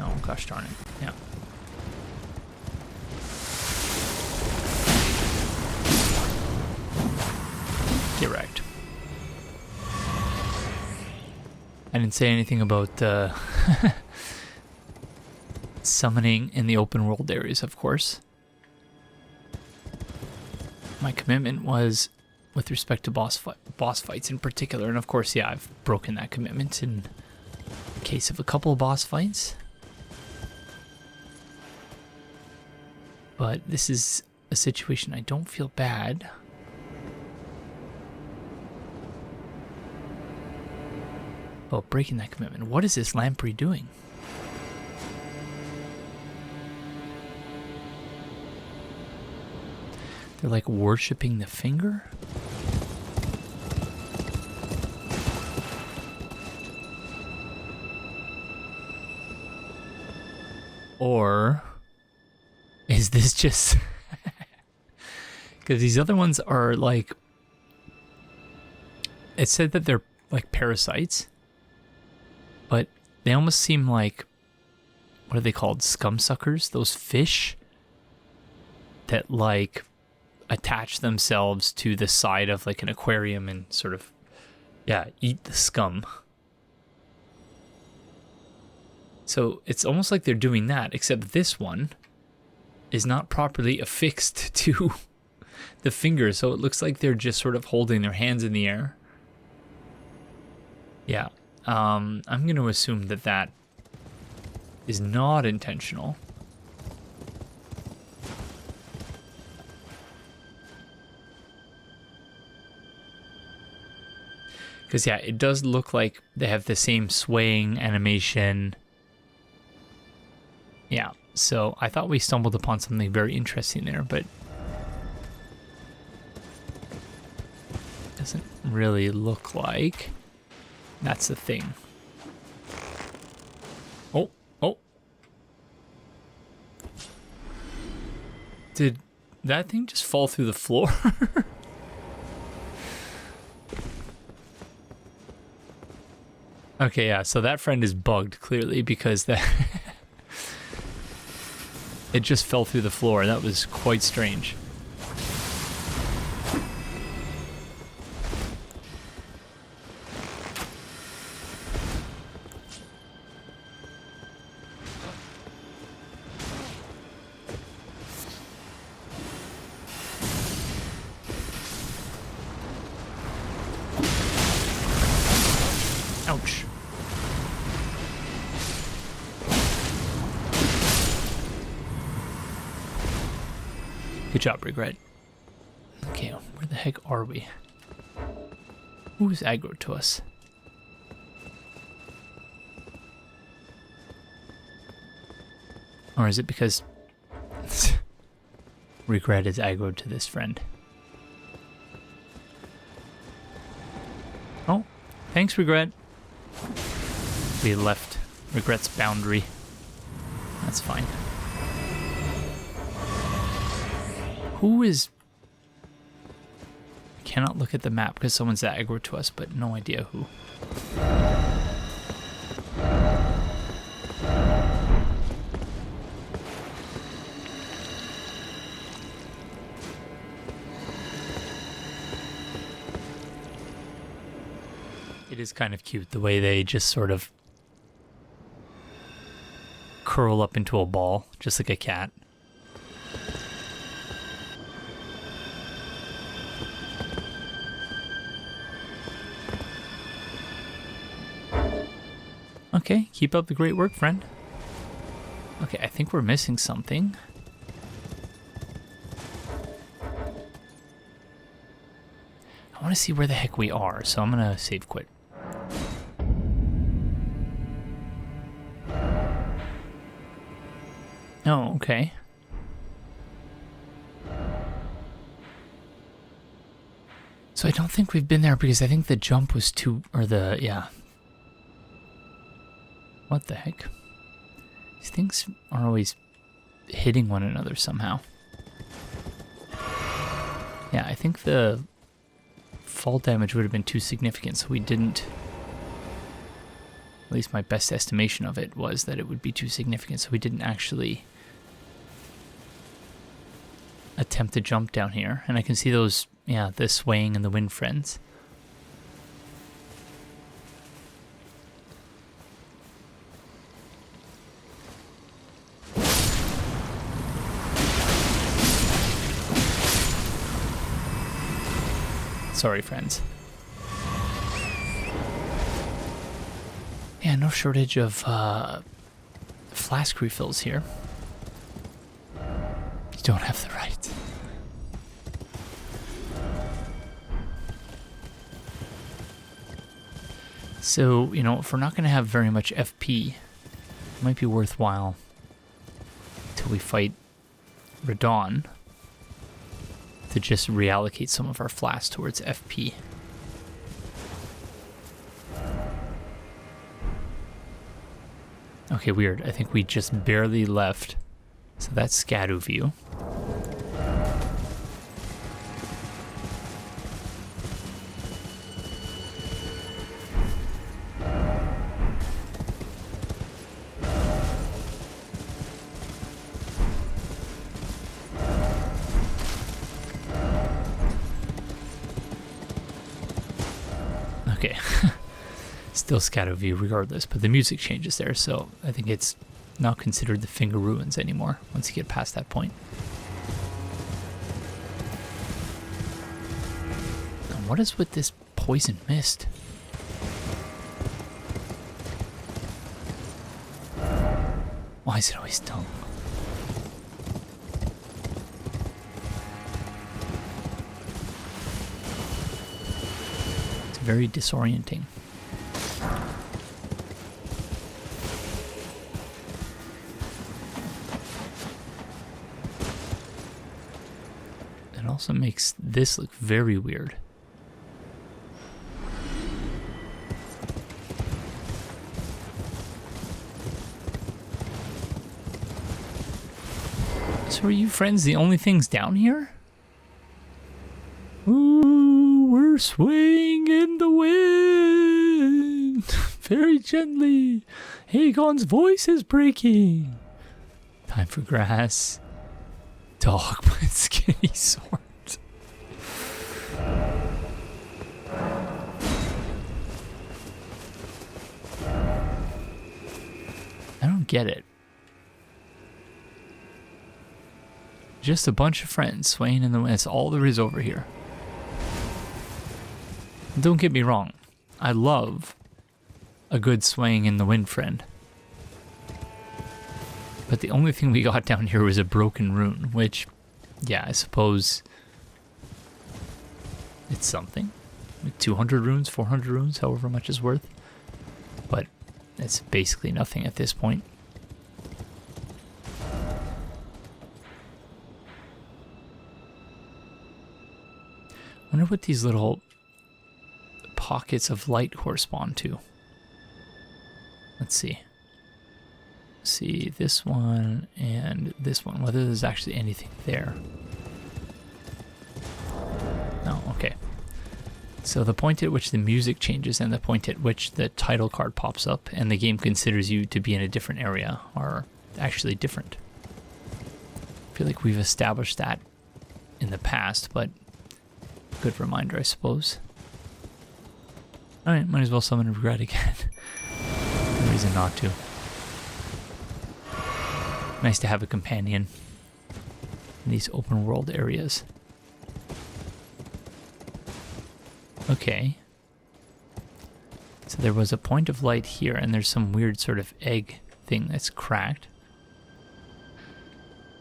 Speaker 1: Oh, gosh darn it. Yeah. Get wrecked. I didn't say anything about summoning in the open world areas, of course. My commitment was with respect to boss fights in particular, and of course, yeah, I've broken that commitment in case of a couple of boss fights. But this is a situation I don't feel bad Oh, breaking that commitment. What is this lamprey doing? They're like worshipping the finger? Or is this just... Because these other ones are like... It said that they're like parasites. But they almost seem like... What are they called? Scum suckers? Those fish that like attach themselves to the side of like an aquarium and sort of, yeah, eat the scum. So it's almost like they're doing that, except this one is not properly affixed to the finger, so it looks like they're just sort of holding their hands in the air. Yeah, I'm going to assume that that is not intentional. Because, yeah, it does look like they have the same swaying animation. Yeah, so I thought we stumbled upon something very interesting there, but doesn't really look like that's the thing. Oh, oh. Did that thing just fall through the floor? Okay, yeah, so that friend is bugged, clearly, because that it just fell through the floor. That was quite strange. Ouch. Good job, Regret. Okay, where the heck are we? Who's aggro to us? Or is it because Regret is aggro to this friend? Oh, thanks, Regret. We left Regret's boundary. That's fine. Who is... I cannot look at the map because someone's aggro to us, but no idea who. It is kind of cute the way they just sort of curl up into a ball, just like a cat. Okay, keep up the great work, friend. Okay, I think we're missing something. I want to see where the heck we are, so I'm going to save quit. Oh, okay. So I don't think we've been there because I think the jump was too, or the, yeah. What the heck? These things are always hitting one another somehow. Yeah, I think the fall damage would have been too significant, so we didn't... At least my best estimation of it was that it would be too significant, so we didn't actually attempt to jump down here. And I can see those, yeah, the swaying and the wind friends. Sorry, friends. Yeah, no shortage of flask refills here. You don't have the right. So, you know, if we're not going to have very much FP, it might be worthwhile till we fight Radon to just reallocate some of our flasks towards FP. Okay, weird. I think we just barely left. So that's Scadu view. Okay. Still Scadu view regardless, but the music changes there, so I think it's not considered the Finger Ruins anymore once you get past that point. And what is with this poison mist? Why is it always tongue? It's very disorienting. Also makes this look very weird. So are you friends the only things down here? Ooh, we're swaying in the wind. Very gently. Aegon's voice is breaking. Time for grass. Dog with skinny sword. I don't get it. Just a bunch of friends swaying in the wind. That's all there is over here. Don't get me wrong. I love a good swaying in the wind friend. But the only thing we got down here was a broken rune, which, yeah, I suppose it's something. Like 200 runes, 400 runes, however much it's worth. But it's basically nothing at this point. I wonder what these little pockets of light correspond to. Let's see. See this one and this one, whether there's actually anything there. No, okay. So the point at which the music changes and the point at which the title card pops up and the game considers you to be in a different area are actually different. I feel like we've established that in the past, but good reminder, I suppose. Alright, might as well summon regret again. No reason not to. Nice to have a companion in these open world areas. Okay. So there was a point of light here, and there's some weird sort of egg thing that's cracked.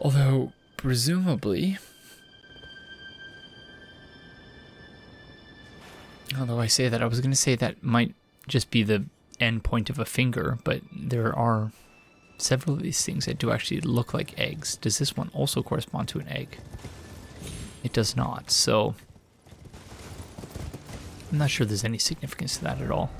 Speaker 1: Although, presumably... Although I say that, I was going to say that might just be the end point of a finger, but there are several of these things that do actually look like eggs. Does this one also correspond to an egg? It does not, so I'm not sure there's any significance to that at all.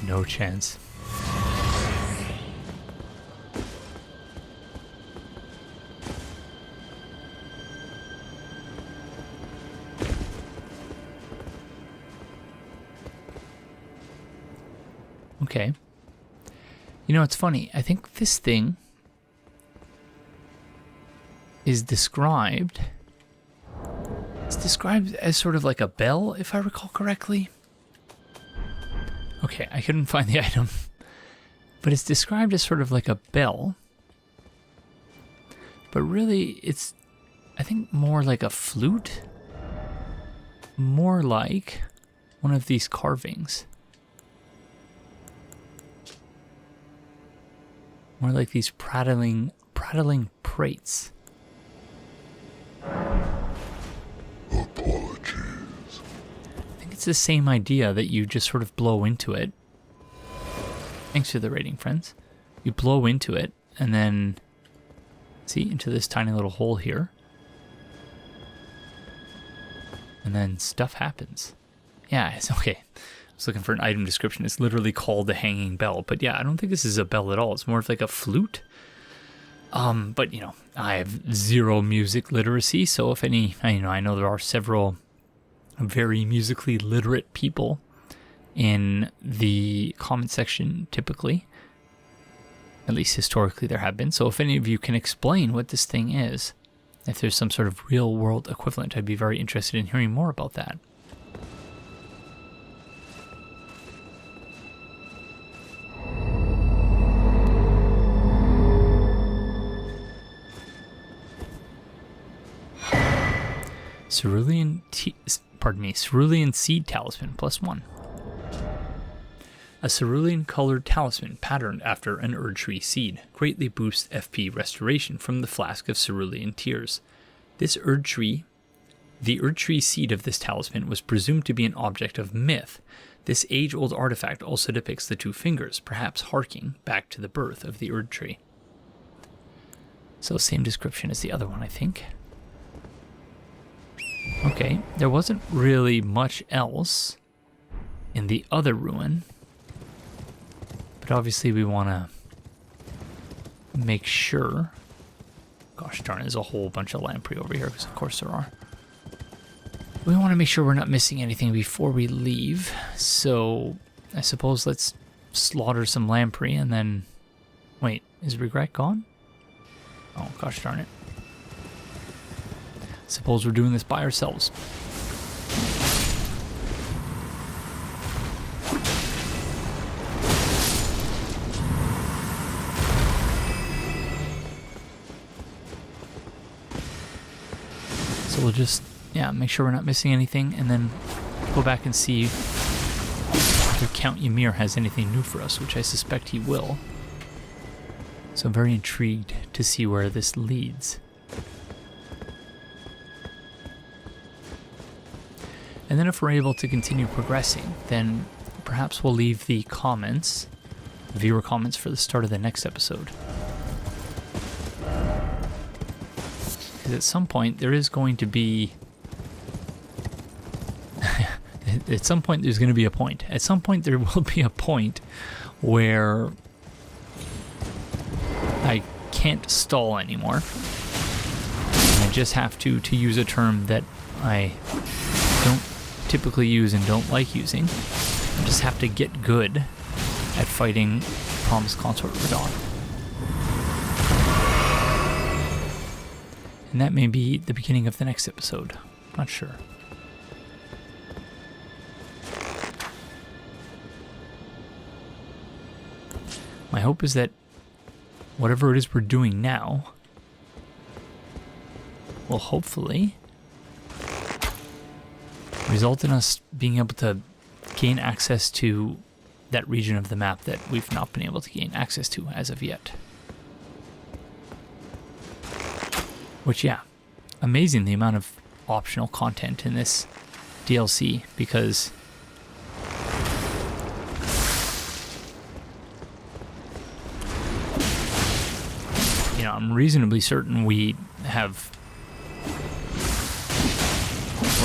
Speaker 1: No chance. Okay. You know, it's funny. I think this thing is described... It's described as sort of like a bell, if I recall correctly. Okay, I couldn't find the item. But it's described as sort of like a bell. But really, it's I think more like a flute. More like one of these carvings. More like these prattling prates.
Speaker 3: Apologies.
Speaker 1: I think it's the same idea that you just sort of blow into it. Thanks for the rating, friends. You blow into it and then see into this tiny little hole here. And then stuff happens. Yeah, it's okay. I was looking for an item description. It's literally called the hanging bell. But yeah, I don't think this is a bell at all. It's more of like a flute. But you know, I have zero music literacy. So if any, I know there are several very musically literate people in the comment section typically. At least historically there have been. So if any of you can explain what this thing is, if there's some sort of real world equivalent, I'd be very interested in hearing more about that. Cerulean Seed Talisman, +1. A cerulean-colored talisman patterned after an Erdtree seed greatly boosts FP restoration from the flask of cerulean tears. The Erdtree seed of this talisman was presumed to be an object of myth. This age-old artifact also depicts the two fingers, perhaps harking back to the birth of the Erdtree. So same description as the other one, I think. Okay, there wasn't really much else in the other ruin. But obviously we want to make sure... Gosh darn, there's a whole bunch of lamprey over here, because of course there are. We want to make sure we're not missing anything before we leave. So I suppose let's slaughter some lamprey and then... Wait, is Regret gone? Oh, gosh darn it. Suppose we're doing this by ourselves. So we'll just, make sure we're not missing anything, and then go back and see if Count Ymir has anything new for us, which I suspect he will. So I'm very intrigued to see where this leads. And then if we're able to continue progressing, then perhaps we'll leave the comments, viewer comments, for the start of the next episode. Because at some point there is going to be... At some point there's going to be a point. At some point there will be a point where I can't stall anymore. And I just have to use a term that I don't typically use and don't like using. I just have to get good at fighting Promised Consort Radon. And that may be the beginning of the next episode. Not sure. My hope is that whatever it is we're doing now will hopefully result in us being able to gain access to that region of the map that we've not been able to gain access to as of yet. Which, yeah, amazing the amount of optional content in this DLC, because I'm reasonably certain we're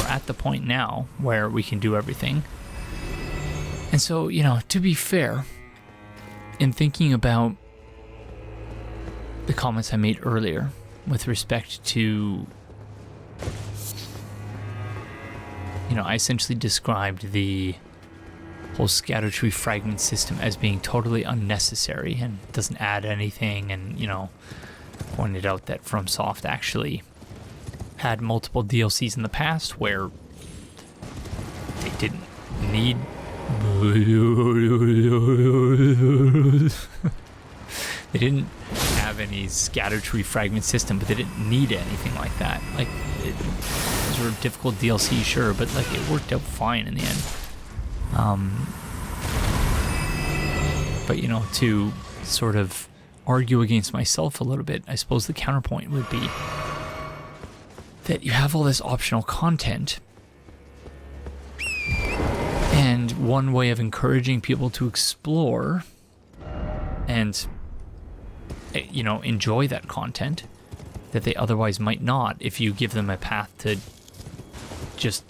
Speaker 1: at the point now where we can do everything. And so, to be fair, in thinking about the comments I made earlier with respect to, I essentially described the whole Scattertree fragment system as being totally unnecessary and doesn't add anything, and, pointed out that FromSoft actually had multiple DLCs in the past where they didn't need they didn't have any scatter tree fragment system, but they didn't need anything like that. Like, those were difficult DLC, sure, but like it worked out fine in the end. But you know, to sort of argue against myself a little bit, I suppose the counterpoint would be that you have all this optional content, and one way of encouraging people to explore and, you know, enjoy that content that they otherwise might not if you give them a path to just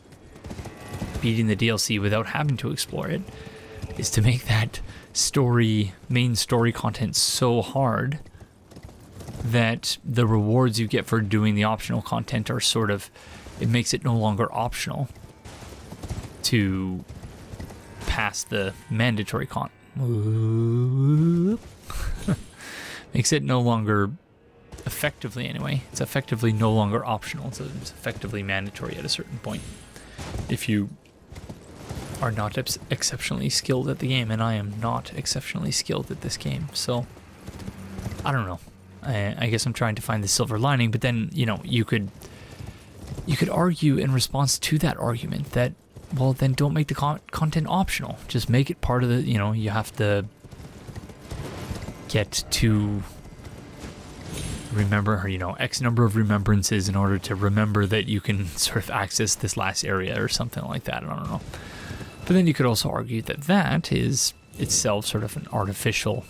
Speaker 1: beating the DLC without having to explore it, is to make that main story content so hard that the rewards you get for doing the optional content are sort of, it makes it no longer optional to pass the mandatory makes it no longer, effectively anyway, it's effectively no longer optional, so it's effectively mandatory at a certain point if you are not exceptionally skilled at the game, and I am not exceptionally skilled at this game, so I don't know. I guess I'm trying to find the silver lining, but then, you know, you could argue in response to that argument that, well, then don't make the content optional. Just make it part of the, you know, you have to get to remember, you know, X number of remembrances in order to remember that you can sort of access this last area or something like that. I don't know. But then you could also argue that that is itself sort of an artificial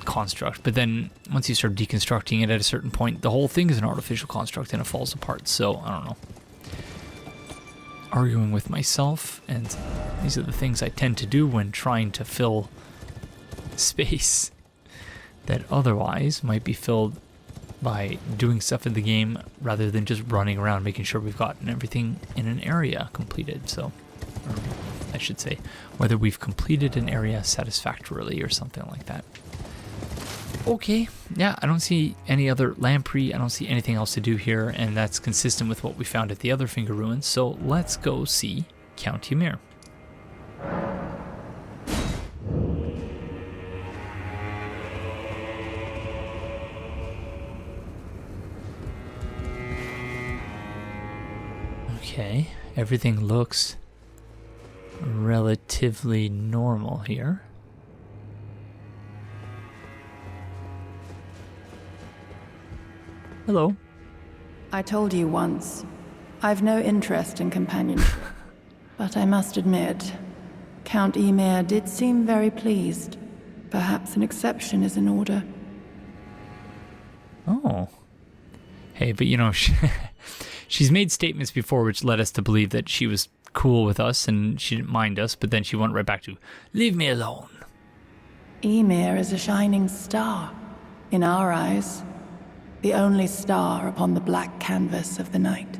Speaker 1: construct. But then once you start deconstructing it at a certain point, the whole thing is an artificial construct and it falls apart. So I don't know. Arguing with myself, and these are the things I tend to do when trying to fill space that otherwise might be filled by doing stuff in the game rather than just running around making sure we've gotten everything in an area completed. So, or I should say, whether we've completed an area satisfactorily or something like that. Okay, yeah, I don't see any other lamprey, I don't see anything else to do here, and that's consistent with what we found at the other Finger Ruins, so let's go see Count Ymir. Okay, everything looks relatively normal here. Hello.
Speaker 4: I told you once, I've no interest in companionship. But I must admit, Count Ymir did seem very pleased. Perhaps an exception is in order.
Speaker 1: Oh. Hey, but you know, she's made statements before which led us to believe that she was cool with us and she didn't mind us, but then she went right back to, leave me alone.
Speaker 4: Ymir is a shining star, in our eyes. The only star upon the black canvas of the night.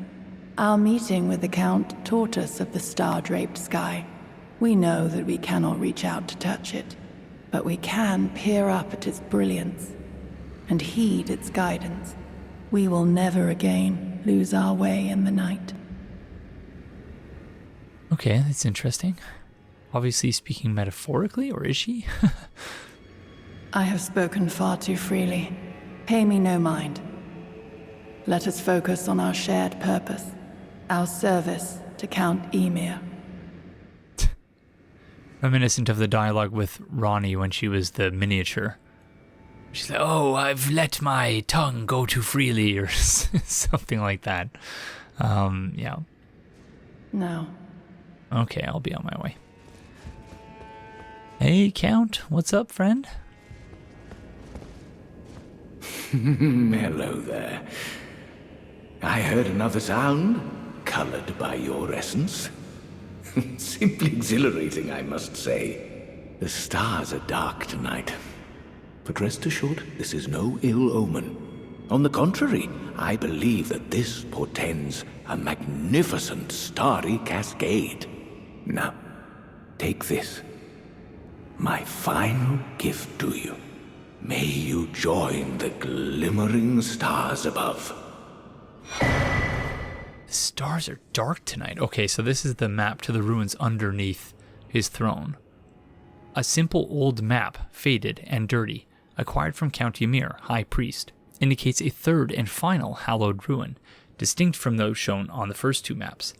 Speaker 4: Our meeting with the Count taught us of the star-draped sky. We know that we cannot reach out to touch it, but we can peer up at its brilliance and heed its guidance. We will never again lose our way in the night.
Speaker 1: Okay, that's interesting. Obviously speaking metaphorically, or is she?
Speaker 4: I have spoken far too freely. Pay me no mind. Let us focus on our shared purpose, our service to Count Ymir.
Speaker 1: Reminiscent of the dialogue with Ronnie when she was the miniature. She's like, oh, I've let my tongue go too freely, or something like that. Yeah.
Speaker 4: No.
Speaker 1: Okay, I'll be on my way. Hey, Count, what's up, friend?
Speaker 5: Hello there. I heard another sound, colored by your essence. Simply exhilarating, I must say. The stars are dark tonight. But rest assured, this is no ill omen. On the contrary, I believe that this portends a magnificent starry cascade. Now, take this. My final gift to you. May you join the glimmering stars above.
Speaker 1: The stars are dark tonight. Okay, so this is the map to the ruins underneath his throne. A simple old map, faded and dirty, acquired from Count Ymir, High Priest. indicates a third and final hallowed ruin, distinct from those shown on the first 2 maps.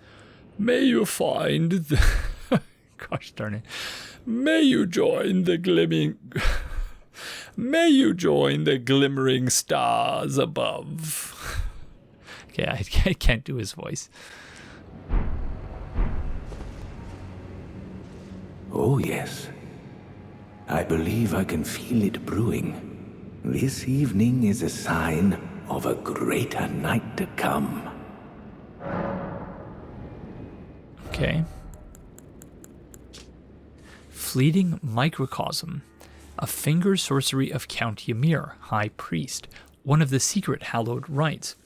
Speaker 1: May you find the... Gosh darn it. May you join the May you join the glimmering stars above. Okay, I can't do his voice.
Speaker 5: Oh, yes. I believe I can feel it brewing. This evening is a sign of a greater night to come.
Speaker 1: Okay. Fleeting Microcosm. A finger sorcery of Count Ymir, High Priest, one of the secret hallowed rites.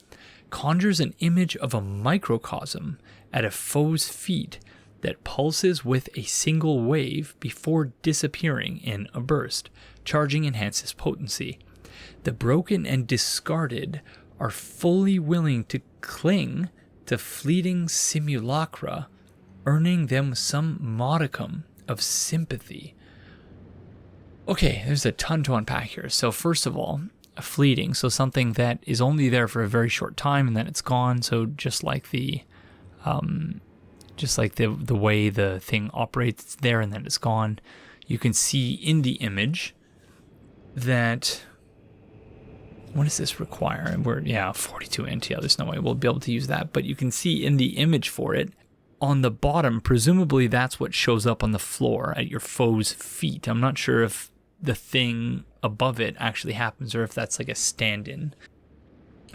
Speaker 1: Conjures an image of a microcosm at a foe's feet that pulses with a single wave before disappearing in a burst. Charging enhances potency. The broken and discarded are fully willing to cling to fleeting simulacra, earning them some modicum of sympathy. Okay, there's a ton to unpack here. So first of all, fleeting, so something that is only there for a very short time and then it's gone. So just like the way the thing operates, it's there and then it's gone. You can see in the image that, what does this require? 42 int. Yeah, there's no way we'll be able to use that. But you can see in the image for it, on the bottom, presumably that's what shows up on the floor at your foe's feet. I'm not sure if the thing above it actually happens or if that's like a stand-in.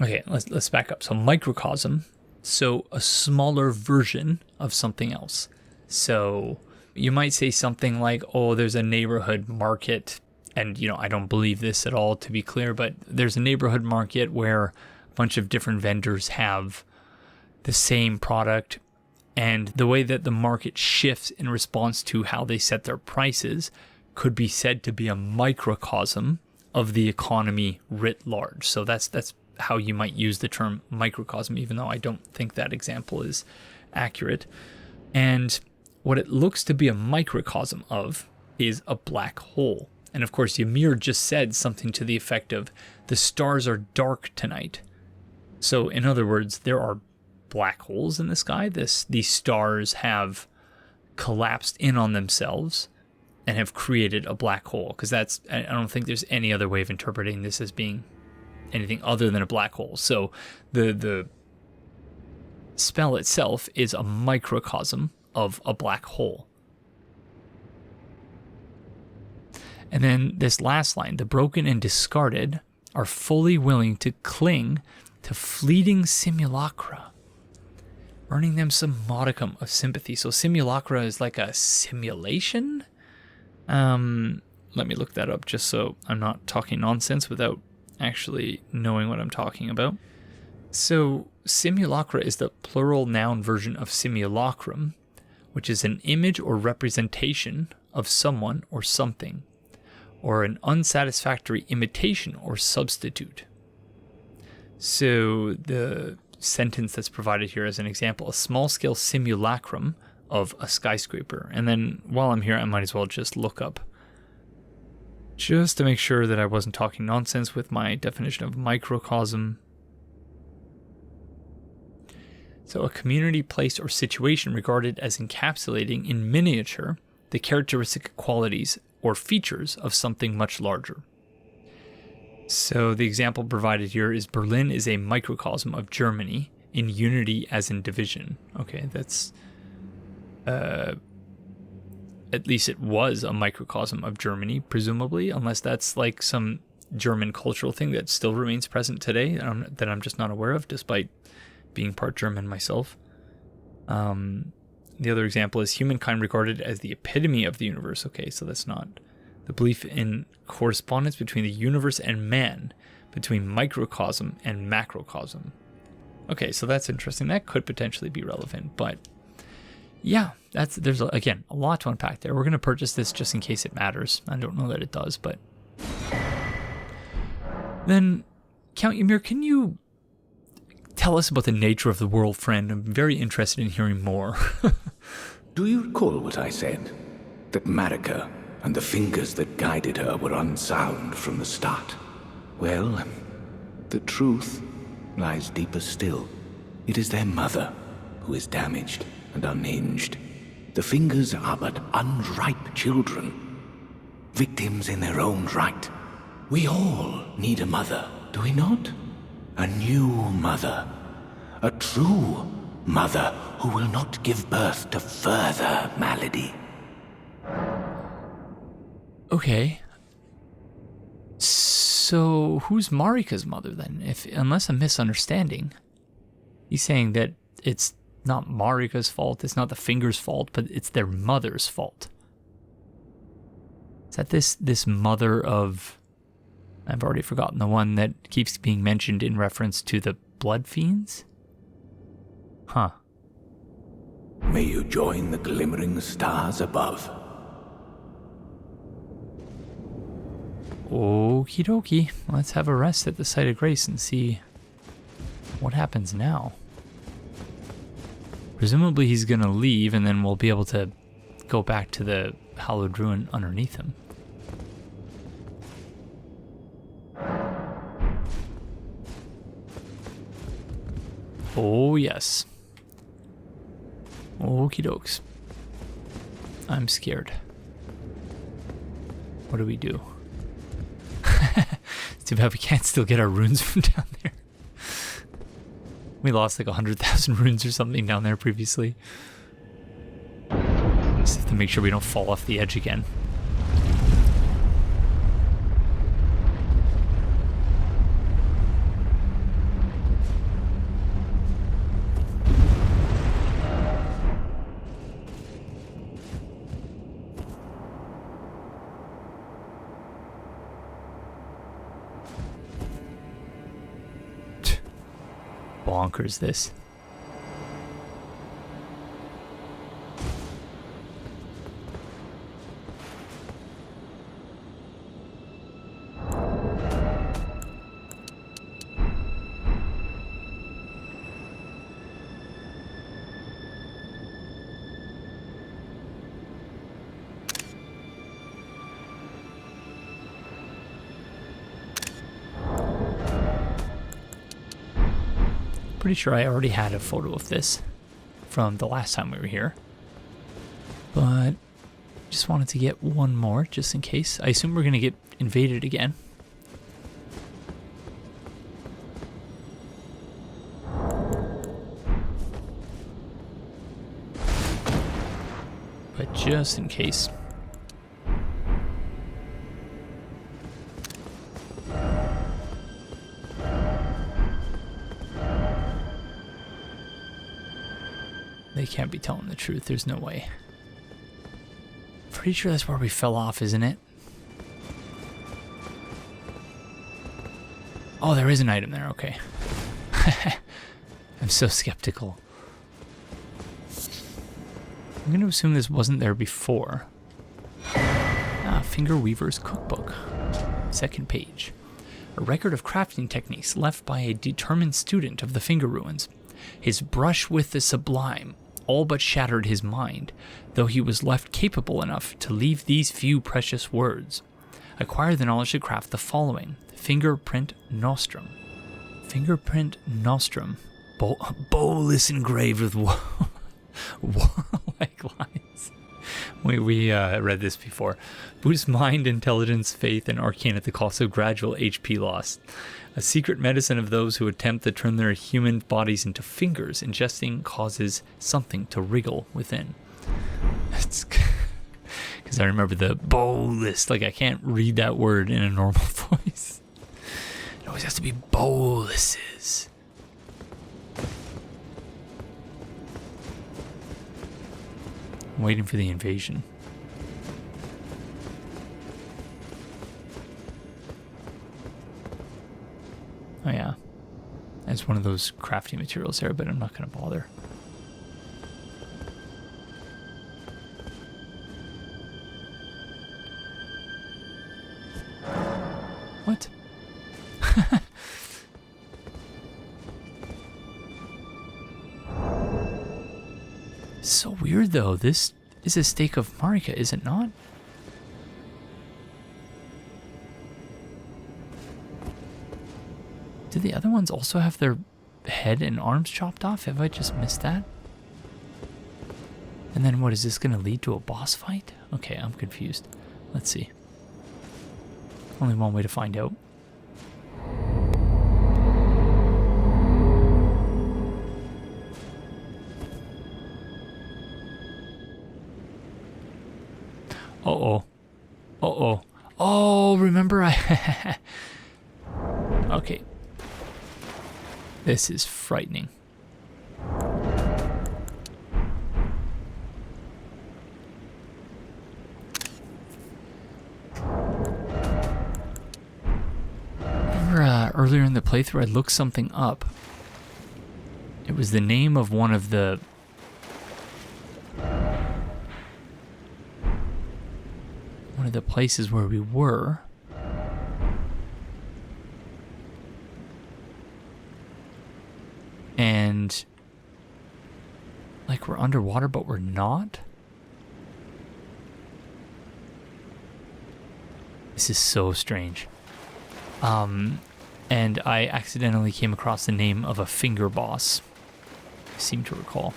Speaker 1: Okay, let's back up. So microcosm, so a smaller version of something else. So you might say something like, oh, there's a neighborhood market. And, I don't believe this at all, to be clear, but there's a neighborhood market where a bunch of different vendors have the same product. And the way that the market shifts in response to how they set their prices could be said to be a microcosm of the economy writ large. So that's how you might use the term microcosm, even though I don't think that example is accurate. And what it looks to be a microcosm of is a black hole. And of course, Ymir just said something to the effect of, the stars are dark tonight. So in other words, there are black holes in the sky. These stars have collapsed in on themselves and have created a black hole. Because I don't think there's any other way of interpreting this as being anything other than a black hole. So the spell itself is a microcosm of a black hole. And then this last line, the broken and discarded are fully willing to cling to fleeting simulacra, earning them some modicum of sympathy. So simulacra is like a simulation? Let me look that up just so I'm not talking nonsense without actually knowing what I'm talking about. So simulacra is the plural noun version of simulacrum, which is an image or representation of someone or something, or an unsatisfactory imitation or substitute. So the sentence that's provided here as an example, a small-scale simulacrum of a skyscraper. And then while I'm here, I might as well just look up, just to make sure that I wasn't talking nonsense with my definition of microcosm. So a community, place, or situation regarded as encapsulating in miniature the characteristic qualities or features of something much larger. So the example provided here is Berlin is a microcosm of Germany in unity as in division. Okay, that's at least it was a microcosm of Germany, presumably, unless that's like some German cultural thing that still remains present today that I'm just not aware of, despite being part German myself. The other example is humankind regarded as the epitome of the universe. Okay, so that's not the belief in correspondence between the universe and man, between microcosm and macrocosm. Okay, so that's interesting. That could potentially be relevant, but yeah, there's again a lot to unpack there. We're going to purchase this just in case it matters. I don't know that it does, but then Count Ymir, can you tell us about the nature of the world, friend? I'm very interested in hearing more.
Speaker 5: Do you recall what I said? That Marika and the fingers that guided her were unsound from the start? Well, The truth lies deeper still. It is their mother who is damaged and unhinged. The Fingers are but unripe children, victims in their own right. We all need a mother, do we not? A new mother. A true mother who will not give birth to further malady.
Speaker 1: Okay. So, who's Marika's mother then? Unless I'm misunderstanding. He's saying that it's not Marika's fault, it's not the Fingers' fault, but it's their mother's fault. Is that this mother of... I've already forgotten the one that keeps being mentioned in reference to the Blood Fiends? Huh.
Speaker 5: May you join the glimmering stars above.
Speaker 1: Okie dokie. Let's have a rest at the site of grace and see what happens now. Presumably he's going to leave and then we'll be able to go back to the hallowed ruin underneath him. Oh yes. Okie dokes. I'm scared. What do we do? It's too bad we can't still get our runes from down there. We lost like 100,000 runes or something down there previously. Just have to make sure we don't fall off the edge again. Bonkers this. Pretty sure I already had a photo of this from the last time we were here, but just wanted to get one more just in case. I assume we're gonna get invaded again. But just in case. They can't be telling the truth, there's no way. Pretty sure that's where we fell off, isn't it? Oh, there is an item there, okay. I'm so skeptical. I'm going to assume this wasn't there before. Finger Weaver's Cookbook. Second page. A record of crafting techniques left by a determined student of the Finger Ruins. His brush with the sublime all but shattered his mind, though he was left capable enough to leave these few precious words. Acquire the knowledge to craft the following. Fingerprint Nostrum. Fingerprint Nostrum. Bolus engraved with warlike lines. We read this before. Boosts mind, intelligence, faith, and arcane at the cost of gradual HP loss. A secret medicine of those who attempt to turn their human bodies into fingers. Ingesting causes something to wriggle within. That's because I remember the bolus. Like, I can't read that word in a normal voice. It always has to be boluses. I'm waiting for the invasion. Oh yeah, it's one of those crafting materials there, but I'm not going to bother. What? So weird though, this is a stake of Marika, is it not? Do the other ones also have their head and arms chopped off? Have I just missed that? And then what, is this going to lead to a boss fight? Okay, I'm confused. Let's see. Only one way to find out. Uh-oh. Uh-oh. Oh, remember I... Okay. This is frightening. Remember earlier in the playthrough I looked something up. It was the name of one of the... places where we were. And like we're underwater, but we're not. This is so strange. And I accidentally came across the name of a finger boss, I seem to recall.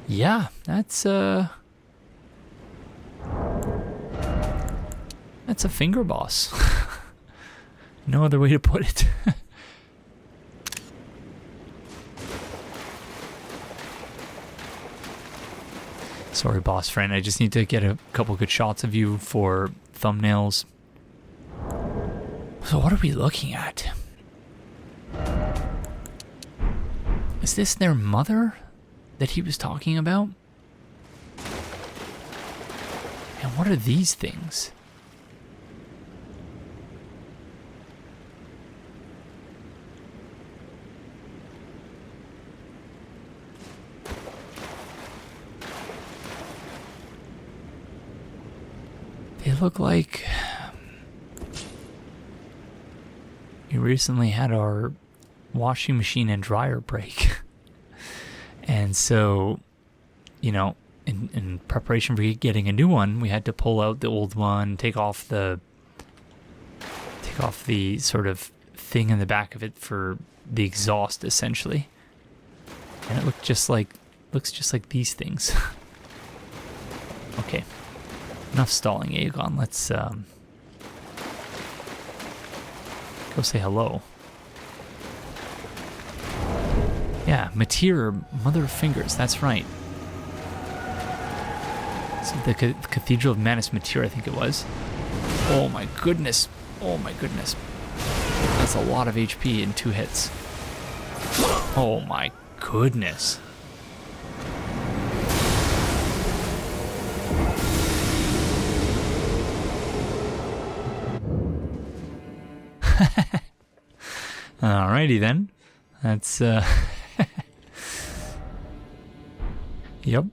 Speaker 1: Yeah, that's a finger boss. No other way to put it. Sorry, boss friend. I just need to get a couple good shots of you for thumbnails. So what are we looking at? Is this their mother that he was talking about? And what are these things? They look like we recently had our washing machine and dryer break. And so, you know, in preparation for getting a new one, we had to pull out the old one, take off the sort of thing in the back of it for the exhaust, essentially. And it looks just like these things. Okay, enough stalling, Aegon. Let's go say hello. Yeah, Metyr, Mother of Fingers, that's right. So the Cathedral of Manus, Metyr, I think it was. Oh my goodness. Oh my goodness. That's a lot of HP in 2 hits. Oh my goodness. Alrighty then. That's Yep.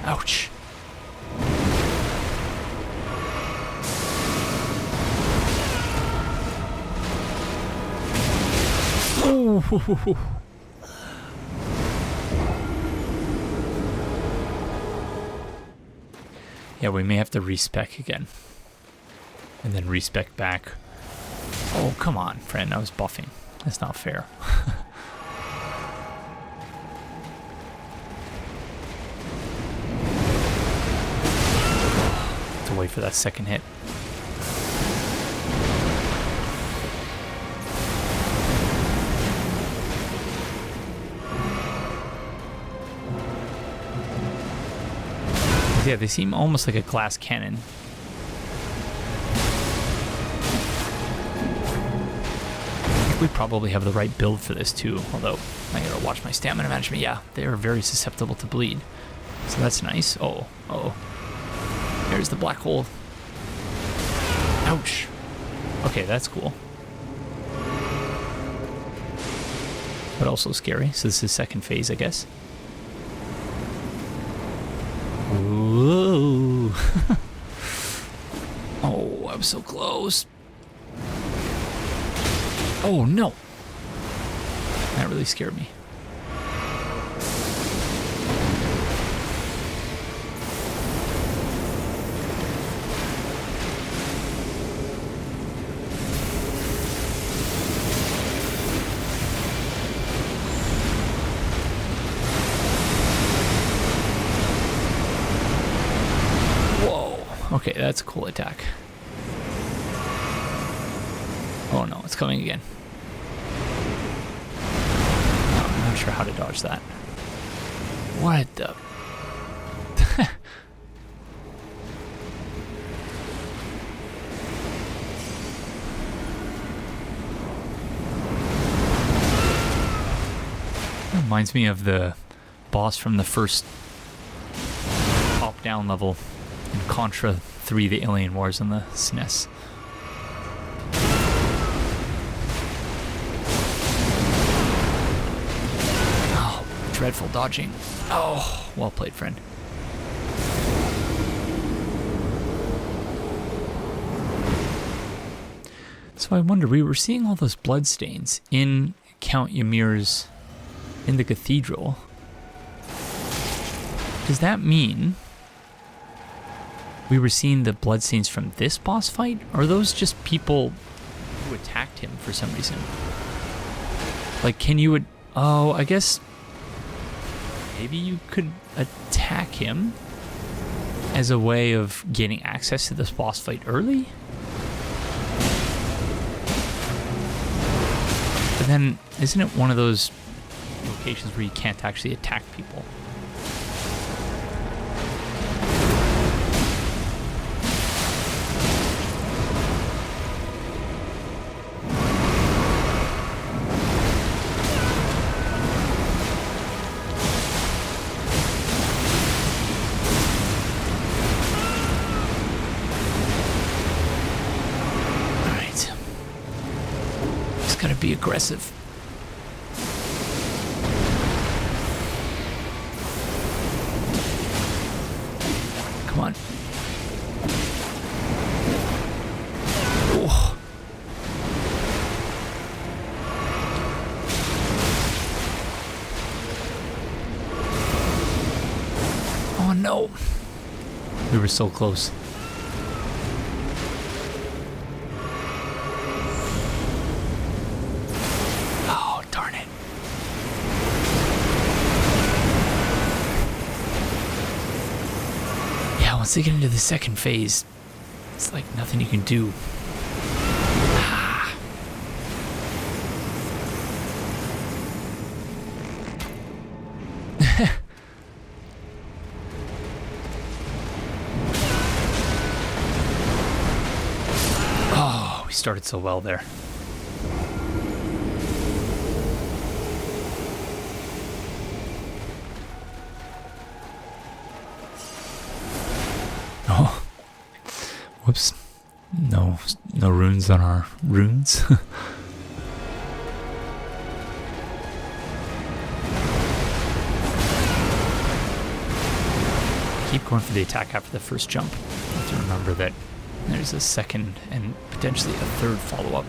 Speaker 1: Ouch. Oh. Yeah, we may have to respec again. And then respec back. Oh, come on, friend. I was buffing. That's not fair. Wait for that second hit. Yeah, they seem almost like a glass cannon. I think we probably have the right build for this too, although I gotta watch my stamina management. Yeah, they are very susceptible to bleed. So that's nice. Oh. There's the black hole. Ouch. Okay, that's cool. But also scary. So this is second phase, I guess. Whoa. Oh, I was so close. Oh, no. That really scared me. Okay, that's a cool attack. Oh no, it's coming again. I'm not sure how to dodge that. What the... Reminds me of the boss from the first top-down level in Contra 3, the Alien Wars on the SNES. Oh, dreadful dodging. Oh, well played, friend. So I wonder, we were seeing all those bloodstains in Count Ymir's, in the Cathedral. Does that mean we were seeing the bloodstains from this boss fight? Or are those just people who attacked him for some reason? Like, can you... Oh, I guess... Maybe you could attack him as a way of gaining access to this boss fight early? But then, isn't it one of those locations where you can't actually attack people? Be aggressive. Come on. Oh. Oh no. We were so close. Once they get into the second phase, it's like nothing you can do. Oh, we started so well there. Whoops. No runes on our runes. Keep going for the attack after the first jump. You have to remember that there's a second and potentially a third follow-up.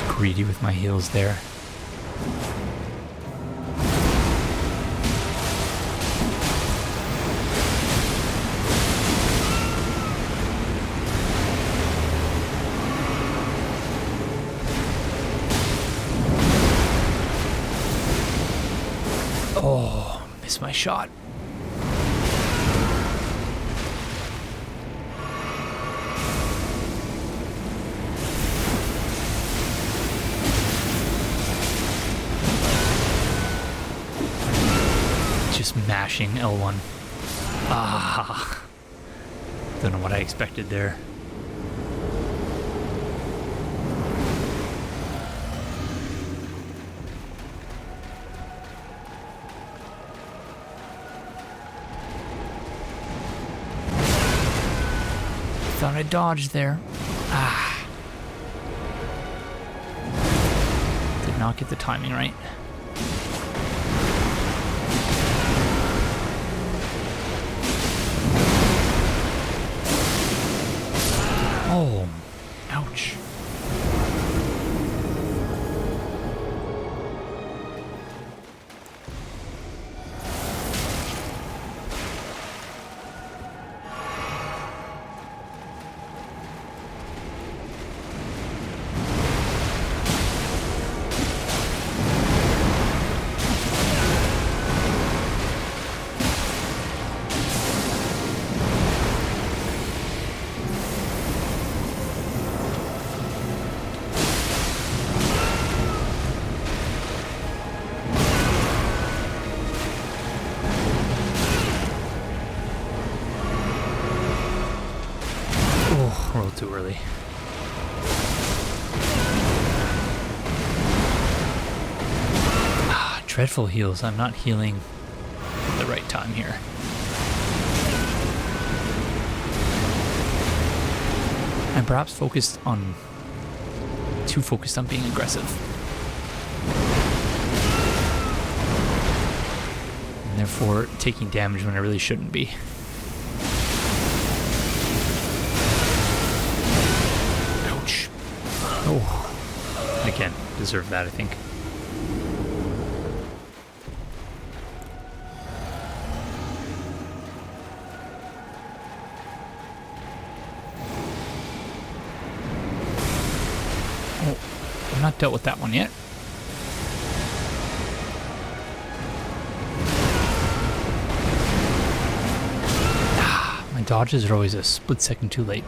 Speaker 1: Greedy with my heals there. shot. Just mashing L1. Ah. Don't know what I expected there. Thought I dodged there. Ah. Did not get the timing right. Oh, ouch. Too early. Ah, dreadful heals. I'm not healing at the right time here. I'm perhaps too focused on being aggressive. And therefore taking damage when I really shouldn't be. Oh, again, deserve that, I think. Oh, I've not dealt with that one yet. Ah, my dodges are always a split second too late.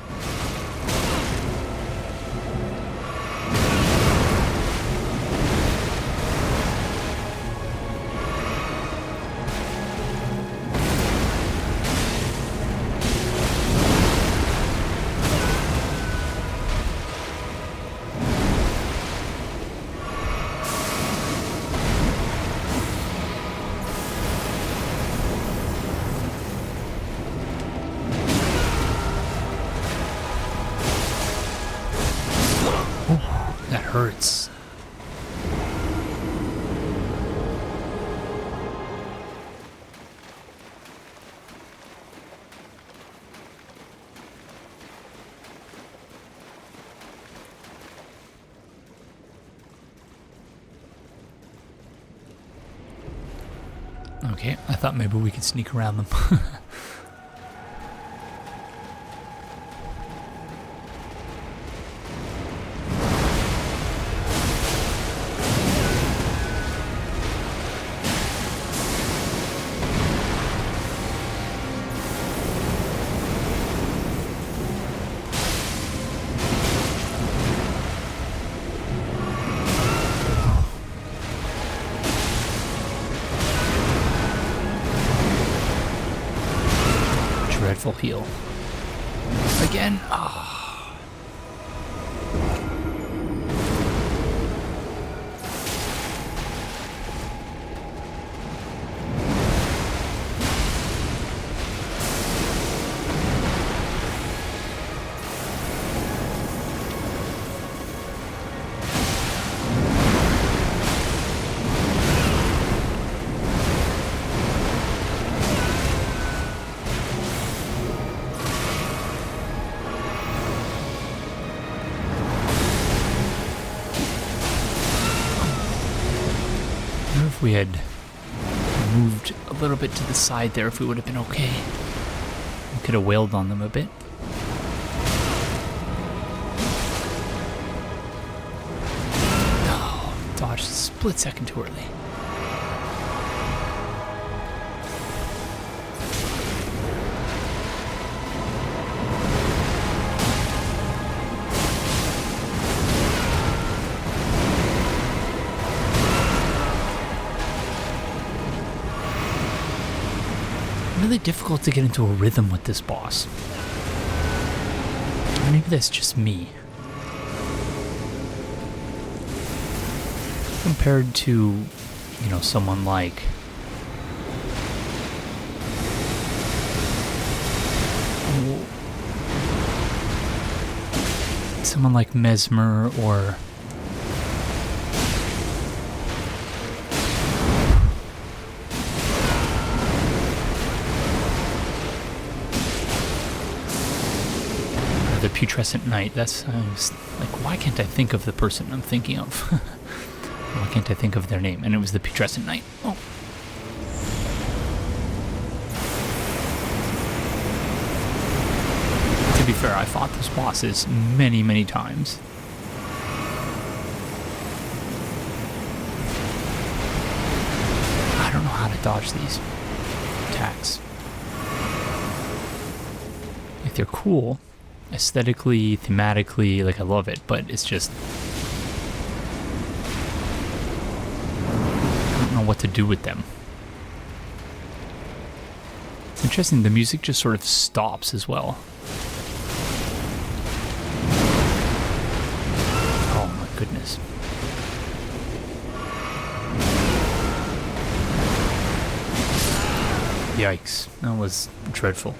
Speaker 1: Hurts. Okay, I thought maybe we could sneak around them. Dreadful heal. Again. Oh. If we had moved a little bit to the side there, if we would have been okay. We could have wailed on them a bit. Oh, dodged a split second too early. really difficult to get into a rhythm with this boss. Or maybe that's just me. Compared to, someone like Mesmer or the Putrescent Knight. That's why can't I think of the person I'm thinking of? Why can't I think of their name? And it was the Putrescent Knight. Oh. To be fair, I fought those bosses many, many times. I don't know how to dodge these attacks. Like, they're cool. Aesthetically, thematically, I love it, but it's just... I don't know what to do with them. It's interesting, the music just sort of stops as well. Oh my goodness. Yikes, that was dreadful.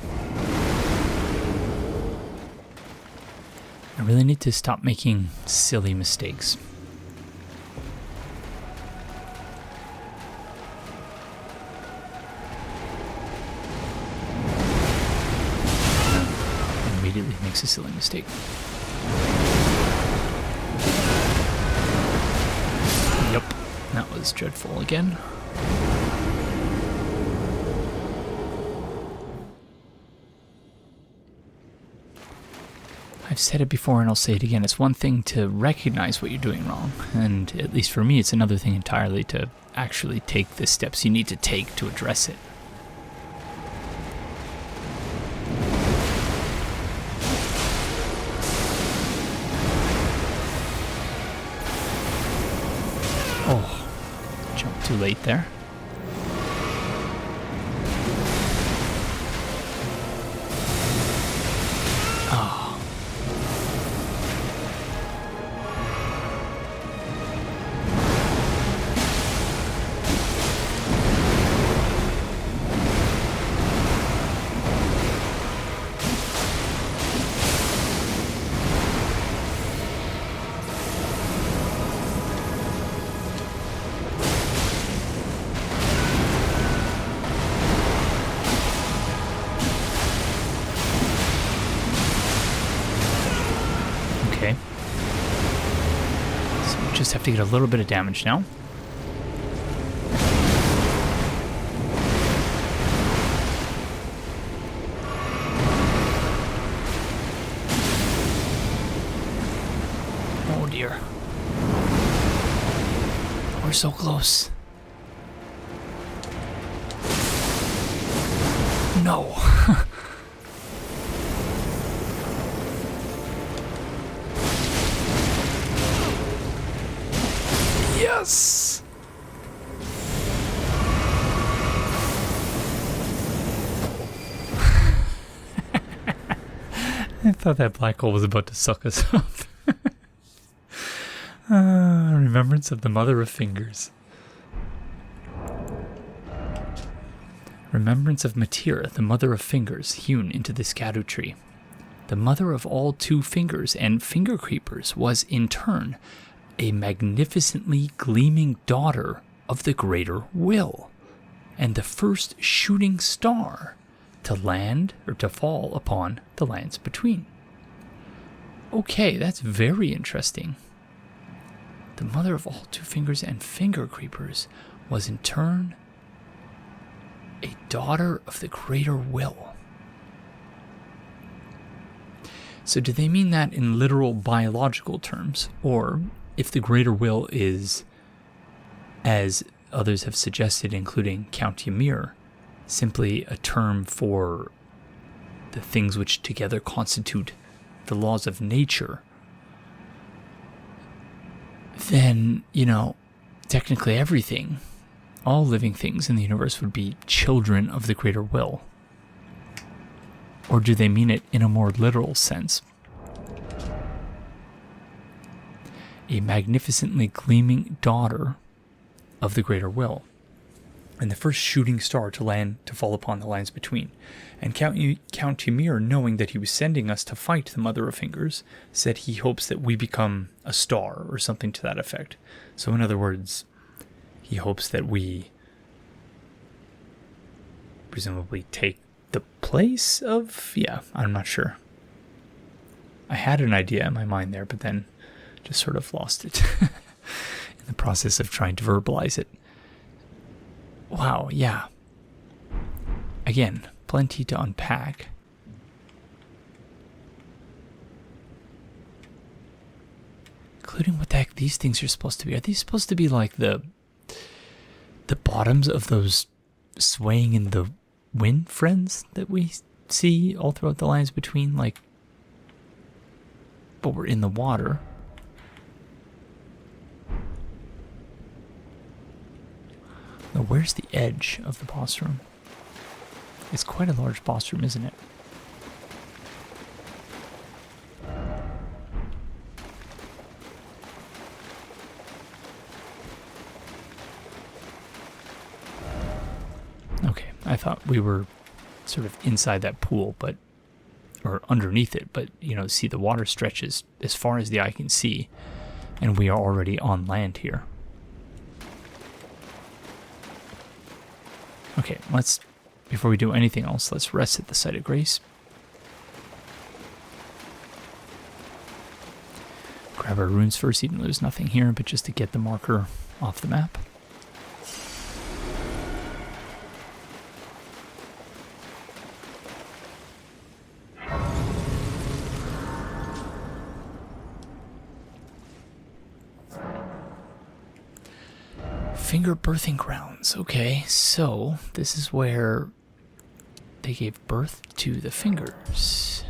Speaker 1: I really need to stop making silly mistakes. Immediately makes a silly mistake. Yep, that was dreadful again. I've said it before and I'll say it again. It's one thing to recognize what you're doing wrong, and at least for me, it's another thing entirely to actually take the steps you need to take to address it. Oh, jumped too late there. Just have to get a little bit of damage now. Oh dear. We're so close. No. Yes! I thought that black hole was about to suck us up. Remembrance of the Mother of Fingers. Remembrance of Metyr, the Mother of Fingers, hewn into this Erdtree. The mother of all 2 fingers and finger creepers was, in turn, a magnificently gleaming daughter of the Greater Will, and the first shooting star to land or to fall upon the lands between. Okay, that's very interesting. The mother of all 2 fingers and finger creepers was in turn a daughter of the Greater Will. So do they mean that in literal biological terms, or if the Greater Will is, as others have suggested, including Count Ymir, simply a term for the things which together constitute the laws of nature, then, technically everything, all living things in the universe would be children of the Greater Will, Or do they mean it in a more literal sense? A magnificently gleaming daughter of the greater will, and the first shooting star to fall upon the lands between. And Count Ymir, knowing that he was sending us to fight the Mother of Fingers, said he hopes that we become a star, or something to that effect. So in other words, he hopes that we presumably take the place of... Yeah, I'm not sure. I had an idea in my mind there, but then just sort of lost it in the process of trying to verbalize it. Wow, yeah. Again, plenty to unpack. Including what the heck these things are supposed to be. Are these supposed to be like the bottoms of those swaying in the wind friends that we see all throughout the lines between? Like, but we're in the water. Now, where's the edge of the boss room? It's quite a large boss room, isn't it? Okay, I thought we were sort of inside that pool, but, or underneath it, but, you know, see the water stretches as far as the eye can see, and we are already on land here. Okay, before we do anything else, let's rest at the site of grace. Grab our runes first, even though there's nothing here, but just to get the marker off the map. Finger birthing grounds. Okay, so this is where they gave birth to the fingers.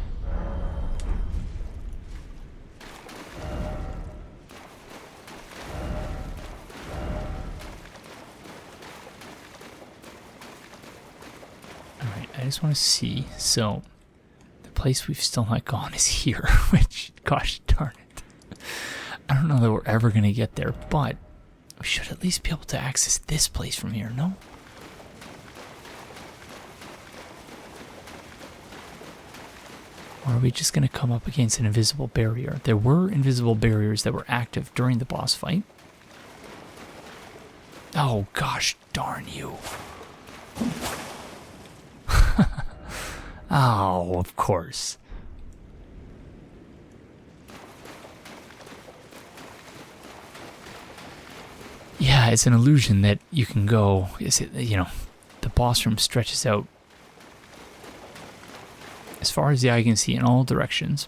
Speaker 1: Alright, I just want to see. So, the place we've still not gone is here, which, gosh darn it. I don't know that we're ever going to get there, but we should at least be able to access this place from here, no? Or are we just going to come up against an invisible barrier? There were invisible barriers that were active during the boss fight. Oh, gosh darn you. Oh, of course. Yeah, it's an illusion that you can go, you know, the boss room stretches out as far as the eye can see in all directions.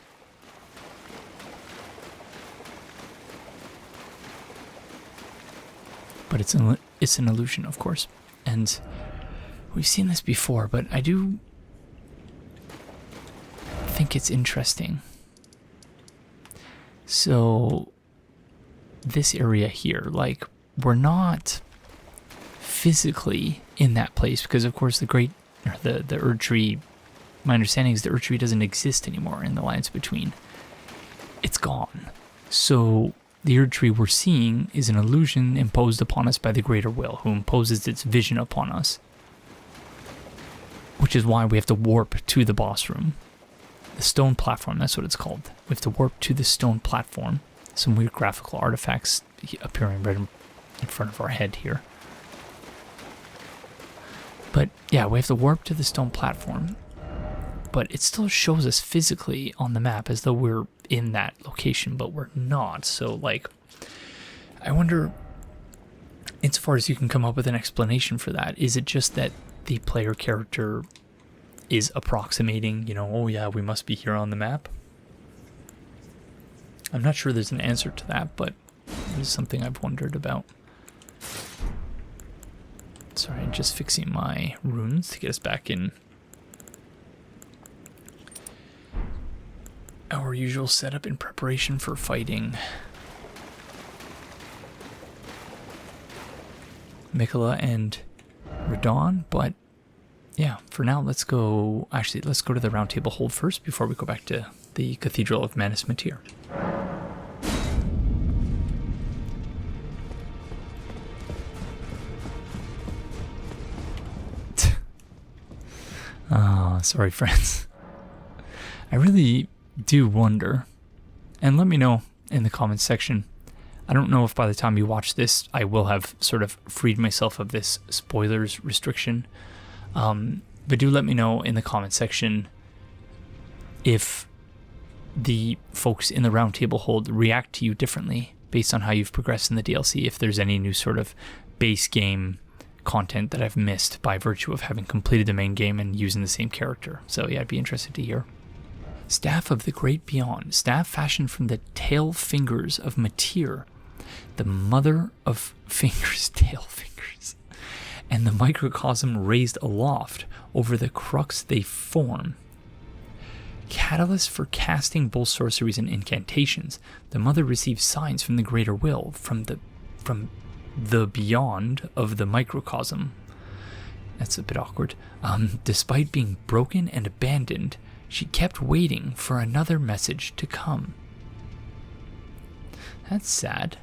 Speaker 1: But it's an illusion, of course. And we've seen this before, but I do think it's interesting. So, this area here, like, we're not physically in that place because, of course, the Erdtree, my understanding is the Erdtree doesn't exist anymore in the lands between. It's gone. So the Erdtree we're seeing is an illusion imposed upon us by the Greater Will, who imposes its vision upon us. Which is why we have to warp to the boss room. The stone platform, that's what it's called. We have to warp to the stone platform. Some weird graphical artifacts appearing right in front of our head here. But yeah, we have to warp to the stone platform. But it still shows us physically on the map as though we're in that location, but we're not. So, like, I wonder, insofar as you can come up with an explanation for that, is it just that the player character is approximating, you know, oh yeah, we must be here on the map? I'm not sure there's an answer to that, but it is something I've wondered about. Sorry, I'm just fixing my runes to get us back in our usual setup in preparation for fighting Mikola and Radon, but yeah, for now, let's go to the Roundtable Hold first before we go back to the Cathedral of Manus Metyr. Oh, sorry, friends. I really do wonder, and let me know in the comments section. I don't know if by the time you watch this, I will have sort of freed myself of this spoilers restriction. But do let me know in the comments section if the folks in the Roundtable Hold react to you differently based on how you've progressed in the DLC, if there's any new sort of base game content that I've missed by virtue of having completed the main game and using the same character. So yeah, I'd be interested to hear. Staff of the Great Beyond. Staff fashioned from the tail fingers of Metyr, the mother of fingers, tail fingers, and the microcosm raised aloft over the crux they form. Catalyst for casting both sorceries and incantations. The mother receives signs from the greater will, from the beyond of the microcosm. That's a bit awkward. Despite being broken and abandoned, she kept waiting for another message to come. That's sad.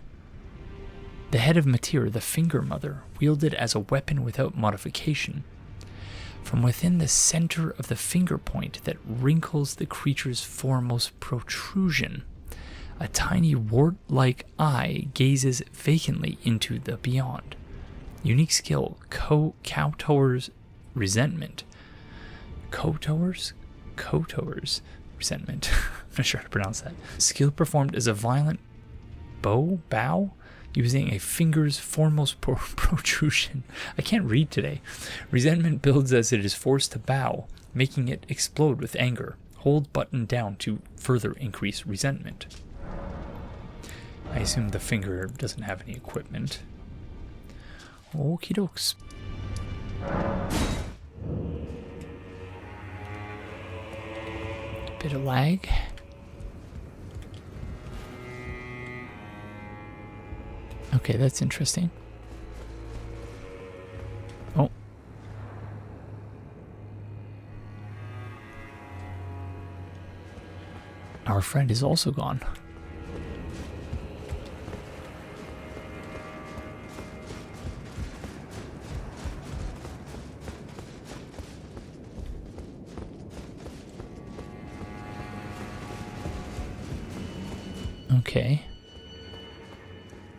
Speaker 1: The head of Metyr, the Finger Mother, wielded as a weapon without modification. From within the center of the finger point that wrinkles the creature's foremost protrusion, a tiny wart-like eye gazes vacantly into the beyond. Unique skill, Kowtower's Resentment. Kowtower's Resentment. I'm not sure how to pronounce that. Skill performed as a violent bow, using a finger's foremost protrusion. I can't read today. Resentment builds as it is forced to bow, making it explode with anger. Hold button down to further increase resentment. I assume the finger doesn't have any equipment. Okie dokes. Bit of lag. Okay, that's interesting. Oh. Our friend is also gone. Okay.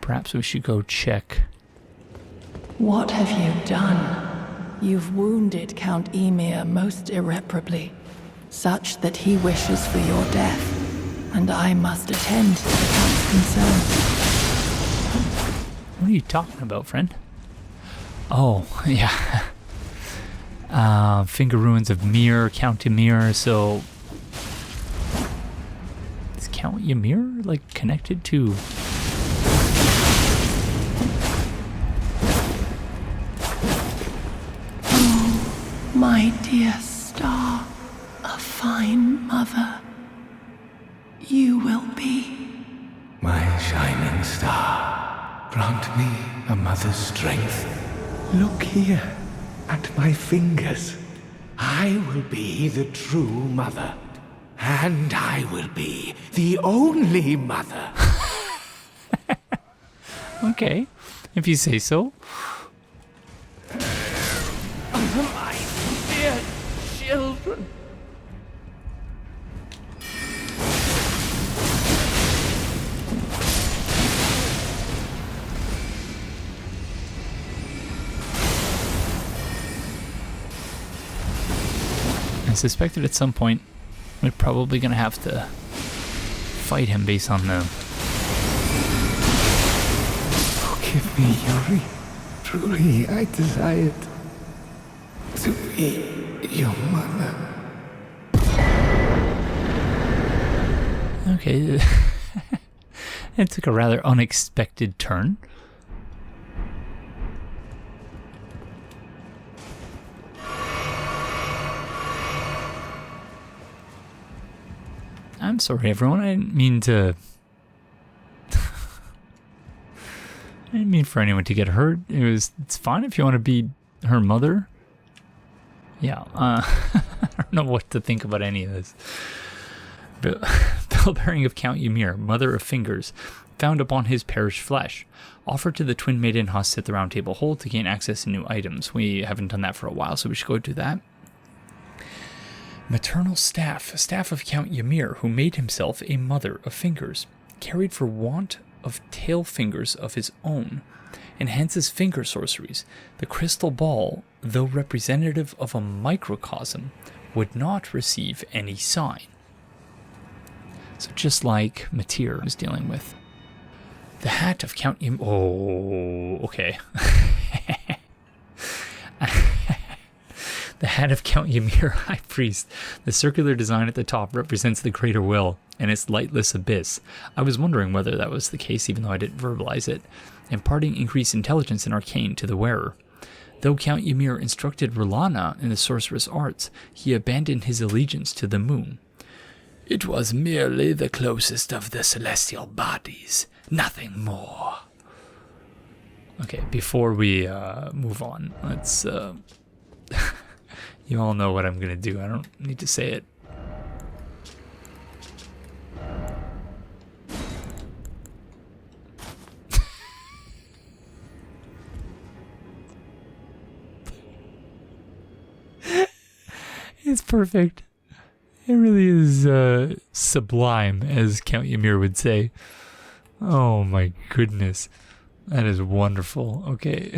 Speaker 1: Perhaps we should go check.
Speaker 4: What have you done? You've wounded Count Ymir most irreparably, such that he wishes for your death, and I must attend to the Count's concerns.
Speaker 1: What are you talking about, friend? Oh, yeah. Finger ruins of Miyr, Count Ymir, so... Is Count Ymir, like, connected to...
Speaker 4: My dear star, a fine mother, you will be.
Speaker 5: My shining star, grant me a mother's strength. Look here, at my fingers. I will be the true mother, and I will be the only mother.
Speaker 1: Okay, if you say so.
Speaker 5: My dear children.
Speaker 1: I suspect that at some point we're probably going to have to fight him based on the...
Speaker 3: Forgive me, Yuri. Truly, I desired to be your mother.
Speaker 1: Okay. It took a rather unexpected turn. I'm sorry, everyone. I didn't mean to... I didn't mean for anyone to get hurt. It's fine if you want to be her mother. Yeah, I don't know what to think about any of this. Bell bearing of Count Ymir, mother of fingers, found upon his perished flesh. Offered to the twin maiden husk at the Roundtable Hold to gain access to new items. We haven't done that for a while, so we should go do that. Maternal staff, staff of Count Ymir, who made himself a mother of fingers, carried for want of tail fingers of his own. Enhances finger sorceries. The crystal ball, though representative of a microcosm, would not receive any sign. So just like Metyr was dealing with. The hat of Count Ymir. Oh, okay. The hat of Count Ymir, High Priest. The circular design at the top represents the greater will and its lightless abyss. I was wondering whether that was the case, even though I didn't verbalize it. Imparting increased intelligence and arcane to the wearer. Though Count Ymir instructed R'hllana in the sorcerous arts, he abandoned his allegiance to the moon. It was merely the closest of the celestial bodies, nothing more. Okay, before we move on, let's... you all know what I'm going to do. I don't need to say it. It's perfect. It really is sublime, as Count Ymir would say. Oh my goodness. That is wonderful. Okay.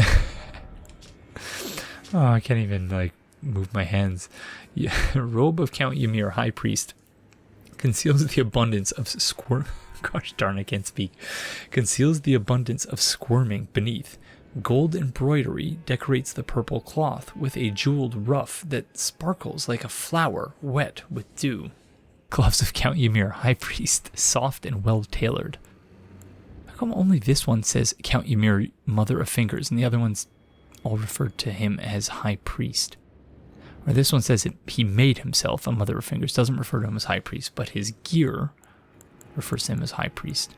Speaker 1: Oh, I can't even, move my hands. Yeah. Robe of Count Ymir, High Priest. Conceals the abundance of Gosh darn, I can't speak. Conceals the abundance of squirming beneath. Gold embroidery decorates the purple cloth with a jeweled ruff that sparkles like a flower wet with dew. Gloves of Count Ymir, High Priest, soft and well-tailored. How come only this one says Count Ymir, Mother of Fingers, and the other ones all referred to him as High Priest? Or this one says he made himself a Mother of Fingers, doesn't refer to him as High Priest, but his gear refers to him as High Priest.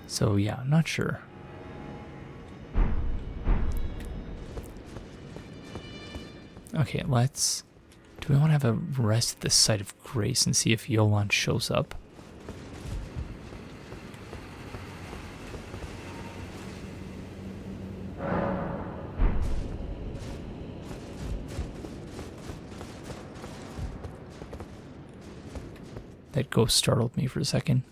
Speaker 1: So yeah, I'm not sure. Okay, let's... Do we want to have a rest at the site of grace and see if Yolan shows up? That ghost startled me for a second.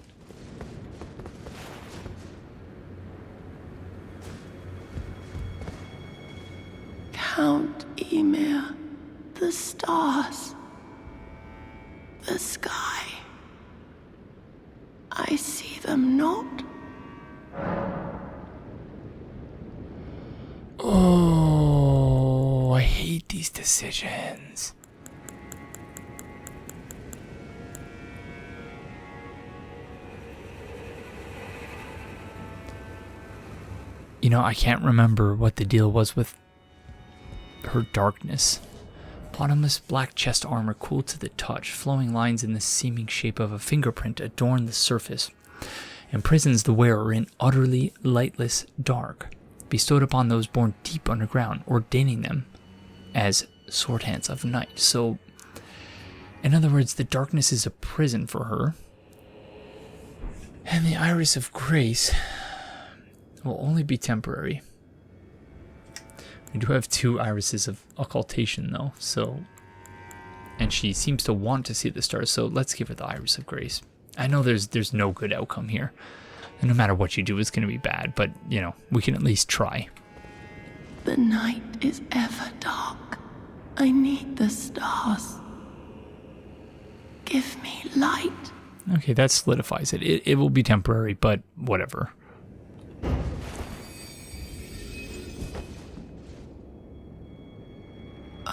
Speaker 4: Count Ymir, the stars, the sky. I see them not.
Speaker 1: Oh, I hate these decisions. You know, I can't remember what the deal was with her darkness. Bottomless black chest armor cool to the touch, flowing lines in the seeming shape of a fingerprint adorn the surface, imprisons the wearer in utterly lightless dark, bestowed upon those born deep underground, ordaining them as sword hands of night. So, in other words, the darkness is a prison for her, and the iris of grace will only be temporary. We do have 2 irises of occultation, though, so... And she seems to want to see the stars, so let's give her the iris of grace. I know there's no good outcome here, and no matter what you do, it's going to be bad, but, you know, we can at least try.
Speaker 4: The night is ever dark. I need the stars. Give me light.
Speaker 1: Okay, that solidifies it. It will be temporary, but whatever.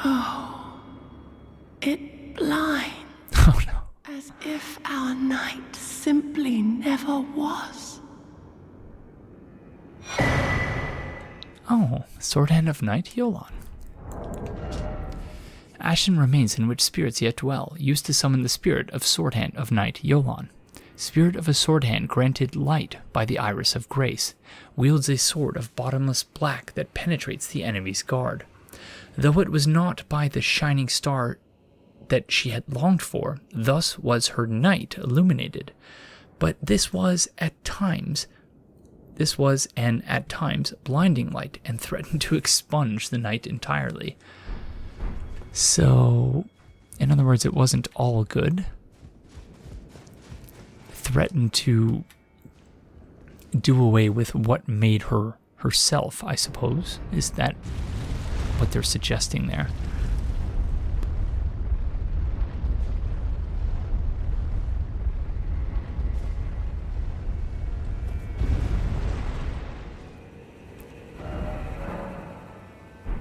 Speaker 4: Oh, it blinds.
Speaker 1: Oh no.
Speaker 4: As if our night simply never was.
Speaker 1: Oh, Sword Hand of Night, Yolan. Ashen remains in which spirits yet dwell, used to summon the spirit of Sword Hand of Night, Yolan. Spirit of a sword hand granted light by the iris of grace, wields a sword of bottomless black that penetrates the enemy's guard. though it was not by the shining star that she had longed for, thus was her night illuminated. But this was an at times blinding light, and threatened to expunge the night entirely. So, in other words, it wasn't all good. Threatened to do away with what made her herself, I suppose. Is that what they're suggesting there?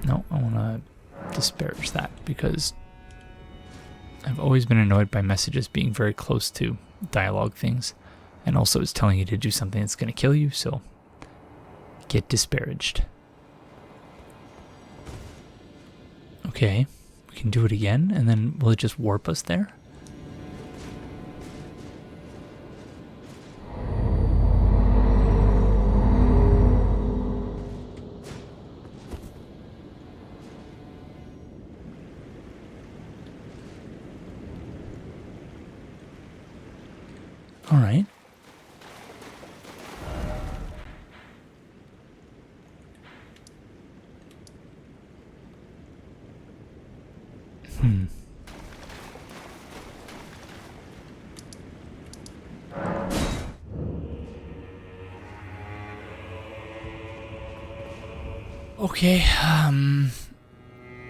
Speaker 1: No, I want to disparage that, because I've always been annoyed by messages being very close to dialogue things, and also it's telling you to do something that's going to kill you, so get disparaged. Okay, we can do it again, and then will it just warp us there? All right. Okay,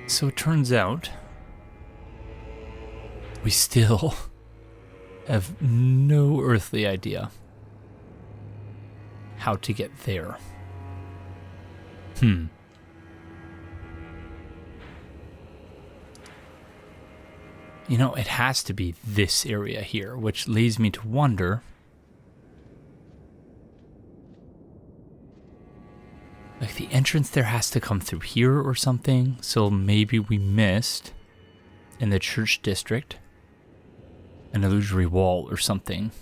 Speaker 1: so it turns out we still have no earthly idea how to get there. You know, it has to be this area here, which leads me to wonder, like, the entrance there has to come through here or something, so maybe we missed, in the church district, an illusory wall or something.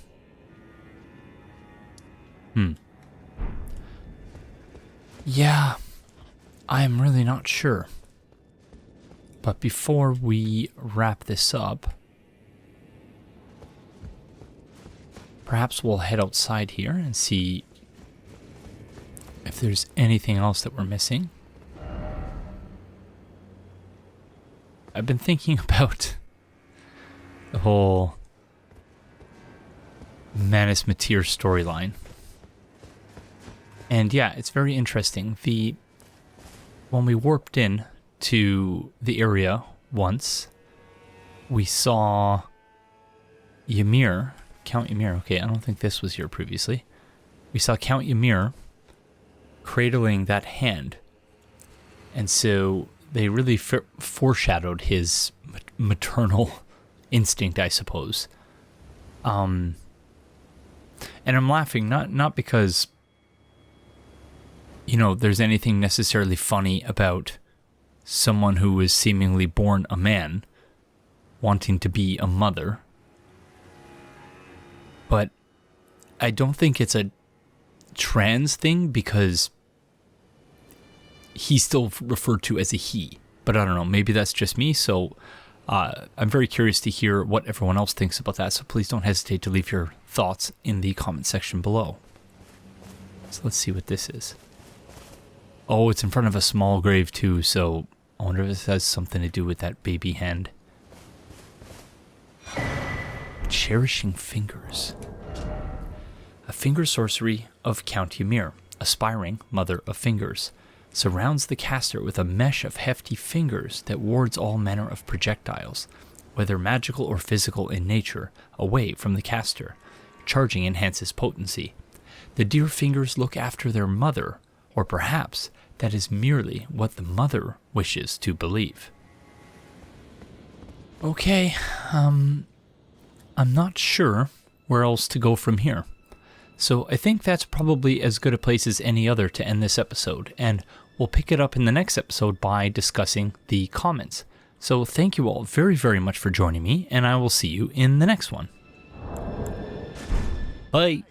Speaker 1: Yeah, I'm really not sure. But before we wrap this up, perhaps we'll head outside here and see if there's anything else that we're missing. I've been thinking about the whole Manus Metyr storyline. And yeah, it's very interesting. When we warped in to the area once, we saw Ymir, Count Ymir. Okay, I don't think this was here previously. We saw Count Ymir cradling that hand. And so they really foreshadowed his maternal instinct, I suppose. And I'm laughing not because, you know, there's anything necessarily funny about someone who was seemingly born a man wanting to be a mother. But I don't think it's a trans thing, because he's still referred to as a he. But I don't know, maybe that's just me, so I'm very curious to hear what everyone else thinks about that, so please don't hesitate to leave your thoughts in the comment section below. So let's see what this is. Oh, it's in front of a small grave too, so I wonder if this has something to do with that baby hand. Cherishing Fingers. A finger sorcery of Count Ymir, aspiring mother of fingers, surrounds the caster with a mesh of hefty fingers that wards all manner of projectiles, whether magical or physical in nature, away from the caster. Charging enhances potency. The dear fingers look after their mother, or perhaps that is merely what the mother wishes to believe. Okay, I'm not sure where else to go from here. So I think that's probably as good a place as any other to end this episode, and we'll pick it up in the next episode by discussing the comments. So thank you all very, very much for joining me, and I will see you in the next one. Bye!